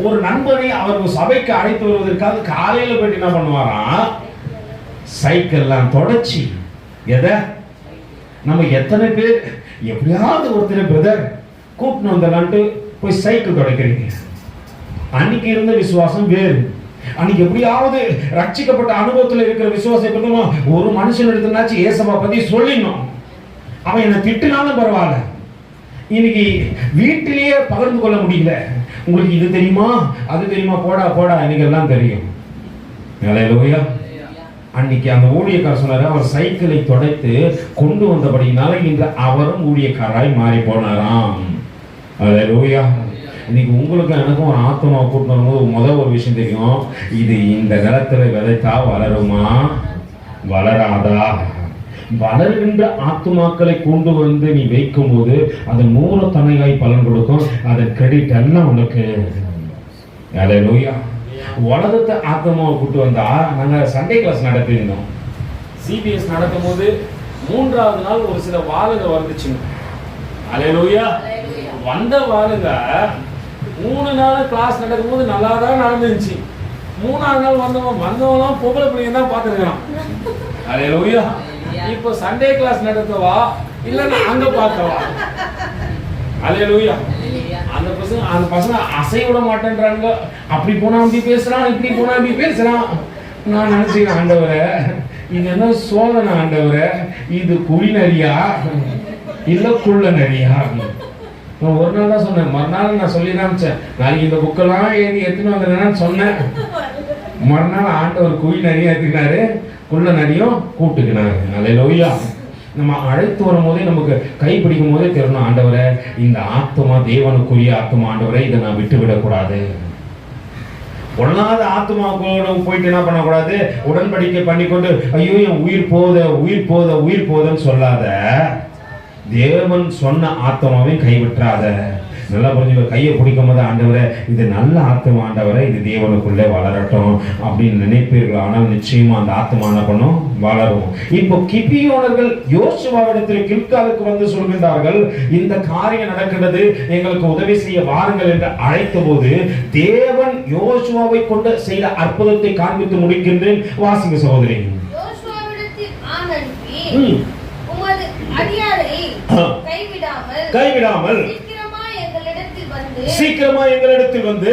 ஒரு நண்பனை அவர் சபைக்கு அழைத்து வருவதற்காக காலையில போயிட்டு என்ன பண்ணுவாராம், சைக்கிள்லாம் தொடச்சி எதை நம்ம எத்தனை பேர் எப்படியாவது ஒருத்தர் பிரதர் கூப்பிட்டு வந்தலான்ட்டு போய் சைக்கிள் தொடக்கிறீங்க. அன்னைக்கு இருந்த விசுவாசம் வேறு. அன்னைக்கு எப்படியாவது ரட்சிக்கப்பட்ட அனுபவத்தில் இருக்கிற விசுவாசம் ஒரு மனுஷன் எடுத்துனாச்சு ஏசப்பா பத்தி சொல்லிடணும். அவன் என்ன திட்டுனாலும் பரவாயில்ல. இன்னைக்கு வீட்டிலேயே பகிர்ந்து கொள்ள முடியல. உங்களுக்கு இது தெரியுமா அது தெரியுமா, போடா போடா எனக்கு எல்லாம் தெரியும். அல்லேலூயா. அன்னைக்கு அந்த ஊழியக்காரர் சொன்னாரு, அவர் சைக்கிளை தொடைத்து கொண்டு வந்தபடினால இன்று அவரும் ஊழியக்காராய் மாறி போனாராம். அல்லேலூயா. இன்னைக்கு உங்களுக்கு எனக்கும் ஒரு ஆத்மா கூட்டு வரும்போது முதல் ஒரு விஷயம் தெரியும், இது இந்த நிலத்துல விதைத்தா வளருமா வளராதா? வளர்கின்ற ஆத்துமாக்களை கொண்டு வந்து நீ வைக்கும் போது அது 100 தனையாய் பலன் கொடுக்கும். அதன் கிரெடிட் எல்லாம் உனக்கு. அல்லேலூயா. உலகத்தை ஆத்மாவை கூட்டு வந்தா நாங்க சண்டே கிளாஸ் நடத்திருந்தோம். சிபிஎஸ் நடக்கும் போது 3வது நாள் ஒரு சில வாளுங்க வந்துச்சுங்க. அல்லேலூயா. வந்த வாளுங்க 3 நாள் கிளாஸ் நடக்கும் போது நல்லா தான் நடந்துச்சு. 3ஆவது நாள் வந்தவங்களாம் பொம்பளை பிள்ளைங்க தான் பார்த்துருக்கலாம். அல்லேலூயா. இப்போ சண்டே கிளாஸ் நடத்தவா இல்லைன்னா அங்க பார்க்கவா? அல்லேலூயா. அந்த பசங்க அசைய விட மாட்டேன்றாங்க. அப்படி போனா அப்படி பேசுறான், இப்படி போனா இப்படி பேசுறான். நான் நினைச்சேன், ஆண்டவரே இது என்ன சோதனை ஆண்டவரே, இது குழி நரியா இல்ல குள்ள நரியா? ஒரு நாள் தான் சொன்னேன், மறுநாள் நான் சொல்லி காமிச்சேன், நாளைக்கு இந்த புக்கெல்லாம் எழுதி எடுத்துன்னு வந்தேன்னு சொன்னேன். மறுநாள் ஆண்டவர் குழி நரியா எடுத்துக்கினாரு, குள்ள நரியும் கூட்டுக்கினாரு. அல்லேலூயா. நம்ம அழைத்து வரும் போதே நமக்கு கைப்பிடிக்கும் போதே தெரியணும், ஆண்டவரை இந்த ஆத்மா தேவனுக்குரிய ஆத்மா, ஆண்டவரை இதை நான் விட்டு விடக்கூடாது. பொல்லாத ஆத்மாக்களோட போயிட்டு என்ன பண்ணக்கூடாது, உடன்படிக்கை பண்ணிக்கொண்டு ஐயோ என் உயிர் போகுதுன்னு சொல்லாத. தேவன் சொன்ன ஆத்மாவையும் கைவிட்டுறாத. நல்லா புரிஞ்சுக்க. கையை பிடிக்கும் போது ஆண்டவரை இது நல்ல ஆத்மா, ஆண்டவரை இது தேவனுக்குள்ளே வளரட்டும் அப்படின்னு நினைப்பீர்கள். ஆனால் நிச்சயமா அந்த ஆத்மா என்ன பண்ணும், வளரும். இப்போ கிபியோனர்கள் யோசுவாவிடத்தில் கில்காலுக்கு வந்து சொல்கின்றார்கள், இந்த காரியம் நடக்கிறது, எங்களுக்கு உதவி செய்ய வாருங்கள் என்று அழைத்த போது தேவன் யோசுவாவை கொண்டு செய்த அற்புதத்தை காண்பித்து முடிக்கின்றேன். வாசிங்க சகோதரி. கைவிடாமல் வந்து சீக்கிரமா எங்களிடத்தில் வந்து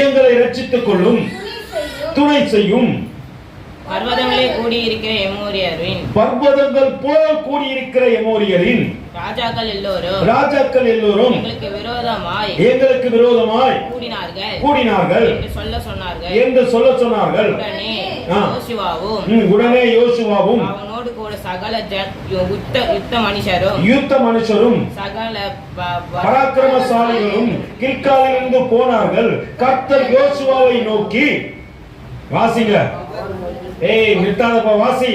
எங்களை ரட்சித்துக் கொள்ளும் துணை செய்யும். பர்வதங்களே கூடியிருக்கிற எமோரியரின் பர்வதங்கள் போல் கூடியிருக்கிற எமோரியரின் ராஜாக்கள் எல்லோரும் எங்களுக்கு விரோதமாய் கூடினார்கள் என்று சொல்ல சொன்னார்கள். உடனே யோசுவாவும் அவனோடு கூட சகல யுத்த மனுஷரும் சகல பராக்கிரமசாலிகளும் கில்காலிலிருந்து போனார்கள். கர்த்தர் யோசுவாவை நோக்கி, வாசிங்க, ஏய் நிறுத்தாதப்பா, வாசி.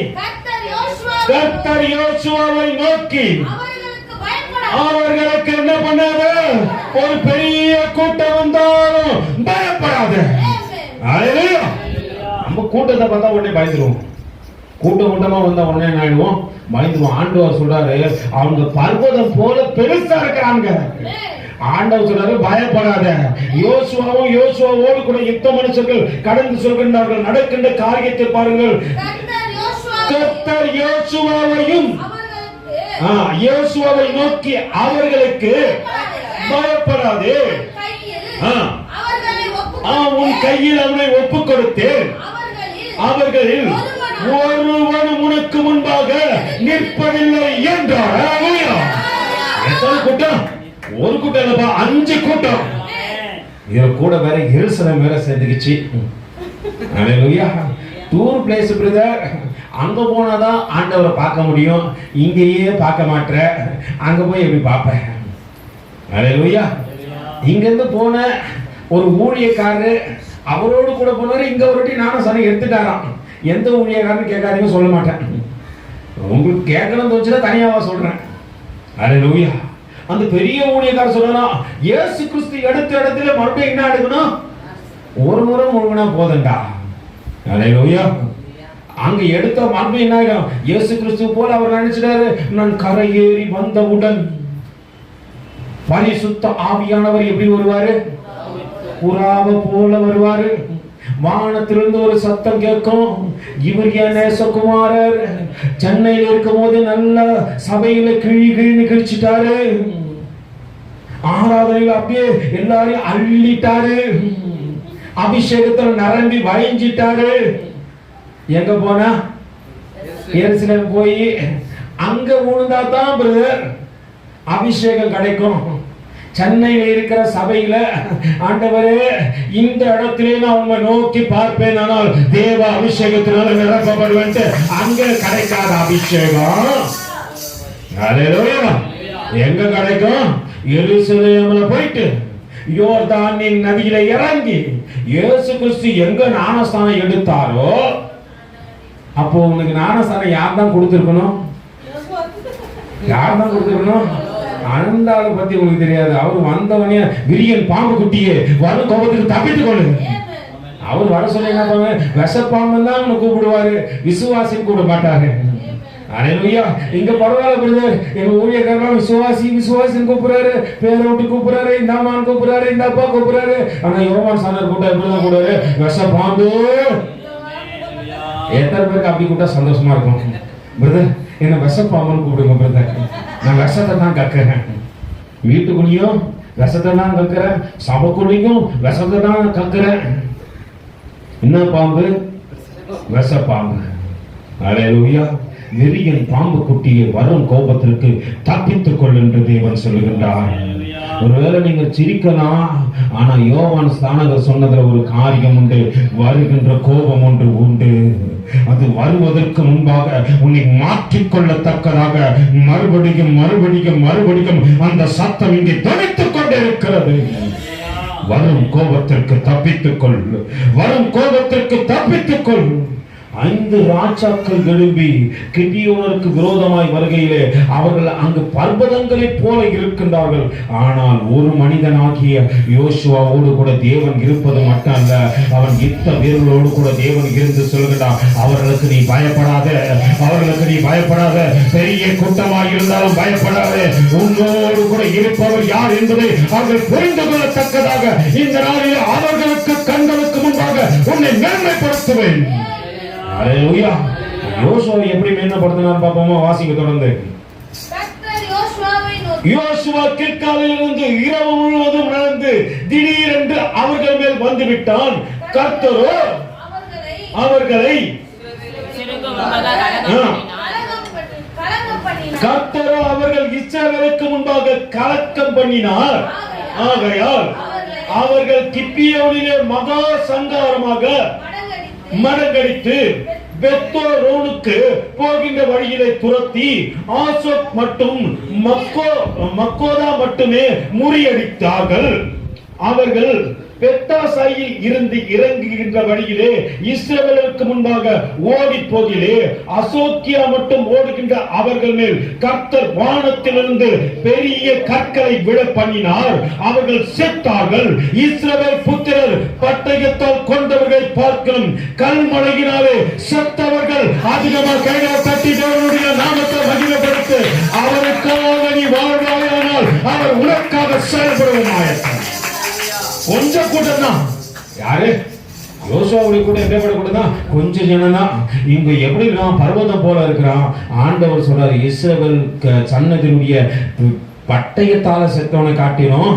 கர்த்தர் யோசுவாவை நோக்கி, அவர்களுக்கு என்ன பண்ணாத, ஒரு பெரிய கூட்டம் வந்தாலும் பயப்படாத. நம்ம கூட்டத்தை பார்த்தா உடனே பயந்துருவோம். கூட்டமா வந்தா உடனே என்ன ஆயிடுவோம், பயந்துருவோம். ஆண்டவர் சொல்றாரு, அவங்க பர்வதம் போல பெருசா இருக்கிறாங்க. ஆண்டவர் சொல்றாரு, பயப்படாத. யோசுவாவோடு கூட யுத்த மனுஷர்கள் கடந்து சொல்கின்றார்கள். நடக்கின்ற காரியத்தை பாருங்கள். கர்த்தர் யோசுவாவை நோக்கி, அவர்களுக்கு பயப்படாதே, உன் கையில் அவனை ஒப்புக் கொடுத்தேன். அவர்களில் ஒருவன் உனக்கு முன்பாக நிற்பதில்லை என்றார். எத்தனை கூட்டம்? ஒரு கூட்டம் இல்லப்பா, 5 கூட்டம். இதுல கூட வேற எருசலேம் வேற சேர்ந்துக்கிச்சு. அல்லேலூயா. டூர் பிளேஸ் பிரதர், அங்க போனாதான் ஆண்டவரை பார்க்க முடியும். இங்கேயே பார்க்க மாட்டேற, அங்க போய் எப்படி பார்ப்பேன்? அல்லேலூயா. இங்க இருந்து போன ஒரு ஊழியக்காரரு, அவரோடு கூட போனாரு. இங்க ஒரு வாட்டி நானும் சனை எடுத்துட்டாராம். எந்த ஊழியக்காரன்னு கேட்காதீங்க, சொல்ல மாட்டேன். உங்களுக்கு கேட்கணும்னு தோணுச்சுன்னா தனியாவா சொல்றேன். அல்லேலூயா. அந்த பெரிய ஊழியக்காரர் சொல்லலாம், இயேசு கிறிஸ்து எடுத்த இடத்துல மறுபடியும் என்ன எடுக்கணும்? ஒரு முறை முழுங்கினா போதண்டா. அல்லேலூயா. அங்க எடுத்த மறுபடியும் என்ன ஆகும்? இயேசு கிறிஸ்து போல அவர் நினைச்சிட்டாரு, நான் கரையேறி வந்தவுடன் பரிசுத்த ஆவியானவர் எப்படி வருவாரு? புறாவை போல வருவாரு. வானத்திலிருந்து ஒரு சத்தம் கேட்கும், இவர் என் நேசகுமாரர். சென்னையில் இருக்கும் போது நல்ல சபையில கிழின்னு கிழிச்சிட்டாரு. ஆராதனையில் அப்படியே எல்லாரையும் அள்ளிட்டாரு. அபிஷேகத்தில் நிரம்பி வழிஞ்சிட்டாரு. எங்க போனா? எருசலேம் போய் அங்க ஊழ்ந்தா தான் பிரதர் அபிஷேகம் கிடைக்கும். சென்னையில் இருக்கிற சபையில, ஆண்டவரே இந்த இடத்திலே நான் உங்களை நோக்கி பார்ப்பேன், ஆனால் தேவ அபிஷேகத்தினால நிரப்பப்படுவேன். அங்க கிடைக்காத அபிஷேகம் எங்க கிடைக்கும்? எருசலேம்ல போயிட்டு யோர்தானின் நதியில இறங்கி இயேசு கிறிஸ்து எங்க ஞானஸ்தானம் எடுத்தாரோ, அப்போ உனக்கு ஞானஸ்தானம் யார் தான் கொடுத்திருக்கணும்? யார் தான் கொடுத்திருக்கணும்? அந்த ஆளை பத்தி உங்களுக்கு தெரியாது. அவர் வந்தவனே விரியன் பாம்பு குட்டியே வரும் கோபத்துக்கு தப்பித்துக் கொள்ளு. அவர் வர சொல்லி என்ன பண்ணுவாங்க? விஷப்பாம்பு தான் அவனை கூப்பிடுவாரு, விசுவாசின்னு கூப்பிட மாட்டாரு. அல்லேலூயா. இங்க பரவாயில்ல பிரதர், எங்க ஊழியக்காரன் விசுவாசின்னு கூப்பிடுறாரு, பேரை விட்டு கூப்பிடுறாரு, இந்த அம்மான்னு கூப்பிடுறாரு, இந்த அப்பா கூப்பிடுறாரு. ஆனா யோவான் சாணர் கூட்ட எப்படிதான் கூடாரு? விஷப்பாம்பு. எத்தனை பேருக்கு அப்படி கூட்டா சந்தோஷமா இருக்கும்? பிரதர் என்ன விஷப்பாம்புன்னு கூப்பிடுங்க பிரதர், நான் விஷத்தை தான் கக்கிறேன். வீட்டுக்குள்ளேயும் விஷத்தை தான் கக்கிறேன், சபைக்குள்ளேயும் விஷத்தை தான் கக்கிறேன். என்ன பாம்பு? விஷப்பாம்பு. அல்லேலூயா. விரியன் பாம்பு குட்டியை வரும் கோபத்திற்கு தப்பித்துக் கொள் என்று தேவன் சொல்லுகின்றார். ஒருவேளை நீங்க சிரிக்கலாம், ஆனா யோவான் ஸ்நானகர் சொன்னதுல ஒரு காரியம் உண்டு. வருகின்ற கோபம் ஒன்று உண்டு. அது வருவதற்கு முன்பாக உன்னை மாற்றிக்கொள்ளத்தக்கதாக மறுபடியும் அந்த சத்தம் இங்கே தொனித்துக் கொண்டிருக்கிறது. வரும் கோபத்திற்கு தப்பித்துக்கொள், வரும் கோபத்திற்கு தப்பித்துக்கொள். 5 ராஜாக்கள் எழும்பி கிபியோனுக்கு விரோதமாய் வருகையிலே அவர்கள் அங்கு பர்வதங்களை போல இருக்கின்றார்கள். ஆனால் ஒரு மனிதனாகிய யோசுவாவோடு கூட தேவன் இருப்பது மட்டுமல்ல, அவன் யுத்த வீரர்களோடு கூட தேவன் இருந்து சொல்கிறார், அவர்களுக்கு நீ பயப்படாத, அவர்களுக்கு நீ பயப்படாத, பெரிய கூட்டமாக இருந்தாலும் பயப்படாத, உன்னோடு கூட இருப்பவர் யார் என்பதை அவர்கள் புரிந்து கொள்ளத்தக்கதாக இந்த நாளில் அவர்களுக்கு கண்களுக்கு முன்பாக உன்னை மேன்மைப்படுத்துவேன். அல்லேலூயா. யோசுவா எப்படி மேன்மைப்படுத்தினார் பாப்போமா? வாசிங்க தொடர்ந்து. கர்த்தர் யோசுவாவை நோக்கி, யோசுவா கில்காலிலிருந்து இரவு முழுவதும் நடந்து திடீரென்று அவர்கள் மேல் வந்து விட்டான். கர்த்தரோ அவர்களை சிறுக்கு முன்பதாக கலகம் பண்ணினார். கர்த்தரோ அவர்கள் இஸ்ரவேலுக்கு முன்பாக கலக்கம் பண்ணினார். ஆகையால் அவர்கள் கிப்பியோனிலே மகா சங்காரமாக மடங்கடித்து பெத்தோரோனுக்கு போகின்ற வழியிலே துரத்தி ஆசோக் மற்றும் மக்கோதா மட்டுமே முறியடித்தார்கள். அவர்கள் பெத்தாசாயில் இருந்து இறங்குகின்ற வழியிலே இஸ்ரவேலுக்கு முன்பாக ஓடி போகிலே அசோக்கியா மட்டும் ஓடுகின்ற அவர்கள் மேல் கர்த்தர் வானத்திலிருந்து பெரிய கற்களை விழ பண்ணினார். அவர்கள் செத்தார்கள். இஸ்ரவேல் புத்திரர் பட்டயத்தால் கொண்டவர்களை பார்க்கணும் கல்மழையினாலே செத்தவர்கள் அதிகமாக கையால் தட்டி தேவனுடைய நாமத்தை மகிமைப்படுத்து. அவருக்காக நீ வாழ்வாயானால் அவர் உனக்காக செயல்படுவாய். கொஞ்சம் கூட்டம் தான். யாரு யோசுவாவுடைய கூட எப்படிப்பட்ட கூட்டம் தான்? கொஞ்சம் ஜனம் தான். இங்க எப்படி இருக்கான்? பர்வதம் போல இருக்கிறான். ஆண்டவர் சொல்றாரு, இஸ்ரவேல் சன்னதியுடைய பட்டயத்தால செத்தவனை காட்டினோம்.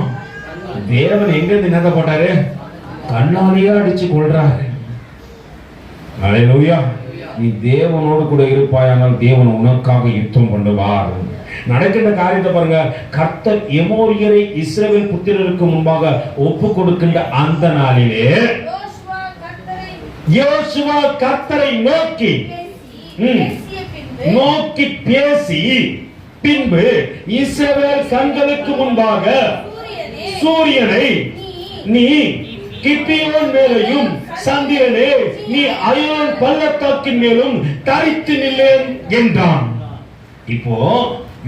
தேவன் எங்க இருந்து என்னத போட்டாரு? கண்ணாலேயே அடிச்சு கொள்றாரு. அல்லேலூயா. நீ தேவனோடு கூட இருப்பாயானால் தேவன் உனக்காக யுத்தம் பண்ணுவார். நடக்கின்ற காரியத்தை பாருங்க. கர்த்தர் எமோரியரை இஸ்ரவேல் புத்திரருக்கு முன்பாக ஒப்பு கொடுக்கின்ற அந்த நாளிலே யோசுவா கர்த்தரை நோக்கி பேசி பின்பு இஸ்ரவேல் கண்களுக்கு முன்பாக சூரியனை நீ கிப்பியோன் மேலையும் சந்திரனே நீ அயோன் பள்ளத்தாக்கின் மேலும் தரித்து நில்லேன் என்றான். இப்போ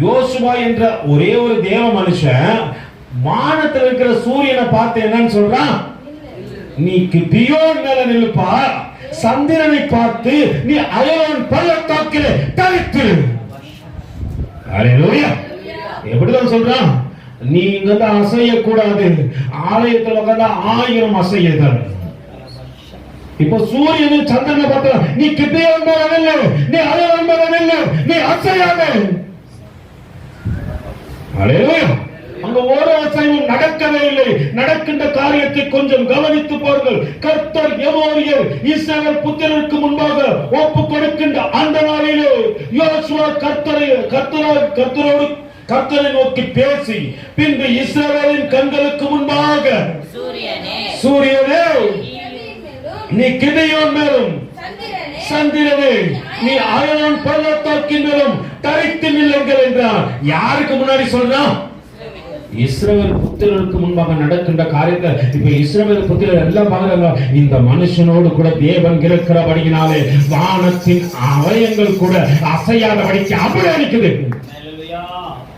யோசுவா என்ற ஒரே ஒரு தேவ மனுஷன் வானத்தில் இருக்கிற சூரியனை பார்த்து என்னன்னு சொல்றான்? நீ கிப்பியோன் மேல நில்லுப்பா. சந்திரனை பார்த்து நீ அயோன் பள்ளத்தாக்கிலே தரித்து. அல்லேலூயா. எப்படிதான் சொல்றான்? நீ இங்க அசைய கூடாது. ஆலயத்தில் உட்கார்ந்தா 1000 அசையதல். இப்போ சூரியனின் சந்திரனை பார்த்தா நீ கிப்பியோன் மேல நில்லு, நீ அயோன் மேல நில்லு, நீ அசையாதே. அல்லேலூயா. அங்க ஒரு அசைவும் நடக்கவே இல்லை. நடக்கின்ற காரியத்தை கொஞ்சம் கவனித்து பாருங்கள். கர்த்தர் எமோரியர் இஸ்ரவேல் புத்திரருக்கு முன்பாக ஒப்பு கொடுக்கின்ற அந்த நாளிலே யோசுவா கர்த்தரை நோக்கி பேசி பின்பு இஸ்ரவேலின் கண்களுக்கு முன்பாக சூரியனே நீ கிபியோன் மேலும் சந்திரனே நீ அயோன் பள்ளத்தாக்கின் மேலும் தரித்து நில்லுங்கள் என்றார். யாருக்கு முன்னாடி சொல்றான்? இஸ்ரவேல் புத்திரருக்கு முன்பாக நடக்கின்ற காரியத்தை இப்ப இஸ்ரவேல் புத்திரர் எல்லாம் பாக்குறாங்க. இந்த மனுஷனோடு கூட தேவன் இருக்கிறபடியினாலே வானத்தின் அவயங்கள் கூட அசையாதபடிக்கு அப்படி அடிக்குது.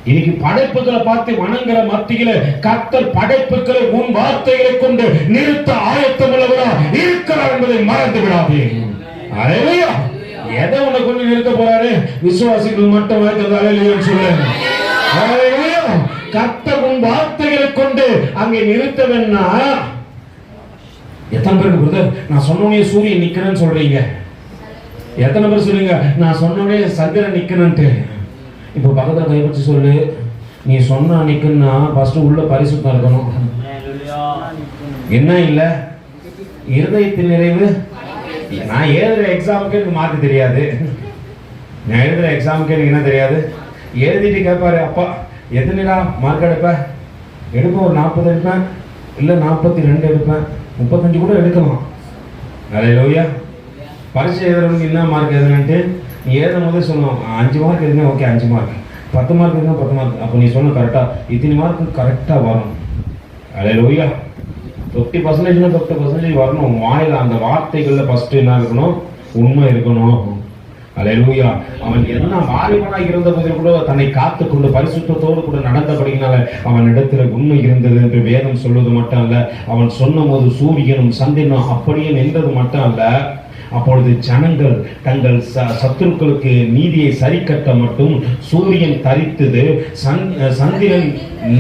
இன்னைக்கு படைப்புகளை பார்த்து வணங்குற மத்தியில கர்த்தர் படைப்புகளை உன் வார்த்தைகளை கொண்டு நிறுத்த ஆயத்தம் உள்ளவரா இருக்கிறார் என்பதை மறந்து விடாதே. அல்லேலூயா. எதை உன்னை கொண்டு நிறுத்த போறாரு? விசுவாசிகள் மட்டும் அல்லேலூயா சொல்லு. அல்லேலூயா. கர்த்தர் உன் வார்த்தைகளை கொண்டு அங்கே நிறுத்தவேன்னா எத்தனை பேருக்கு பிரதர் நான் சொன்னோனே சூரியன் நிக்கிறேன்னு சொல்றீங்க? எத்தனை பேர் சொல்றீங்க நான் சொன்னோனே சந்திரன் நிக்கிறேன்ட்டு? இப்போ பக்கத்துல கைப்பற்றி சொல்லு, நீ சொன்னா நிக்கணும்னா ஃபர்ஸ்ட் உள்ள பரிசுத்தம் இருக்கணும். என்ன இல்ல இருதயத்தின் நிறைவு. நான் எழுதுற எக்ஸாமுக்கு எனக்கு மார்க் தெரியாது. நான் எழுதுற எக்ஸாமுக்கு எனக்கு என்ன தெரியாது. எழுதிட்டு கேட்பாரு, அப்பா எத்தனைடா மார்க் எடுப்பேன்? எடுப்பேன் ஒரு 40 எடுப்பேன், இல்லை 42 எடுப்பேன், 35 கூட எடுக்கலாம். அல்லேலூயா. பரிசு எழுதுறவனுக்கு என்ன மார்க் எதுனான்ட்டு நீ எழுதும் போதே சொல்லணும். 5 மார்க் எதுனா ஓகே 5 மார்க், 10 மார்க் எதுனா 10 மார்க். அப்போ நீ சொன்ன கரெக்டாக இத்தனை மார்க் கரெக்டாக வரும். அல்லேலூயா. 50% 50% வரணும். வாயில அந்த வார்த்தைகள்ல ஃபர்ஸ்ட் என்ன இருக்கணும்? உண்மை இருக்கணும். அல்லேலூயா. அவன் என்ன வாலிபனாக இருந்த போது கூட தன்னை காத்துக்கொண்டு பரிசுத்தத்தோடு கூட நடந்தபடினால அவன் இடத்துல உண்மை இருந்தது என்று வேதம் சொல்வது மட்டும் அல்ல, அவன் சொன்ன போது சூரியனும் சந்திரனும் அப்படியே நின்றது மட்டும் அல்ல, அப்பொழுது ஜனங்கள் தங்கள் சத்துருக்களுக்கு நீதியை சரி கட்ட மட்டும் சூரியன் தரித்தது, சந்திரன்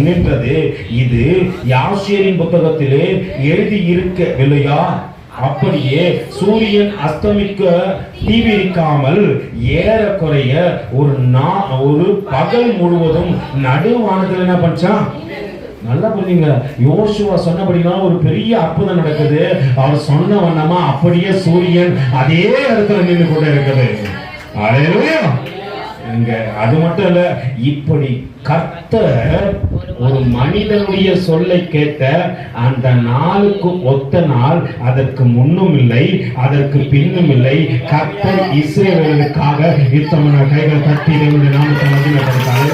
நின்றது. இது யாசேரின் புத்தகத்திலே எழுதி இருக்கவில்லையா? அப்படியே சூரியன் அஸ்தமிக்க தீவிரிக்காமல் ஏறக்குறைய ஒரு பகல் முழுவதும் நடுவானத்தில் என்ன பண்ணான்? நல்லா புரியுங்க. யோசுவா சொன்னபடினா ஒரு பெரிய அற்புதம் நடக்குது. அவர் சொன்ன வண்ணமா அப்படியே சூரியன் அதே இடத்துல நின்று கொண்டு இருக்குது. அல்லேலூயா. இங்க அது மட்டும் இல்ல, இப்படி கர்த்தர் ஒரு மனிதனுடைய சொல்லை கேட்ட அந்த நாளுக்கு ஒத்த நாள், அதற்கு முன்னும் இல்லை அதற்கு பின்னும் இல்லை. கர்த்தர் இஸ்ரவேலுக்காக யுத்தமான கைகள் தட்டி தேவனுடைய நாமத்தை மகிமைப்படுத்தார்.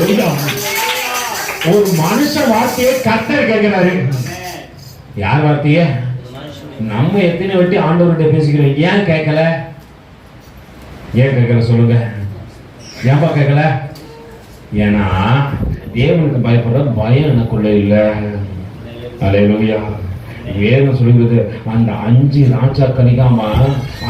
ஒரு மனுஷ வார்த்தையை கர்த்தர் கேட்கிறாரு. யார் வார்த்தைய? நம்ம எத்தனை வாட்டி ஆண்டவர்கிட்ட பேசிக்கிறோம். ஏன் கேட்கல? ஏன் கேட்கல சொல்லுங்க. ஏன்பா கேட்கல? ஏன்னா தேவனுக்கு பயப்படுற பயம் எனக்குள்ள இல்லை. அல்லேலூயா. வேதம் சொல்லுகிறது, அந்த 5 ராஜாக்களிக்காம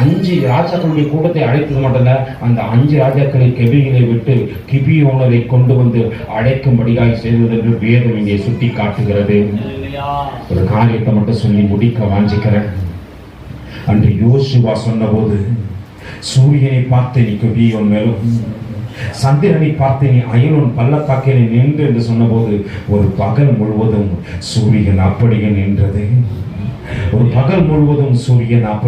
5 ராஜாக்களுடைய கூட்டத்தை அழைத்தது மட்டும் அந்த 5 ராஜாக்களை கெபிகளை விட்டு கிபியோனரை கொண்டு வந்து அழைக்கும்படியாக செய்தது என்று வேதம் இங்கே சுட்டி காட்டுகிறது. ஒரு காரியத்தை மட்டும் சொல்லி முடிக்க வாஞ்சிக்கிறேன். அன்று யோசுவா சொன்ன போது, சூரியனை பார்த்து நீ கிபியோன் மேலும், சந்திரனை பார்த்து நீ அயலோன் பள்ளத்தாக்கிலே நின்று என்று சொன்னபோது, ஒரு பகல் முழுவதும் சூரியன் அப்படியே நின்றது. ஒரு பகல் முழுவதும் சூரியன் அப்படி